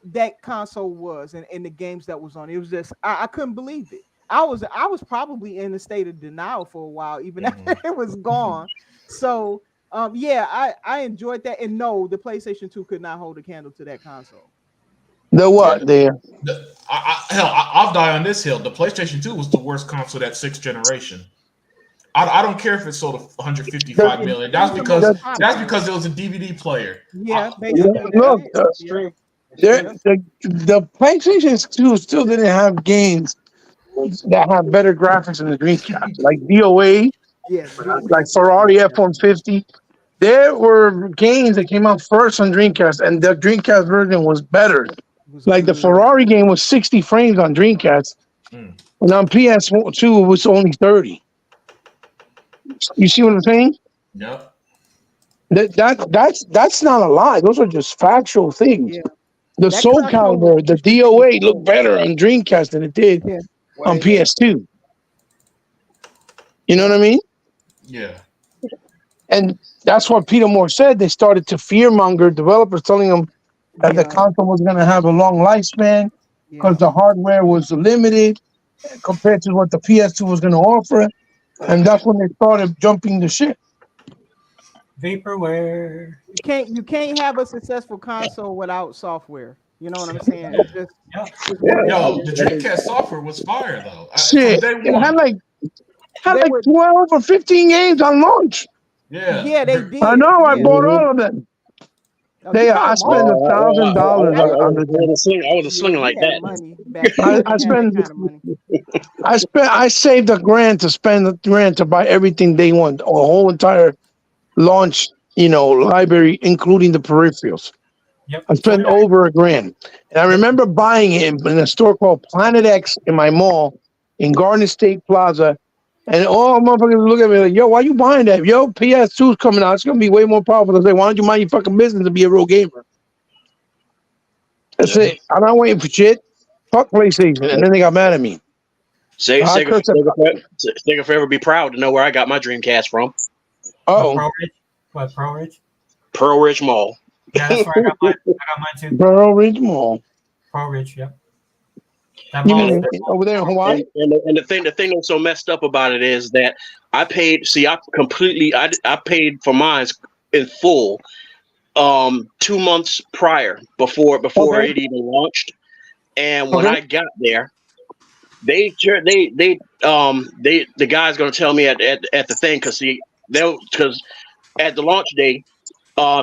that console was and the games that was on it. It was just I couldn't believe it. I was probably in a state of denial for a while, even after it was gone. So I enjoyed that. And no, the PlayStation 2 could not hold a candle to that console. The what there? I'll die on this hill. The PlayStation 2 was the worst console that 6th generation. I don't care if it sold 155 million. That's because it was a DVD player. Yeah, look, the PlayStation 2 still didn't have games that have better graphics than the Dreamcast, like DOA, like Ferrari F-150. There were games that came out first on Dreamcast, and the Dreamcast version was better. Like the Ferrari game was 60 frames on Dreamcast, and on PS2 it was only 30. You see what I'm saying? Yep. That's not a lie. Those are just factual things. Yeah. The Soul Calibur, the DOA looked better on Dreamcast than it did on PS2. You know what I mean? Yeah. And that's what Peter Moore said. They started to fearmonger developers, telling them that the console was going to have a long lifespan because the hardware was limited compared to what the PS2 was going to offer. And that's when they started jumping the ship. Vaporware. You can't have a successful console without software. You know what I'm saying? It's just, Yo, the Dreamcast software was fire though. Shit, it had like 12 or 15 games on launch. Yeah, they did. I know. I bought all of them. I spent $1,000 on the. I was a slinger like that. I saved $1,000 to buy everything they want, a whole entire launch, library, including the peripherals. Yep. I spent over $1,000, and I remember buying it in a store called Planet X in my mall in Garden State Plaza. And all motherfuckers look at me like, yo, why you buying that? Yo, PS2's coming out. It's going to be way more powerful. I say, why don't you mind your fucking business and be a real gamer? That's it. I'm not waiting for shit. Fuck PlayStation. And then they got mad at me. Sega Forever be proud to know where I got my Dreamcast from. Oh, Pro Ridge. What, Pro Ridge? Pearl Ridge Mall. Yeah, that's where I got mine. I got mine too. Burrow Ridge Mall. Pro Ridge, yep. That You mall is mean over there in Hawaii? And the thing that's so messed up about it is that I paid. See, I paid for mine in full 2 months prior before Okay. it even launched. And when Okay. I got there, the guy's gonna tell me at the thing because at the launch day,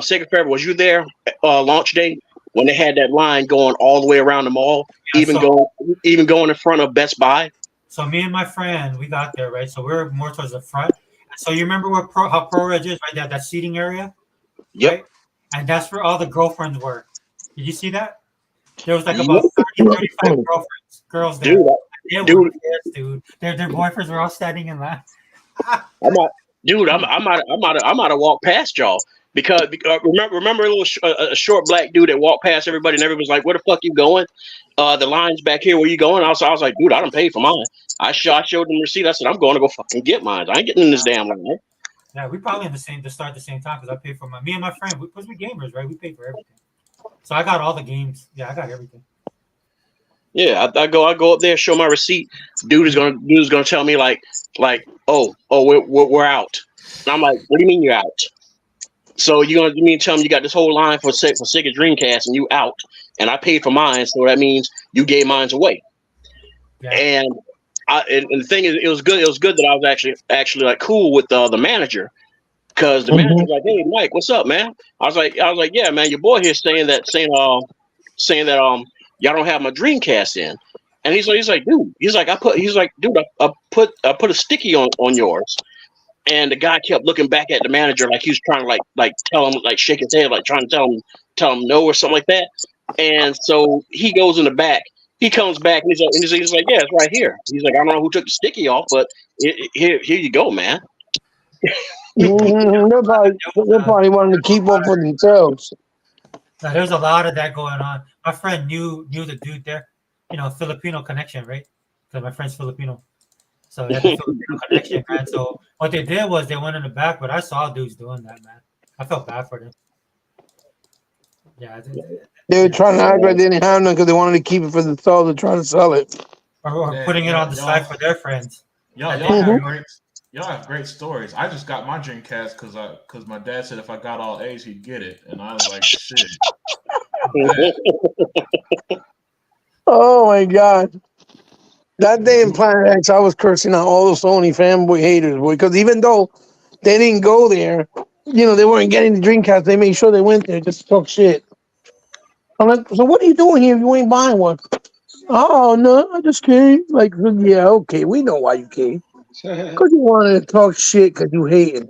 Sacred Fair, was you there launch day when they had that line going all the way around the mall, Yeah, even so- going in front of Best Buy? So me and my friend, we got there, right? So we were more towards the front. So you remember how Pro Ridge is, right? That seating area? Yep. Right? And that's where all the girlfriends were. Did you see that? There was like Yep. about 30, 35 girls there. Dude, They were dude. pissed, dude. Their boyfriends were all standing in line. I might have walked past y'all because remember a short black dude that walked past everybody and everybody was like, "Where the fuck you going? The line's back here. Where you going?" I was like, "Dude, I done paid for mine." I showed them the receipt. I said, "I'm going to go fucking get mine. I ain't getting in this damn line." Yeah, we probably in the same to start at the same time because I paid for me and my friend. Because we gamers, right? We paid for everything. So I got all the games. Yeah, I got everything. Yeah, I go up there, show my receipt. Dude is gonna tell me like, oh, we're out. And I'm like, what do you mean you're out? So you mean tell me you got this whole line for Sega Dreamcast and you out? And I paid for mine, so that means you gave mine away. Yeah. And the thing is, it was good. It was good that I was actually like cool with the manager, because the manager was like, "Hey, Mike, what's up, man?" I was like, "Yeah, man, your boy here saying that y'all don't have my Dreamcast in." And he's like, "Dude," I put a sticky on yours." And the guy kept looking back at the manager like he was trying to like tell him, like shake his head, like trying to tell him no or something like that. And so he goes in the back. He comes back and he's like, "Yeah, it's right here." He's like, "I don't know who took the sticky off, but here you go, man." They're probably wanting to keep up with themselves. Now, there's a lot of that going on. My friend knew the dude there, Filipino connection, right? Because my friend's Filipino. So they had the Filipino connection, man. So what they did was they went in the back, but I saw dudes doing that, man. I felt bad for them. Yeah. They were trying to act like they didn't have none because they wanted to keep it for themselves. They're trying to sell it. Or putting it on the side for their friends. Y'all have great stories. I just got my Dreamcast because my dad said if I got all A's, he'd get it, and I was like, shit. Oh my god! That day in Planet X, I was cursing out all the Sony fanboy haters, boy. Because even though they didn't go there, they weren't getting the Dreamcast. They made sure they went there just to talk shit. I'm like, so what are you doing here if you ain't buying one? Oh no, I just came. Like, yeah, okay, we know why you came. Because you wanted to talk shit because you hated.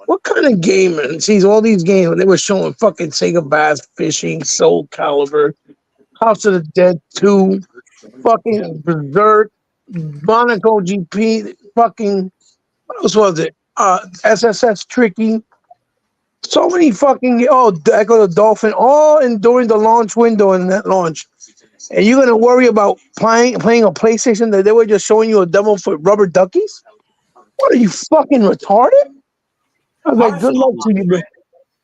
What kind of gamer sees all these games when they were showing fucking Sega Bass Fishing, Soul Calibur, House of the Dead 2, fucking Berserk, Monaco GP, fucking, what else was it? SSS Tricky. So many fucking, Echo the Dolphin, all during the launch window in that launch. And you're going to worry about playing a PlayStation that they were just showing you a demo for Rubber Duckies? What are you fucking retarded? I was like, good luck to you, bro.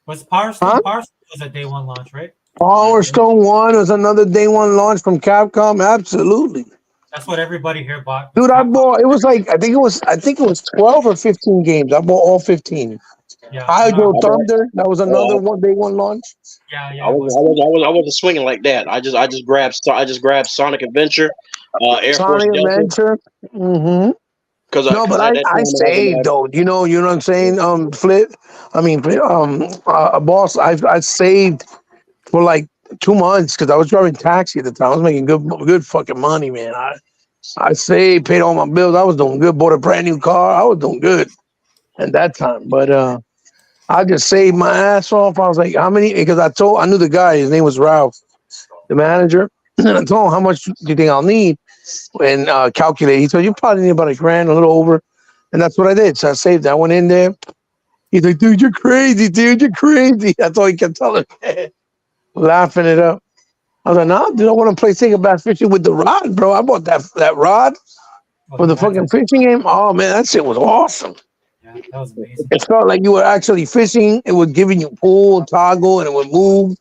Was Power Stone? Power Stone was a day one launch, right? Power Stone 1 was another day one launch from Capcom. Absolutely. That's what everybody here bought. Dude, I bought, it was like, I think it was 12 or 15 games. I bought all 15. Yeah. Hydro Thunder, that was another day one launch. Yeah. I wasn't swinging like that. I just grabbed Sonic Adventure, Air Sonic Force Adventure. Mm-hmm. No, but I saved though. You know what I'm saying? Boss, I saved for like 2 months because I was driving taxi at the time. I was making good fucking money, man. I saved, paid all my bills. I was doing good. Bought a brand new car. I was doing good at that time. But I just saved my ass off. I was like, how many? Because I knew the guy. His name was Ralph, the manager. And I told him, how much do you think I'll need? And calculate. He said, you probably need about $1,000, a little over. And that's what I did. So I saved that. I went in there. He's like, dude, you're crazy, dude. You're crazy. That's all he kept telling me. Laughing it up. I was like, no, dude, I want to play Sega Bass Fishing with the rod, bro. I bought that rod for the fucking fishing game. Oh, man, that shit was awesome. Yeah. man. That was amazing. It felt like you were actually fishing. It was giving you pull, toggle, and it would move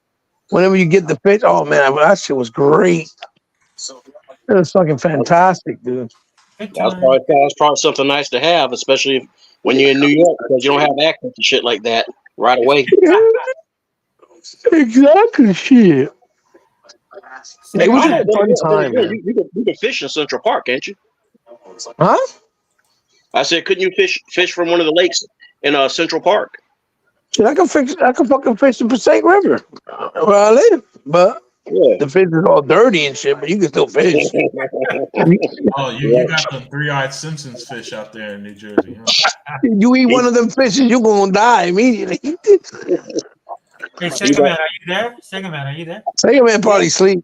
whenever you get the fish. Oh man, that shit was great. It was fucking fantastic, dude. Good That was time. probably something nice to have, especially when you're in New York, because you don't have access to shit like that right away. Exactly, shit. It was a fun time, man. You can fish in Central Park, can't you? Huh? I said, couldn't you fish from one of the lakes in Central Park? Shit, I can fucking fish the Passaic River where I live, but Yeah. the fish is all dirty and shit. But you can still fish. Oh, you got the three-eyed Simpsons fish out there in New Jersey, huh? You eat one of them fishes, you gonna die immediately. Hey, Sega Man, are you there? Sega Man, are you there? Sega Man probably sleep.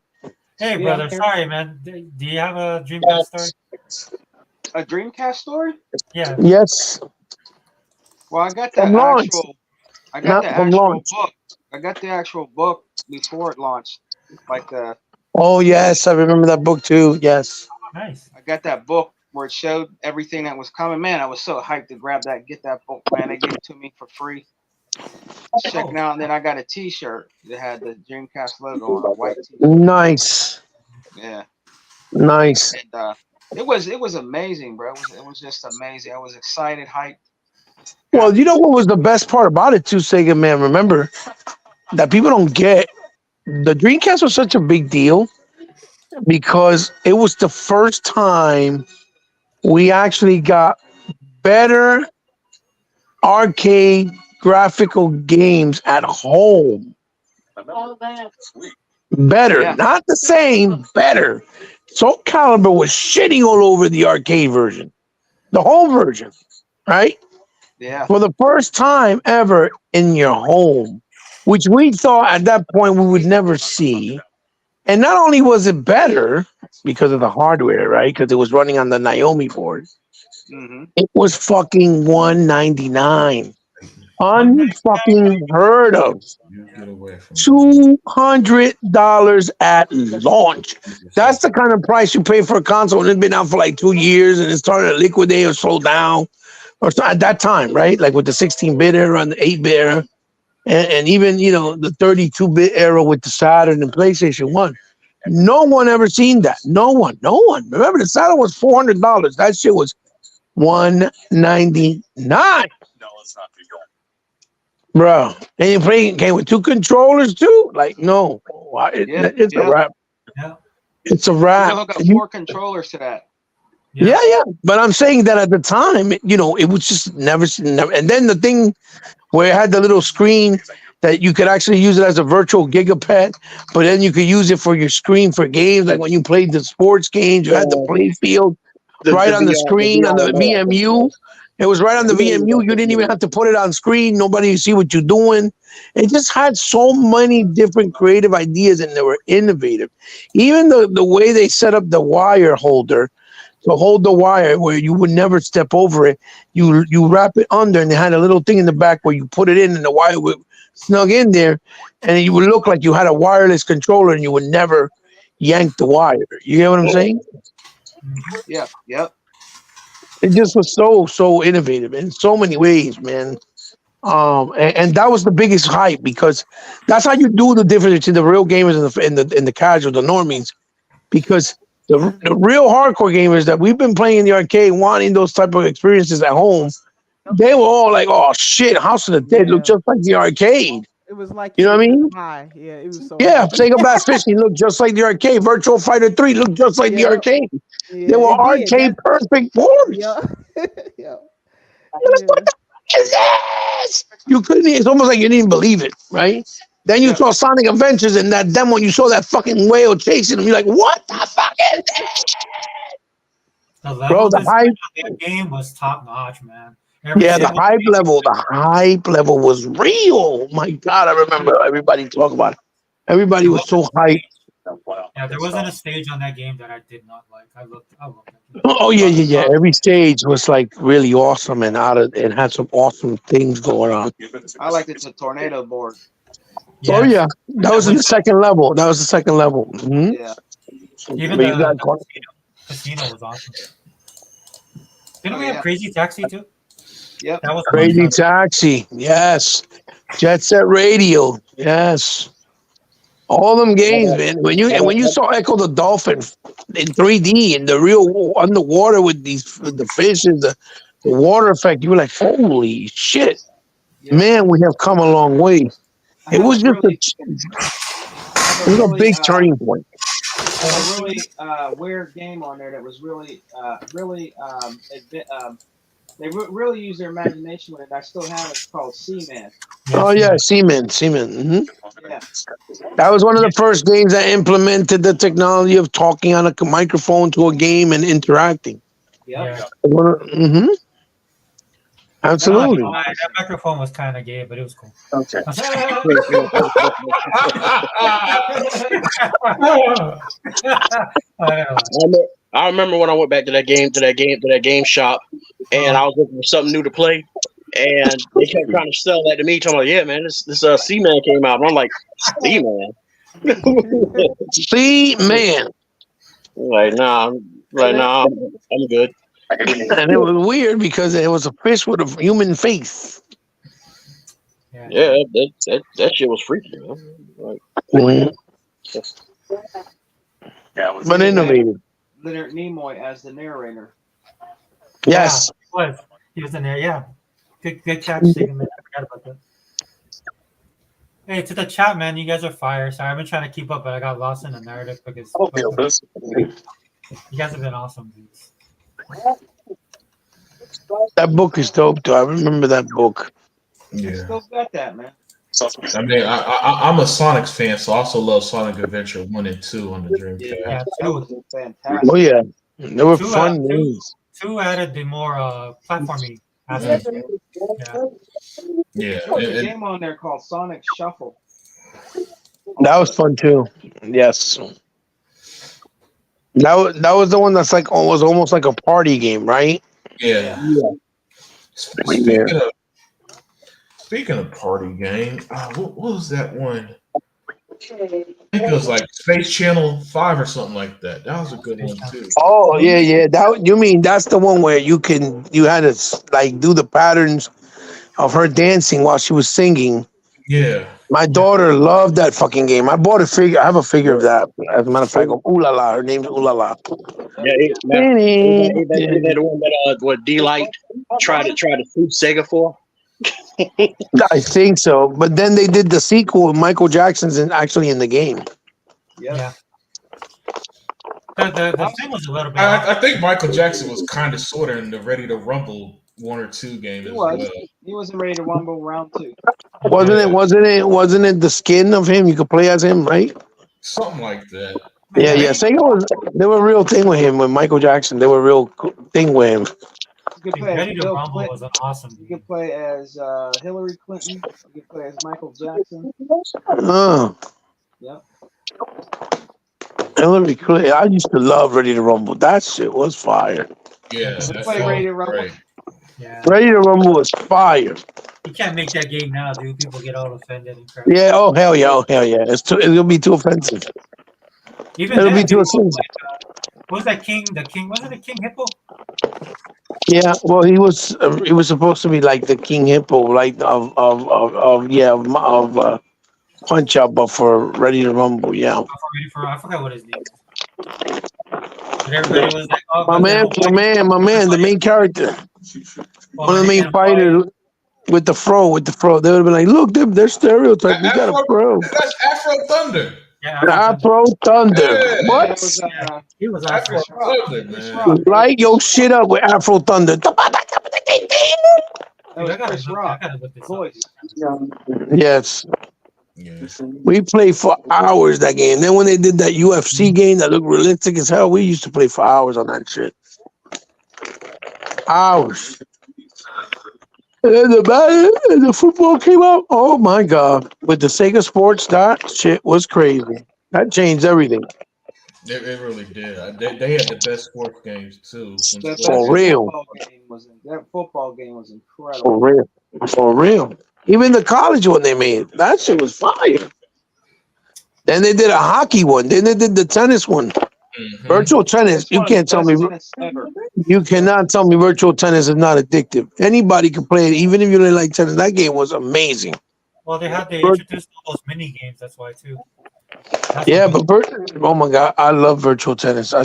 Hey, Yeah, brother. I'm here. Sorry, man. Do you have a Dreamcast story? A Dreamcast story? Yeah. Yes. Well, I got the From launch. actual. I Not got the from actual launch. book. I got the actual book before it launched. Like the, Oh yes, I remember that book too. Yes. Nice. I got that book where it showed everything that was coming. Man, I was so hyped to grab that, get that book. Man, they gave it to me for free. Checking out, and then I got a T-shirt that had the Dreamcast logo on a white T-shirt. Nice. Yeah, Nice. and it was amazing, bro. It was just amazing. I was excited, hyped. Well, you know what was the best part about it too, Sega Man? Remember that people don't get. The Dreamcast was such a big deal because it was the first time we actually got better arcade graphical games at home. Better, Yeah. not the same, better. Soul Calibur was shitting all over the arcade version, the home version, right? Yeah, For the first time ever in your home, which we thought at that point we would never see. And not only was it better because of the hardware, right? Because it was running on the Naomi board. hmm It was fucking $199. Unfucking heard of. You get away from $200 at launch. That's the kind of price you pay for a console, and it's been out for like 2 years, and it's starting to liquidate or slow down, or so at that time, right? Like with the 16-bit era and the 8-bit era, and even the 32-bit era with the Saturn and PlayStation 1. No one ever seen that. No one. Remember, the Saturn was $400. That shit was $199. Bro, and you came with 2 controllers too? Like, no. It's a wrap. Yeah. It's a You wrap. can hook up 4 controllers to that. Yeah. But I'm saying that at the time, it was just never. And then the thing where it had the little screen that you could actually use it as a virtual gigapet, but then you could use it for your screen for games. Like when you played the sports games, you had the play field right on the screen on the VMU. It was right on the VMU. You didn't even have to put it on screen. Nobody see what you're doing. It just had so many different creative ideas, and they were innovative. Even the way they set up the wire holder to hold the wire where you would never step over it. You wrap it under, and they had a little thing in the back where you put it in, and the wire would snug in there, and you would look like you had a wireless controller, and you would never yank the wire. You get what I'm saying? Yeah, yep. It just was so innovative in so many ways, man. And that was the biggest hype, because that's how you do the difference between the real gamers and the casual, the normies. Because the real hardcore gamers that we've been playing in the arcade, wanting those type of experiences at home, they were all like, "Oh shit, House of the Dead look just like the arcade." It was like You know what I mean? high. Yeah, it was so Yeah, high. Sega Bass Fishing looked just like the arcade. Virtual Fighter 3 looked just like the Yeah. arcade. Yeah, They were it did. arcade perfect ports. Yeah. Yeah. What the fuck is this? You couldn't. It's almost like you didn't even believe it, right? Then you saw Sonic Adventures in that demo. You saw that fucking whale chasing him. You're like, "What the fuck is this?" The level Bro, the design hype. of that game was top notch, man. Yeah, the hype level was real. My God, I remember everybody talk about it. Everybody was so hyped. Yeah, there wasn't a stage on that game that I did not like. I looked at it. Oh yeah. Every stage was like really awesome and it had some awesome things going on. I liked it to tornado board. Oh yeah, that was in the second level. Mhm. Yeah. Even But you the got casino was awesome. Didn't we have Crazy Taxi too? Yep. That was fun. Crazy Taxi. Yes. Jet Set Radio. Yes. All them games, man. When you saw Echo the Dolphin in 3D in the real underwater with the fish and the water effect, you were like, holy shit. Yep. Man, we have come a long way. I It have was a just really, it was a big turning point. a really weird game on there that was really they really used their imagination with it. I still have it. It's called Seaman. Oh yeah, Seaman. hmm Yeah. That was one of the first games that implemented the technology of talking on a microphone to a game and interacting. Yep. Yeah. Mm-hmm. Absolutely. That microphone was kind of gay, but it was cool. Okay. I remember when I went back to that game shop, and I was looking for something new to play, and they kept trying to sell that to me, talking about, yeah, man, this Seaman came out, and I'm like, Seaman, Seaman. like, nah, I'm good. And it was weird because it was a fish with a human face. Yeah, that shit was freaky, man. Like, But innovative. Leonard Nimoy as the narrator. Yes. Yeah, he was in there. Yeah, good catch, Sigmund. I forgot about that. Hey, to the chat, man, you guys are fire. Sorry, I've been trying to keep up, but I got lost in the narrative because you guys have been awesome, dudes. That book is dope, too. I remember that book. Yeah. Still got that, man. I mean, I'm a Sonic fan, so I also love Sonic Adventure 1 and 2 on the Dreamcast. Yeah, That was fantastic. Oh, yeah. They were Two, fun games. Two added the more platforming aspect. Yeah. There was a game on there called Sonic Shuffle. That was fun, too. Yes. That was the one that's like was almost like a party game, right? Yeah. Speaking of party game, what was that one? I think it was like Space Channel 5 or something like that. That was a good one too. Oh yeah. That you mean that's the one where you had to like do the patterns of her dancing while she was singing. Yeah. My daughter loved that fucking game. I bought a figure. I have a figure of that. As a matter of fact, Ooh La La. Her name's Ooh La La. Yeah, is that the one that what D-Light tried to sue Sega for? I think so. But then they did the sequel. Michael Jackson's actually in the game. Yeah. The thing was a little bit. I think Michael Jackson was kind of sort of in the Ready to Rumble 1 or 2 game as well. He was in Ready to Rumble round 2. Wasn't it the skin of him? You could play as him, right? Something like that. Yeah. Sega they were a real thing with him with Michael Jackson. They were a real thing with him. You could play Ready as to Bill Rumble Clinton. was an awesome You game. could play as Hillary Clinton. You could play as Michael Jackson. Yep. Hillary Clinton. I used to love Ready to Rumble. That shit was fire. Yeah. You play Ready to Rumble. Great. Yeah. Ready to Rumble was fire. You can't make that game now, dude. People get all offended and crap. Yeah. Oh hell yeah. It'll be too offensive. Even It'll then, be too people, offensive. what was that king? The king wasn't it King Hippo? Yeah. Well, he was supposed to be like the King Hippo, like of Punch Out, but for Ready to Rumble. Yeah. I forgot what his name is. But everybody was like, "Oh, My man, the main character, one of the main fighters with the fro. They would have been like, look, they're stereotyped. We got a fro. That's Afro Thunder. Yeah, Afro Thunder. Yeah. What? he was Afro awesome. Thunder, man. Light your shit up with Afro Thunder. That was Dude, I gotta Chris look- Rock. I gotta look this up. Voice. Yes. Yeah. We played for hours that game. Then when they did that UFC game that looked realistic as hell, we used to play for hours on that shit. Hours. And then the football came out. Oh my god! With the Sega Sports, that shit was crazy. That changed everything. It really did. They had the best sports games too. For real. That football game was incredible. For real. For real. Even the college one they made, that shit was fire. Then they did a hockey one. Then they did the tennis one. Mhm. Virtual tennis, you can't tell me. Ever. You cannot tell me virtual tennis is not addictive. Anybody can play it, even if you didn't like tennis. That game was amazing. Well, they Vir- introduced all those mini games. That's why too. That's Yeah, what oh my god, I love virtual tennis. I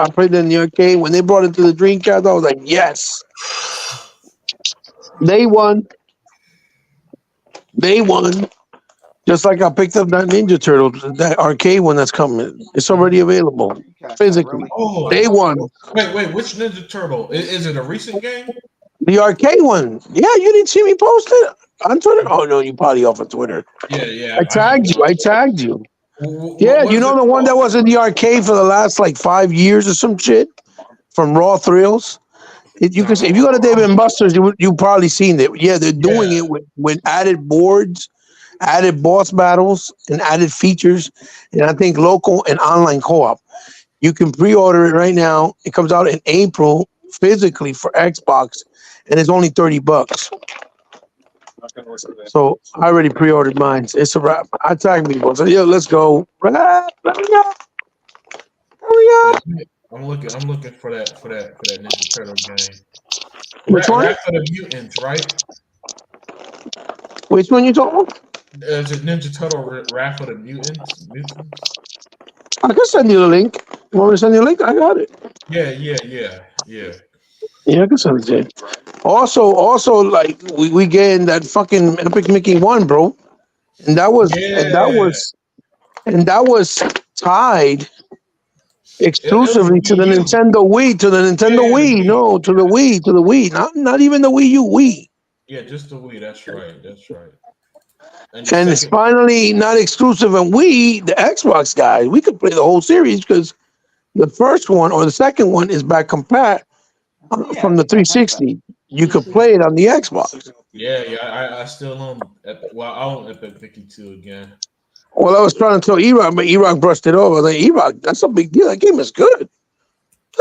played it in the arcade when they brought it to the Dreamcast. I was like, yes, they won. They won. Just like I picked up that Ninja Turtle, that arcade one that's coming. It's already available physically. Oh, They won. wait, which Ninja Turtle? Is it a recent game? The arcade one. Yeah, you didn't see me post it on Twitter? Oh no, you probably off of Twitter. Yeah. I tagged you. I tagged you. Yeah, What you is know it the one that called? was in the arcade for the last like 5 years or some shit from Raw Thrills. You can see if you go to David and Buster's, you probably seen it. Yeah, they're doing Yeah. it with added boards, added boss battles, and added features, and I think local and online co-op. You can pre-order it right now. It comes out in April physically for Xbox, and it's only $30. So I already pre-ordered mine. It's a wrap. I tagged people. So yo, let's go. Hurry up. I'm looking for that Ninja Turtle game. Which one? Wrath of the Mutants, right? Which one you talking about? Is it Ninja Turtle Wrath of the Mutants? I can send you the link. You want me to send you a link? I got it. Yeah. Yeah, I can send it to you. Also, like we getting that fucking Epic Mickey 1, bro. And that was tied exclusively to the Nintendo Wii, Wii. No, to the Wii. Not even the Wii U, Wii. Yeah, just the Wii. That's right. And it's finally not exclusive on Wii, the Xbox guys. We could play the whole series because the first one or the second one is back compat from the 360. You could play it on the Xbox. Yeah. I still own. I own Epic Mickey 2 again. Well, I was trying to tell E-Rock, but E-Rock brushed it off. I was like, E-Rock, that's a big deal. That game is good.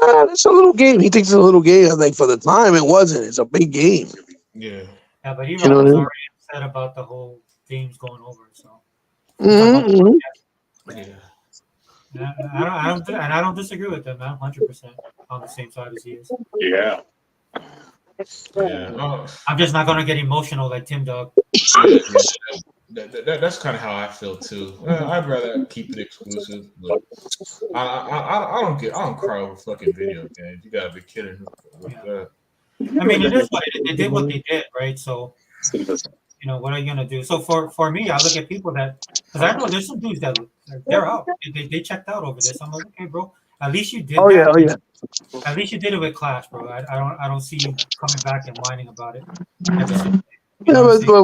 It's a little game. He thinks it's a little game. I think for the time, it wasn't. It's a big game. Yeah. Yeah, but he You know was what I mean? already upset about the whole games going over. So Mhm. Yeah. I don't disagree with him. I'm 100% on the same side as he is. Yeah. Yeah. I'm just not gonna get emotional like Tim Dog. That's kind of how I feel too. I'd rather keep it exclusive, but I don't cry over fucking video games. You gotta be kidding me. I mean, it is what they did what they did, right? So, what are you gonna do? So for me, I look at people that because I know there's some dudes that they're out. They checked out over this. I'm like, okay, bro. At least you did. Yeah. At least you did it with Clash, bro. I don't see you coming back and whining about it. But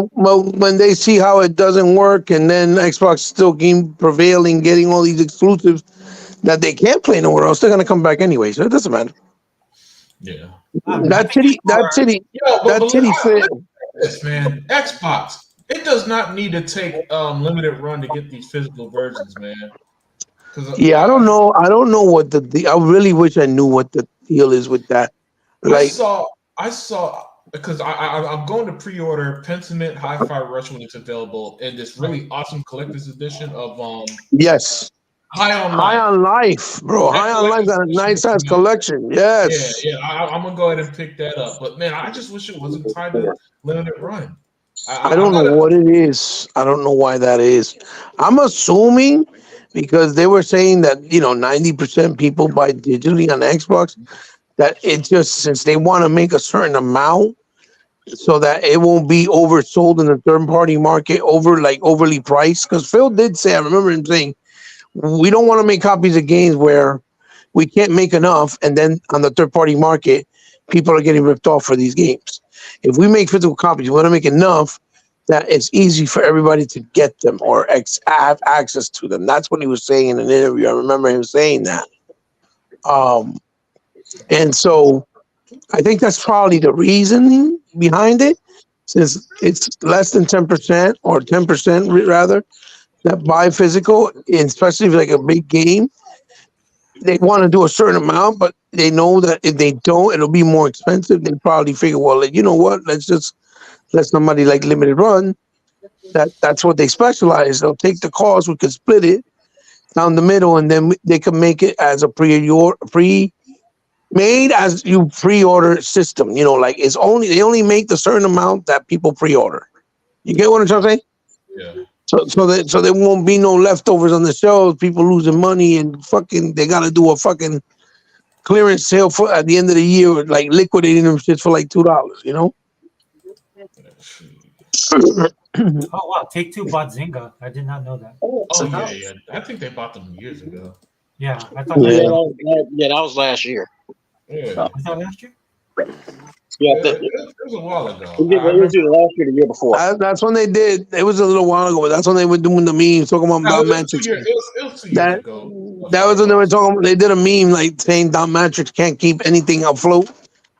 when they see how it doesn't work, and then Xbox still prevailing, getting all these exclusives that they can't play nowhere else, they're gonna come back anyway. So it doesn't matter. Yeah. That titty fit. Yes, man. Xbox. It does not need to take limited run to get these physical versions, man. Yeah, I don't know. I don't know what I really wish I knew what the deal is with that. Like I saw because I'm going to pre-order Pentiment Hi-Fi Rush when it's available, and this really awesome collector's edition of yes. High on Life, bro. High on Life got a nice size collection. Yes. Yeah. I'm gonna go ahead and pick that up. But man, I just wish it wasn't tied to limited run. I don't know what it is. I don't know why that is. I'm assuming because they were saying that 90% people buy digitally on Xbox. That it just since they want to make a certain amount so that it won't be oversold in the third party market overly priced. Because Phil did say, I remember him saying, we don't want to make copies of games where we can't make enough, and then on the third party market, people are getting ripped off for these games. If we make physical copies, we want to make enough that it's easy for everybody to get them or have access to them. That's what he was saying in an interview. I remember him saying that. And so I think that's probably the reasoning behind it, since it's less than 10% or 10% rather that buy physical, and especially if like a big game. They want to do a certain amount, but they know that if they don't, it'll be more expensive. They probably figure, well, you know what? Let's just let somebody like limited run. That's what they specialize. They'll take the cost. We could split it, down the middle, and then they could make it as a made as you pre-order system. You know, like they only make the certain amount that people pre-order. You get what I'm trying to say? Yeah. So there won't be no leftovers on the shelves. People losing money and fucking they gotta do a fucking clearance sale for at the end of the year, like liquidating them shits for like $2. You know? Oh wow, Take-Two bought Zynga. I did not know that. Oh yeah. I think they bought them years ago. Yeah, I thought Yeah. That was last year. Yeah. was that last year? Yeah, It was a while ago. it was either last year or the year before. That's when they did. It was a little while ago, but that's when they were doing the memes talking about No, Don it was 2 Matrix. years, it was 2 years That ago. that was when they were talking. They did a meme like saying Don Matrix can't keep anything afloat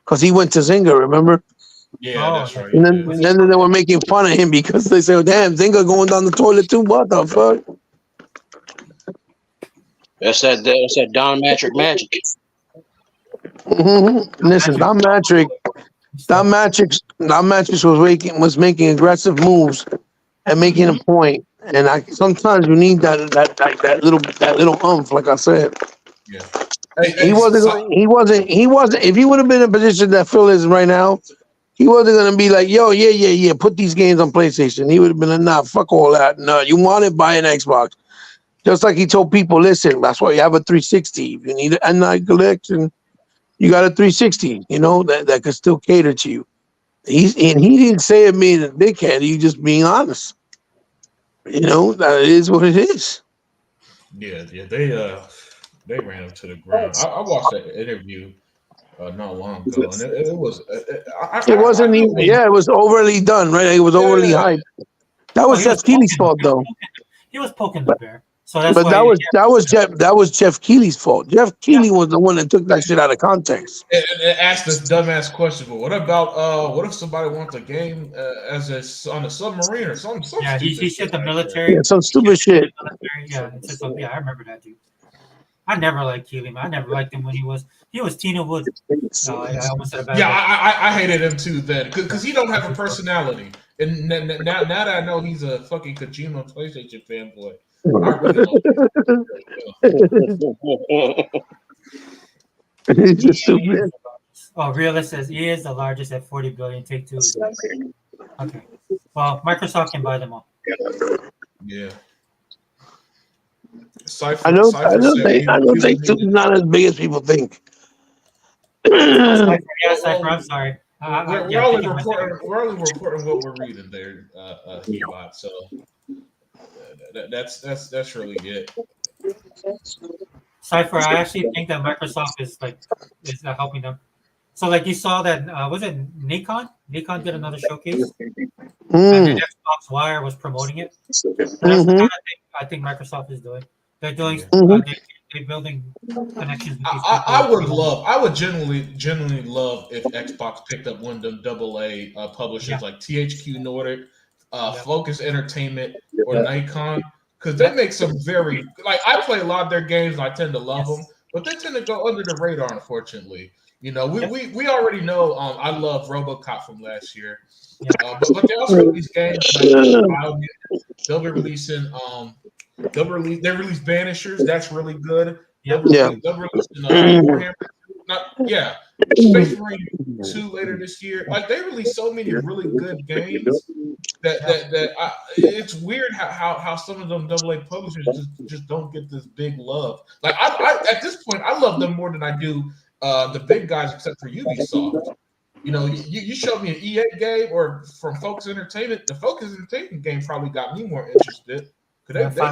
because he went to Zynga. Remember? Yeah, Oh, that's right. And yeah. then they were making fun of him because they said, "Damn, Zynga going down the toilet too. What the fuck?" That's that Don Matrix magic. Listen, Don Matrix was making aggressive moves and making a point. And sometimes you need that little umph, like I said. Yeah. He wasn't. If he would have been in a position that Phil is right now, he wasn't gonna be like, "Yo, yeah, put these games on PlayStation." He would have been like, "Nah, fuck all that. No, you want it, buy an Xbox." Just like he told people, "Listen, that's why you have a 360. If you need an night collection, you got a 360. You know that could still cater to you." He didn't say it being a dickhead. He just being honest. You know, that is what it is. Yeah, they ran him to the ground. I watched that interview not long ago, and it was. It wasn't even. Yeah, it was overly done, right? It was overly hyped. That was Jeff Keighley's fault, though. He was poking the bear. So that's But why that was Jeff Keighley's fault. Jeff Keighley was the one that took that shit out of context. And asked this dumbass question. But what about what if somebody wants a game on a submarine or something? Yeah, he said the military. Yeah, some stupid shit. Yeah, I remember that dude. I never liked Keighley, man. I never liked him when he was Tina Wood. I almost said a bad Yeah, word. I hated him too then because he don't have a personality. And now that I know he's a fucking Kojima PlayStation fanboy, I really don't. It's just stupid. Oh, Realist says he is the largest at 40 billion. Take-Two. Okay. Well, Microsoft can buy them all. Yeah. Cypher, I don't think it's not as big as people think. Cypher, I'm sorry. We're only reporting what we're reading there, Hebot. So that's really it. Cypher, I actually think that Microsoft is helping them. So like you saw that was it Nikon? Nikon did another showcase, and then Xbox Wire was promoting it. That's the kind of thing I think Microsoft is doing. They're doing they're building connections. With these I would genuinely love if Xbox picked up one of them AA publishers like THQ Nordic, Focus Entertainment, or Nikon, because they make some very I play a lot of their games and I tend to love them, but they tend to go under the radar, unfortunately. You know, we already know. I love RoboCop from last year, but they also release games. They'll be releasing. They release Banishers. That's really good. They'll release Warhammer. Space Marine 2 later this year. Like they release so many really good games that it's weird how some of them AA publishers just don't get this big love. Like I at this point I love them more than I do the big guys, except for Ubisoft. You know, you showed me an EA game or from Focus Entertainment. The Focus Entertainment game probably got me more interested. They put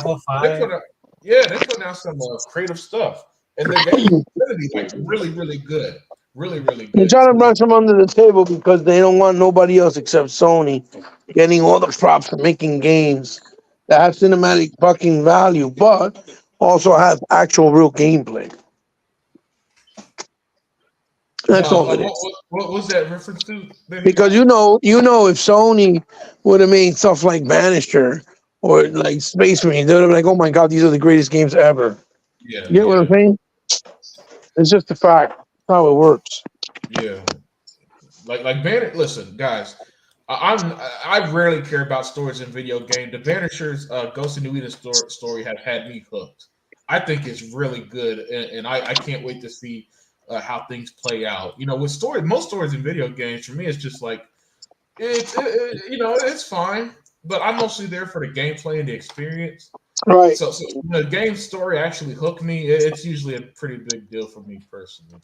out some creative stuff, and the game is like really, really good, really, really good. They're trying to brush them under the table because they don't want nobody else except Sony getting all the props for making games that have cinematic fucking value, but also have actual real gameplay. That's all it is. What was that reference to? Because you know, if Sony would have made stuff like Banisher or like Space Marine, they would have been like, "Oh my god, these are the greatest games ever." Yeah, you get what I'm saying? It's just a fact. That's how it works. Yeah, like Banner. Listen, guys, I rarely care about stories in video game. The Banisher's Ghost of New Eden story have had me hooked. I think it's really good, and I can't wait to see how things play out. You know, with most stories in video games, for me, it's just like it's fine, but I'm mostly there for the gameplay and the experience. Right. So when the game story actually hooked me, it's usually a pretty big deal for me personally.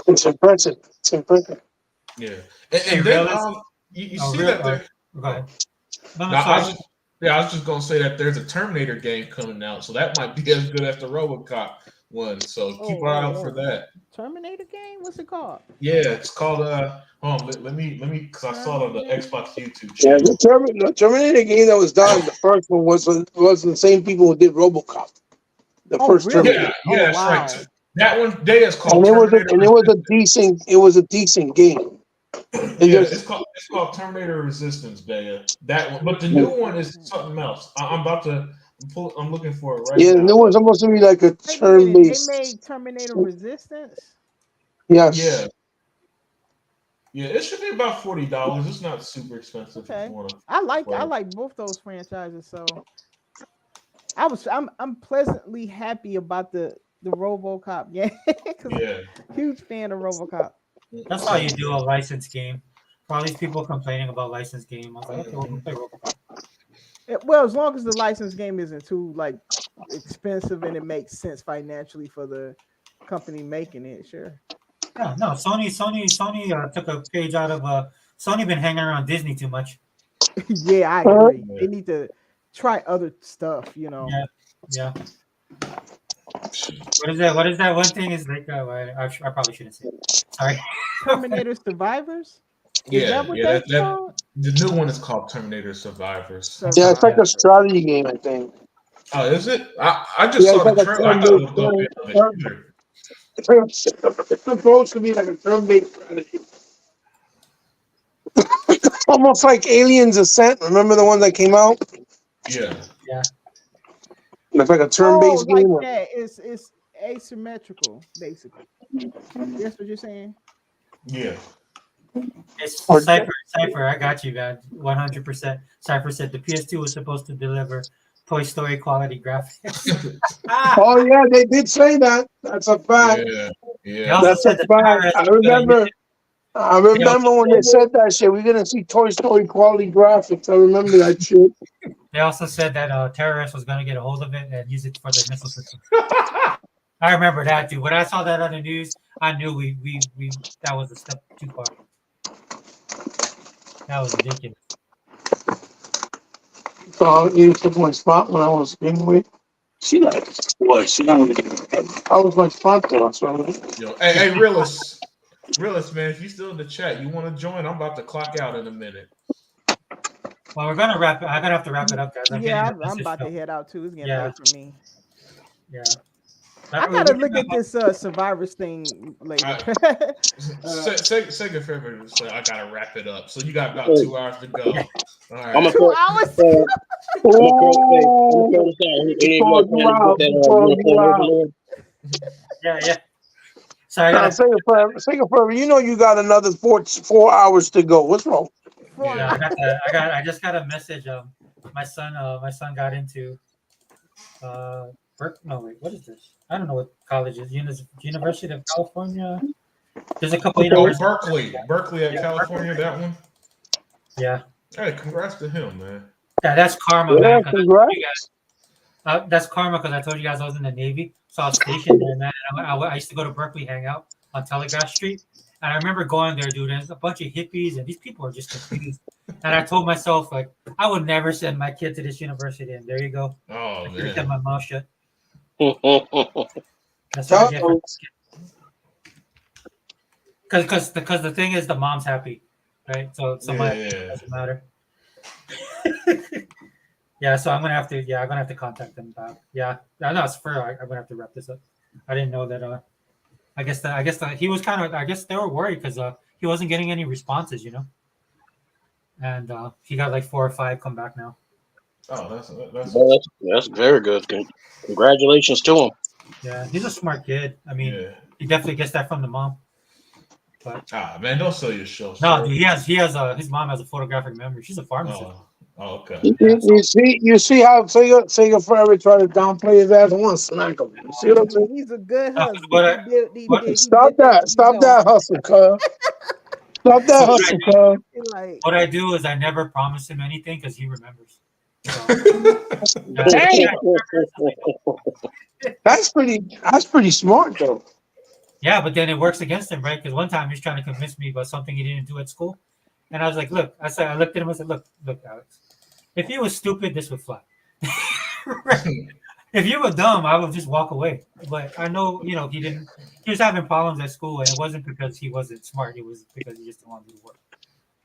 It's impressive. It's impressive. Yeah, Hey, and then Realist? you Oh, see real- that there. Go ahead. No, No, sorry. I was just gonna say that there's a Terminator game coming out, so that might be as good as the RoboCop one. So keep an eye out for that. Terminator game? What's it called? Yeah, it's called hold on, let me because I saw it on the Xbox YouTube Yeah, channel. the Terminator game that was done, the first one was the same people who did RoboCop. The Oh, first really? Terminator. Yeah, that's wow. right. That one day is called And Terminator. it was a decent game. Yeah, it's called Terminator Resistance, Bea. That one, but the new one is something else. I'm looking for it right Yeah, now. the new one's supposed to be like a Wait a minute, they turn-based. made Terminator Resistance? Yes. Yeah. Yeah, it should be about $40. It's not super expensive. Okay. If you want to. I like Well- both those franchises, so I'm pleasantly happy about the RoboCop game. 'Cause Yeah. huge fan of RoboCop. That's how you do a licensed game. For all these people complaining about licensed game, I was like, okay, we'll play RoboCop. Well, as long as the licensed game isn't too like expensive and it makes sense financially for the company making it, sure. Yeah, no, Sony took a page out of Sony been hanging around Disney too much. Yeah, I agree. They need to try other stuff, you know. Yeah. What is that one thing? Is like I probably shouldn't say it. Sorry. Terminator Survivors? Is Yeah, that what yeah. that's called? The new one is called Terminator Survivors. Yeah, it's like a strategy game, I think. Oh, is it? I just Yeah, saw it's the like a trailer. I thought it was turn-based going to be another shooter. It's supposed to be like a turn-based strategy. Almost like Aliens Ascent. Remember the one that came out? Yeah. It's like a turn-based like game. that. It's asymmetrical, basically. That's what you're saying? Yeah. It's Or- Cypher. I got you, man. 100%. Cypher said the PS2 was supposed to deliver Toy Story quality graphics. Oh yeah, they did say that. That's a fact. Yeah. They Yeah. also That's said a the fact. Tyrus I was gonna remember. use- I remember when they said that shit. We're gonna see Toy Story quality graphics. I remember that shit. They also said that terrorist was going to get a hold of it and use it for their missile system. I remember that, dude. When I saw that on the news, I knew we that was a step too far. That was ridiculous. So you took my spot when I was being with. She like what? She not I was my sponsor. That's right. Yo, hey, realist, man. If you still in the chat, you want to join? I'm about to clock out in a minute. Well, we're gonna wrap it. I'm gonna have to wrap it up, guys. Yeah, getting a I'm message about to from- head out too. It's getting Yeah. late for me. Yeah. I gotta look at this Survivors thing later. Sega Forever said I gotta wrap it up. So you got about 2 hours to go. All right. I'm a 2 hours? Yeah. Sorry, I Say it forever. You know you got another 4 hours to go. What's wrong? I just got a message. My son got into what is this? I don't know what college is. University of California. There's a couple universities. Berkeley at California. That one. Yeah. Hey, congrats to him, man. Yeah, that's karma, Yeah, man. 'cause I told congrats. you guys- that's karma because I told you guys I was in the Navy, so I was stationed there, man. I used to go to Berkeley, hang out on Telegraph Street, and I remember going there, dude. And there's a bunch of hippies, and these people are just confused. And I told myself, like, I would never send my kid to this university. And there you go. Oh I man. kept my mouth shut. That's Tell what I get. folks. Because the thing is, the mom's happy, right? So my Yeah. doesn't matter. Yeah, so I'm gonna have to contact them back. Yeah, I know it's fair. I'm gonna have to wrap this up. I didn't know that. I guess he was kind of. I guess they were worried because he wasn't getting any responses, you know. And he got like 4 or 5 come back now. Oh, that's Well, that's very good. Congratulations to him. Yeah, he's a smart kid. I mean, yeah. he definitely gets that from the mom. But Man, don't sell your show. no, sir. dude, he has his mom has a photographic memory. She's a pharmacist. Oh, Oh, okay. You see how Sega Forever tried to downplay his ass. I want to smack him. You see what I'm saying? He's a good What husband. I- Stop that! Stop that hustle, cuz. Stop that What hustle, cuz. Like, What I do is I never promise him anything because he remembers. So, Hey, that's pretty smart though. yeah, but then it works against him, right? Because one time he's trying to convince me about something he didn't do at school, and I was like, "Look," I looked at him, I said, "Look, Alex, if you were stupid, this would fly. Right? If you were dumb, I would just walk away." But I know, he didn't. He was having problems at school, and it wasn't because he wasn't smart. It was because he just didn't want to do the work.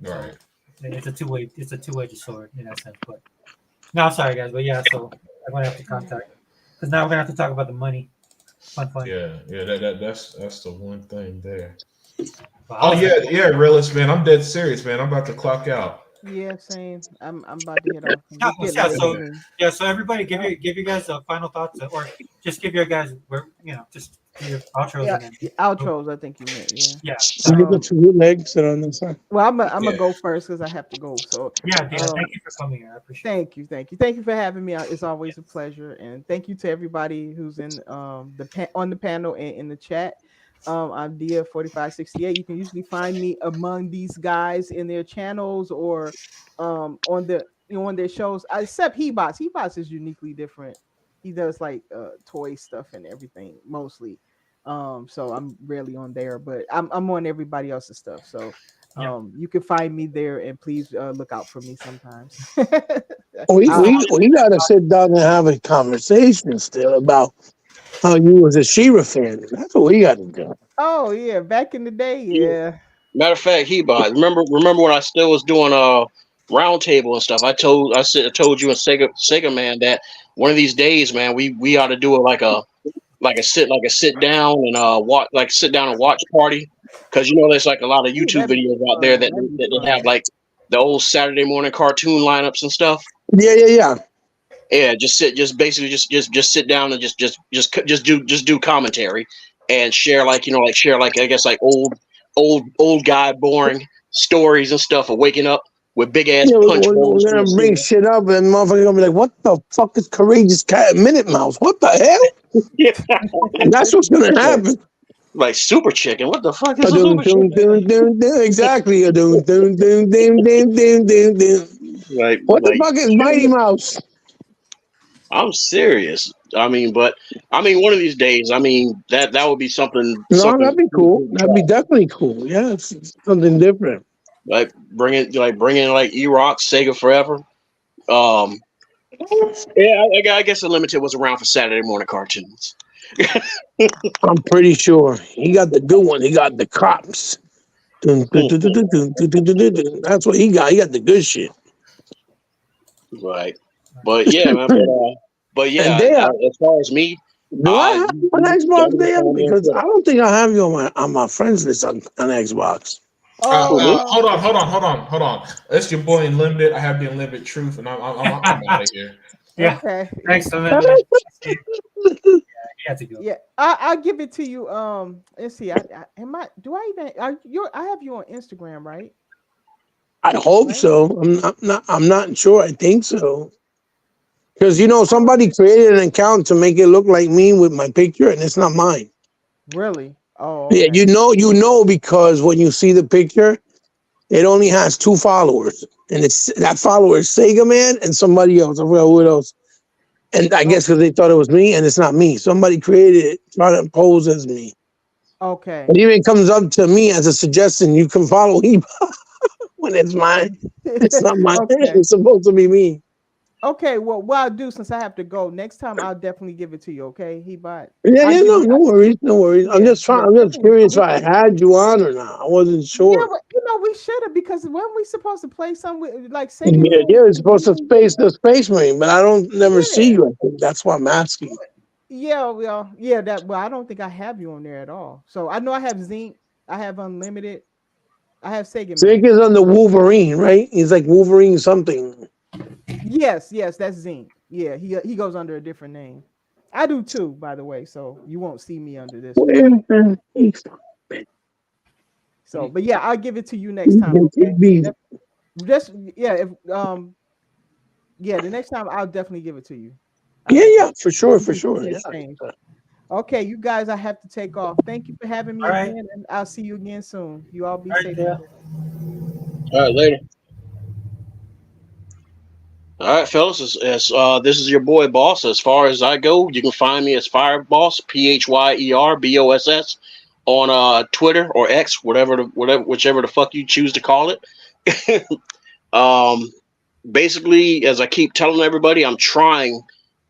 Right. It's a two-edged sword in that sense. But no, I'm sorry, guys, but yeah. So I'm gonna have to contact because now we're gonna have to talk about the money. Fun. Yeah. That's the one thing there. But Oh yeah, realist man. I'm dead serious, man. I'm about to clock out. yeah, same. I'm about to get off. Yeah, It's getting yeah, late. so everybody give you guys a final thoughts or just give your guys just your outros Yeah, and then outros. I think you meant. Yeah. yeah. You got two legs sit on this side. Well, I'm gonna Yeah. go first because I have to go. So Yeah, thank you for coming here. I appreciate it. thank you for having me. It's always a pleasure, and thank you to everybody who's in on the panel and in the chat. I'm Dia4568. You can usually find me among these guys in their channels or on their shows. Except Hebots. Hebots is uniquely different. He does like toy stuff and everything mostly. So I'm rarely on there, but I'm on everybody else's stuff. So you can find me there, and please look out for me sometimes. We gotta sit down and have a conversation still about how you was a She-Ra fan. That's what we gotta do. Oh yeah, back in the day, yeah. Matter of fact, remember when I still was doing roundtable and stuff. I told you and Sega man that one of these days, man, we ought to do it like a sit down and watch party, because there's like a lot of YouTube videos out there that have like the old Saturday morning cartoon lineups and stuff. Yeah. Yeah, just sit down and just do commentary and share I guess like old guy boring stories and stuff of waking up with big ass punch holes. We're gonna bring shit up and motherfuckers gonna be like, "What the fuck is Courageous Cat and Minute Mouse? What the hell?" That's what's gonna happen. Like Super Chicken. What the fuck is a Super Chicken? Exactly. Like, What the fuck is Mighty Mouse? I'm serious. One of these days, that would be something. No, that'd be cool. That'd be definitely cool. Yeah, it's something different. Like bringing like E-Rock, Sega Forever. Yeah, I guess Unlimited was around for Saturday morning cartoons. I'm pretty sure he got the good one. He got the cops. That's what he got. He got the good shit. Right. But yeah, man. But yeah, as far as me, do I have you on Xbox there? Because I don't think I have you on my friends list on Xbox. Hold on. That's your boy Unlimited. I have the Unlimited Truth, and I'm out of here. Yeah. Okay. Thanks, Unlimited. Yeah, I'll give it to you. Let's see. I have you on Instagram, right? I hope so. I'm not sure. I think so. Because somebody created an account to make it look like me with my picture, and it's not mine. Really? Oh, okay. Yeah. Because when you see the picture, it only has 2 followers, and it's that follower is Sega Man and somebody else. I forgot who else. And I guess because they thought it was me, and it's not me. Somebody created it, trying to pose as me. Okay. It even comes up to me as a suggestion. You can follow him when it's mine. It's not mine. Okay. It's supposed to be me. Okay, well, what I'll do since I have to go next time, I'll definitely give it to you. Okay, Hebot. Yeah, no worries. I'm just curious if I had you on or not. I wasn't sure. Yeah, but, we should have, because when we supposed to play something with, like say we're supposed to space the Space Marine, but I don't never see you. I think that's why I'm asking. Yeah, well, I don't think I have you on there at all. So I know I have Zinc, I have Unlimited, I have Sega. Zinc is on the Wolverine, right? He's like Wolverine something. Yes, that's Zinc. Yeah, he goes under a different name. I do too, by the way. So you won't see me under this. So, but yeah, I'll give it to you next time. Okay? If Yeah, the next time I'll definitely give it to you. Yeah, for sure. Yeah. Exchange. Okay, you guys, I have to take off. Thank you for having me All right. again, and I'll see you again soon. You all be All right, safe. Dale. All right, later. All right, fellas. This is your boy Boss. As far as I go, you can find me as Fireboss, PHYERBOSS, on Twitter or X, whichever the fuck you choose to call it. Basically, as I keep telling everybody, I'm trying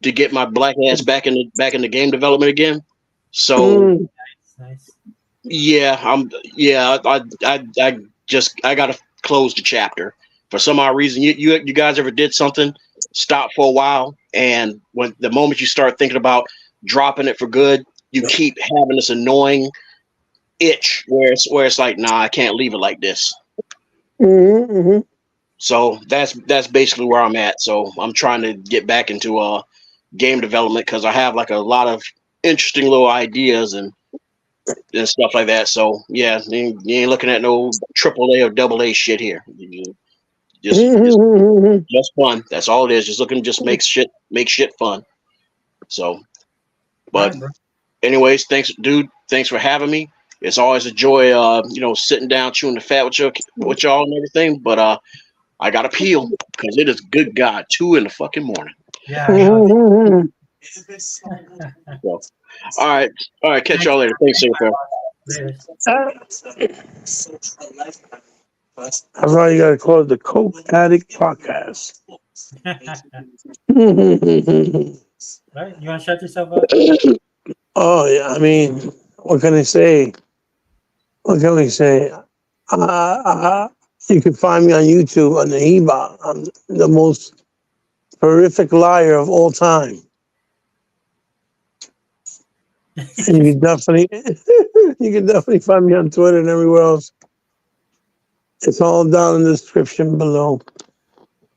to get my black ass back in the game development again. So Nice. yeah, I gotta close the chapter. For some odd reason, you guys ever did something, stop for a while, and when the moment you start thinking about dropping it for good, you keep having this annoying itch where it's like, nah, I can't leave it like this. So that's basically where I'm at. So I'm trying to get back into game development because I have like a lot of interesting little ideas and stuff like that. So yeah, you ain't looking at no AAA or AA shit here. Just fun. That's all it is. Just looking, just make shit fun. So, but anyways, thanks, dude. Thanks for having me. It's always a joy, sitting down, chewing the fat with y'all and everything. But I got to peel because it is, good God, 2 in the fucking morning. Yeah. So, all right. Catch y'all later. Thanks, Super. That's why you gotta call it the Coke Addict Podcast. Right? You want to shut yourself up? Oh yeah, I mean, what can I say? What can we say? You can find me on YouTube on the Heba. I'm the most horrific liar of all time. And you can definitely find me on Twitter and everywhere else. It's all down in the description below.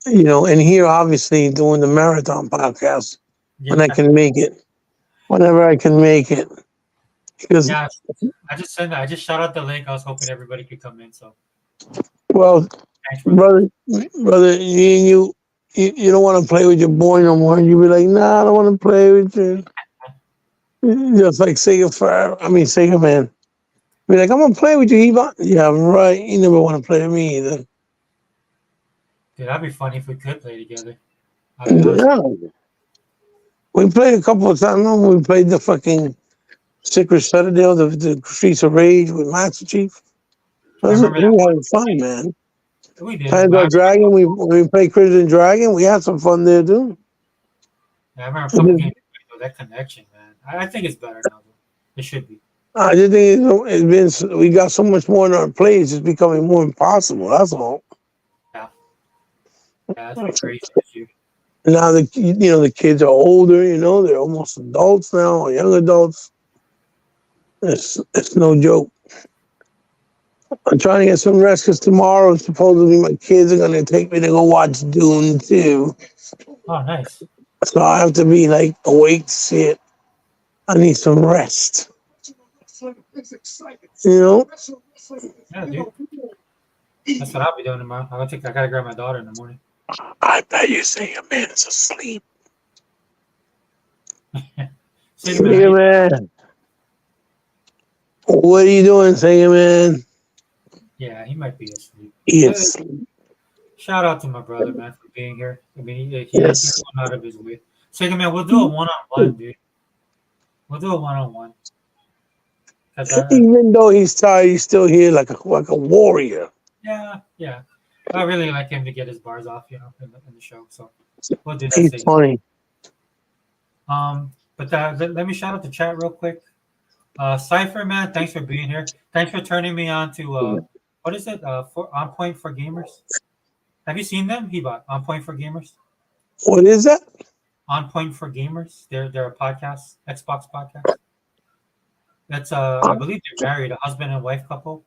And here, obviously, doing the marathon podcast when I can make it, whenever I can make it. Because yeah, I just shot out the link. I was hoping everybody could come in. So, well, thanks, brother, you don't want to play with your boy no more. You be like, nah, I don't want to play with you. Just like Sega Man. Be like, I'm gonna play with you, Eva. Yeah, right. You never want to play with me either. Dude, that'd be funny if we could play together. Yeah. We played a couple of times. Remember we played the fucking Secret Citadel, the Streets of Rage with Master Chief. We had fun, man. We did. Panzer Dragon, we played Crimson Dragon. We had some fun there too. Yeah, I remember a couple games with that connection, man. I think it's better now. Though. It should be. I just think we got so much more in our plays. It's becoming more impossible. That's all. Yeah, that's been crazy this year. Now the kids are older. They're almost adults now, or young adults. It's no joke. I'm trying to get some rest because tomorrow supposedly my kids are gonna take me to go watch Dune 2. Oh, nice. So I have to be like awake to see it. I need some rest. Yeah, dude. That's what I'll be doing tomorrow. I gotta grab my daughter in the morning. I bet you say a man is asleep. Sega Man. What are you doing, Sega Man? Yeah, he might be asleep. Yes. Shout out to my brother, man, for being here. I mean, he's going out of his way. Sega Man, we'll do a one-on-one, dude. We'll do a one-on-one. Even though he's tired, he's still here like a warrior. Yeah. I really like him to get his bars off, in the show. So we'll do that. He's funny. But let me shout out the chat real quick. Cypher, man, thanks for being here. Thanks for turning me on to what is it? On Point for Gamers. Have you seen them? Hebot, On Point for Gamers. What is that? On Point for Gamers. They're a podcast, Xbox podcast. That's I believe they're married, a husband and wife couple.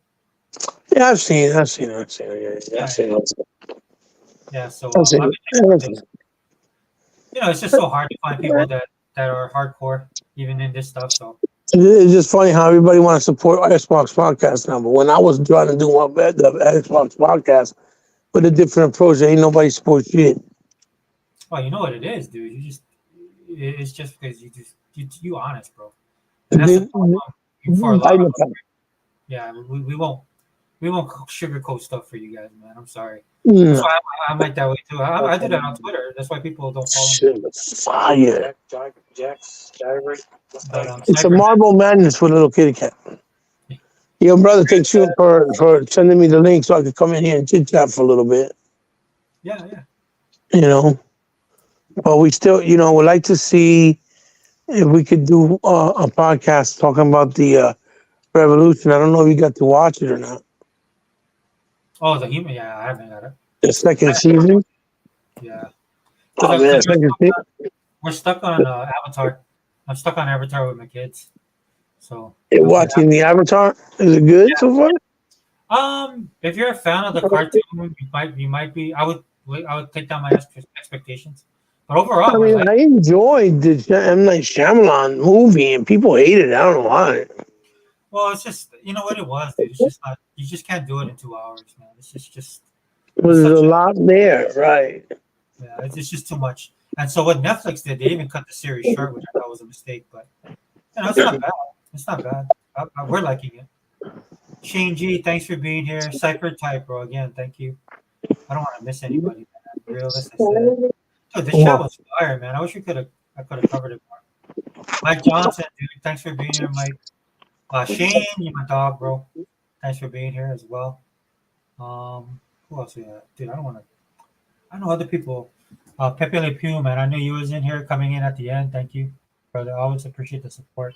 Yeah, I've seen it. Yeah, I've seen it. Yeah, so it's just so hard to find people that are hardcore, even in this stuff. So it's just funny how everybody wants to support Xbox podcast now. But when I was trying to do the Xbox podcast with a different approach, ain't nobody supports shit. Oh, you know what it is, dude. It's just because you honest, bro. And that's the problem for a lot of us. Yeah, we won't sugarcoat stuff for you guys, man. I'm sorry. That's why I'm like that way too. I do that on Twitter. That's why people don't follow me. Shit, fire. But It's a Cypher, Marble Madness with a little kitty cat. Yo, brother, thanks you for sending me the link so I could come in here and chit chat for a little bit. yeah. You know, but we still, would like to see if we could do a podcast talking about the revolution. I don't know if you got to watch it or not. Oh, the human. Yeah, I haven't got it. The second season. Yeah. Oh, man. We're stuck on Avatar. I'm stuck on Avatar with my kids. So You're watching the Avatar. Is it good so far? if you're a fan of the cartoon, you might be. I would take down my expectations. But overall, I mean, I enjoyed the M. Night Shyamalan movie, and people hated it. I don't know why. well, it's just what it was, dude. It's just not. You just can't do it in 2 hours, man. It's just. There's a lot there, right? Yeah, it's just too much. And so what Netflix did, they even cut the series short, which I thought was a mistake. But it's not bad. It's not bad. We're liking it. Shane G, thanks for being here. Cypher Type, bro. Again, thank you. I don't want to miss anybody, man. Realistic. Dude, this shot was fire, man. I wish I could have covered it more. Mike Johnson, dude, thanks for being here, Mike. Shane, you're my dog, bro. Thanks for being here as well. Who else we got? Dude, I know other people. Pepe Le Pew, man. I knew you was in here coming in at the end. Thank you, brother. I always appreciate the support.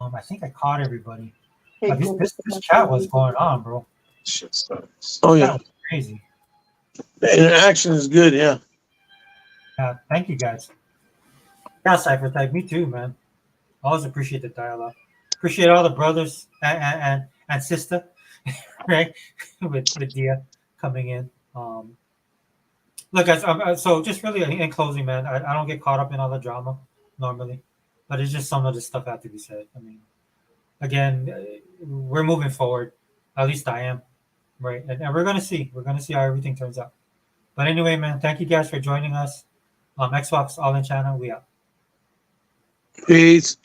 I think I caught everybody. This chat was going on, bro. Oh yeah, That was crazy. the interaction is good. Yeah. Yeah, thank you guys. Yeah, Cypher Type, me too, man. I always appreciate the dialogue. Appreciate all the brothers and sister, right? with Dia coming in. Look, guys. So just really in closing, man, I don't get caught up in all the drama normally, but it's just some of the stuff had to be said. I mean, again, we're moving forward. At least I am, right? And we're gonna see. We're gonna see how everything turns out. But anyway, man, thank you guys for joining us. Xbox All In channel. We out. Peace.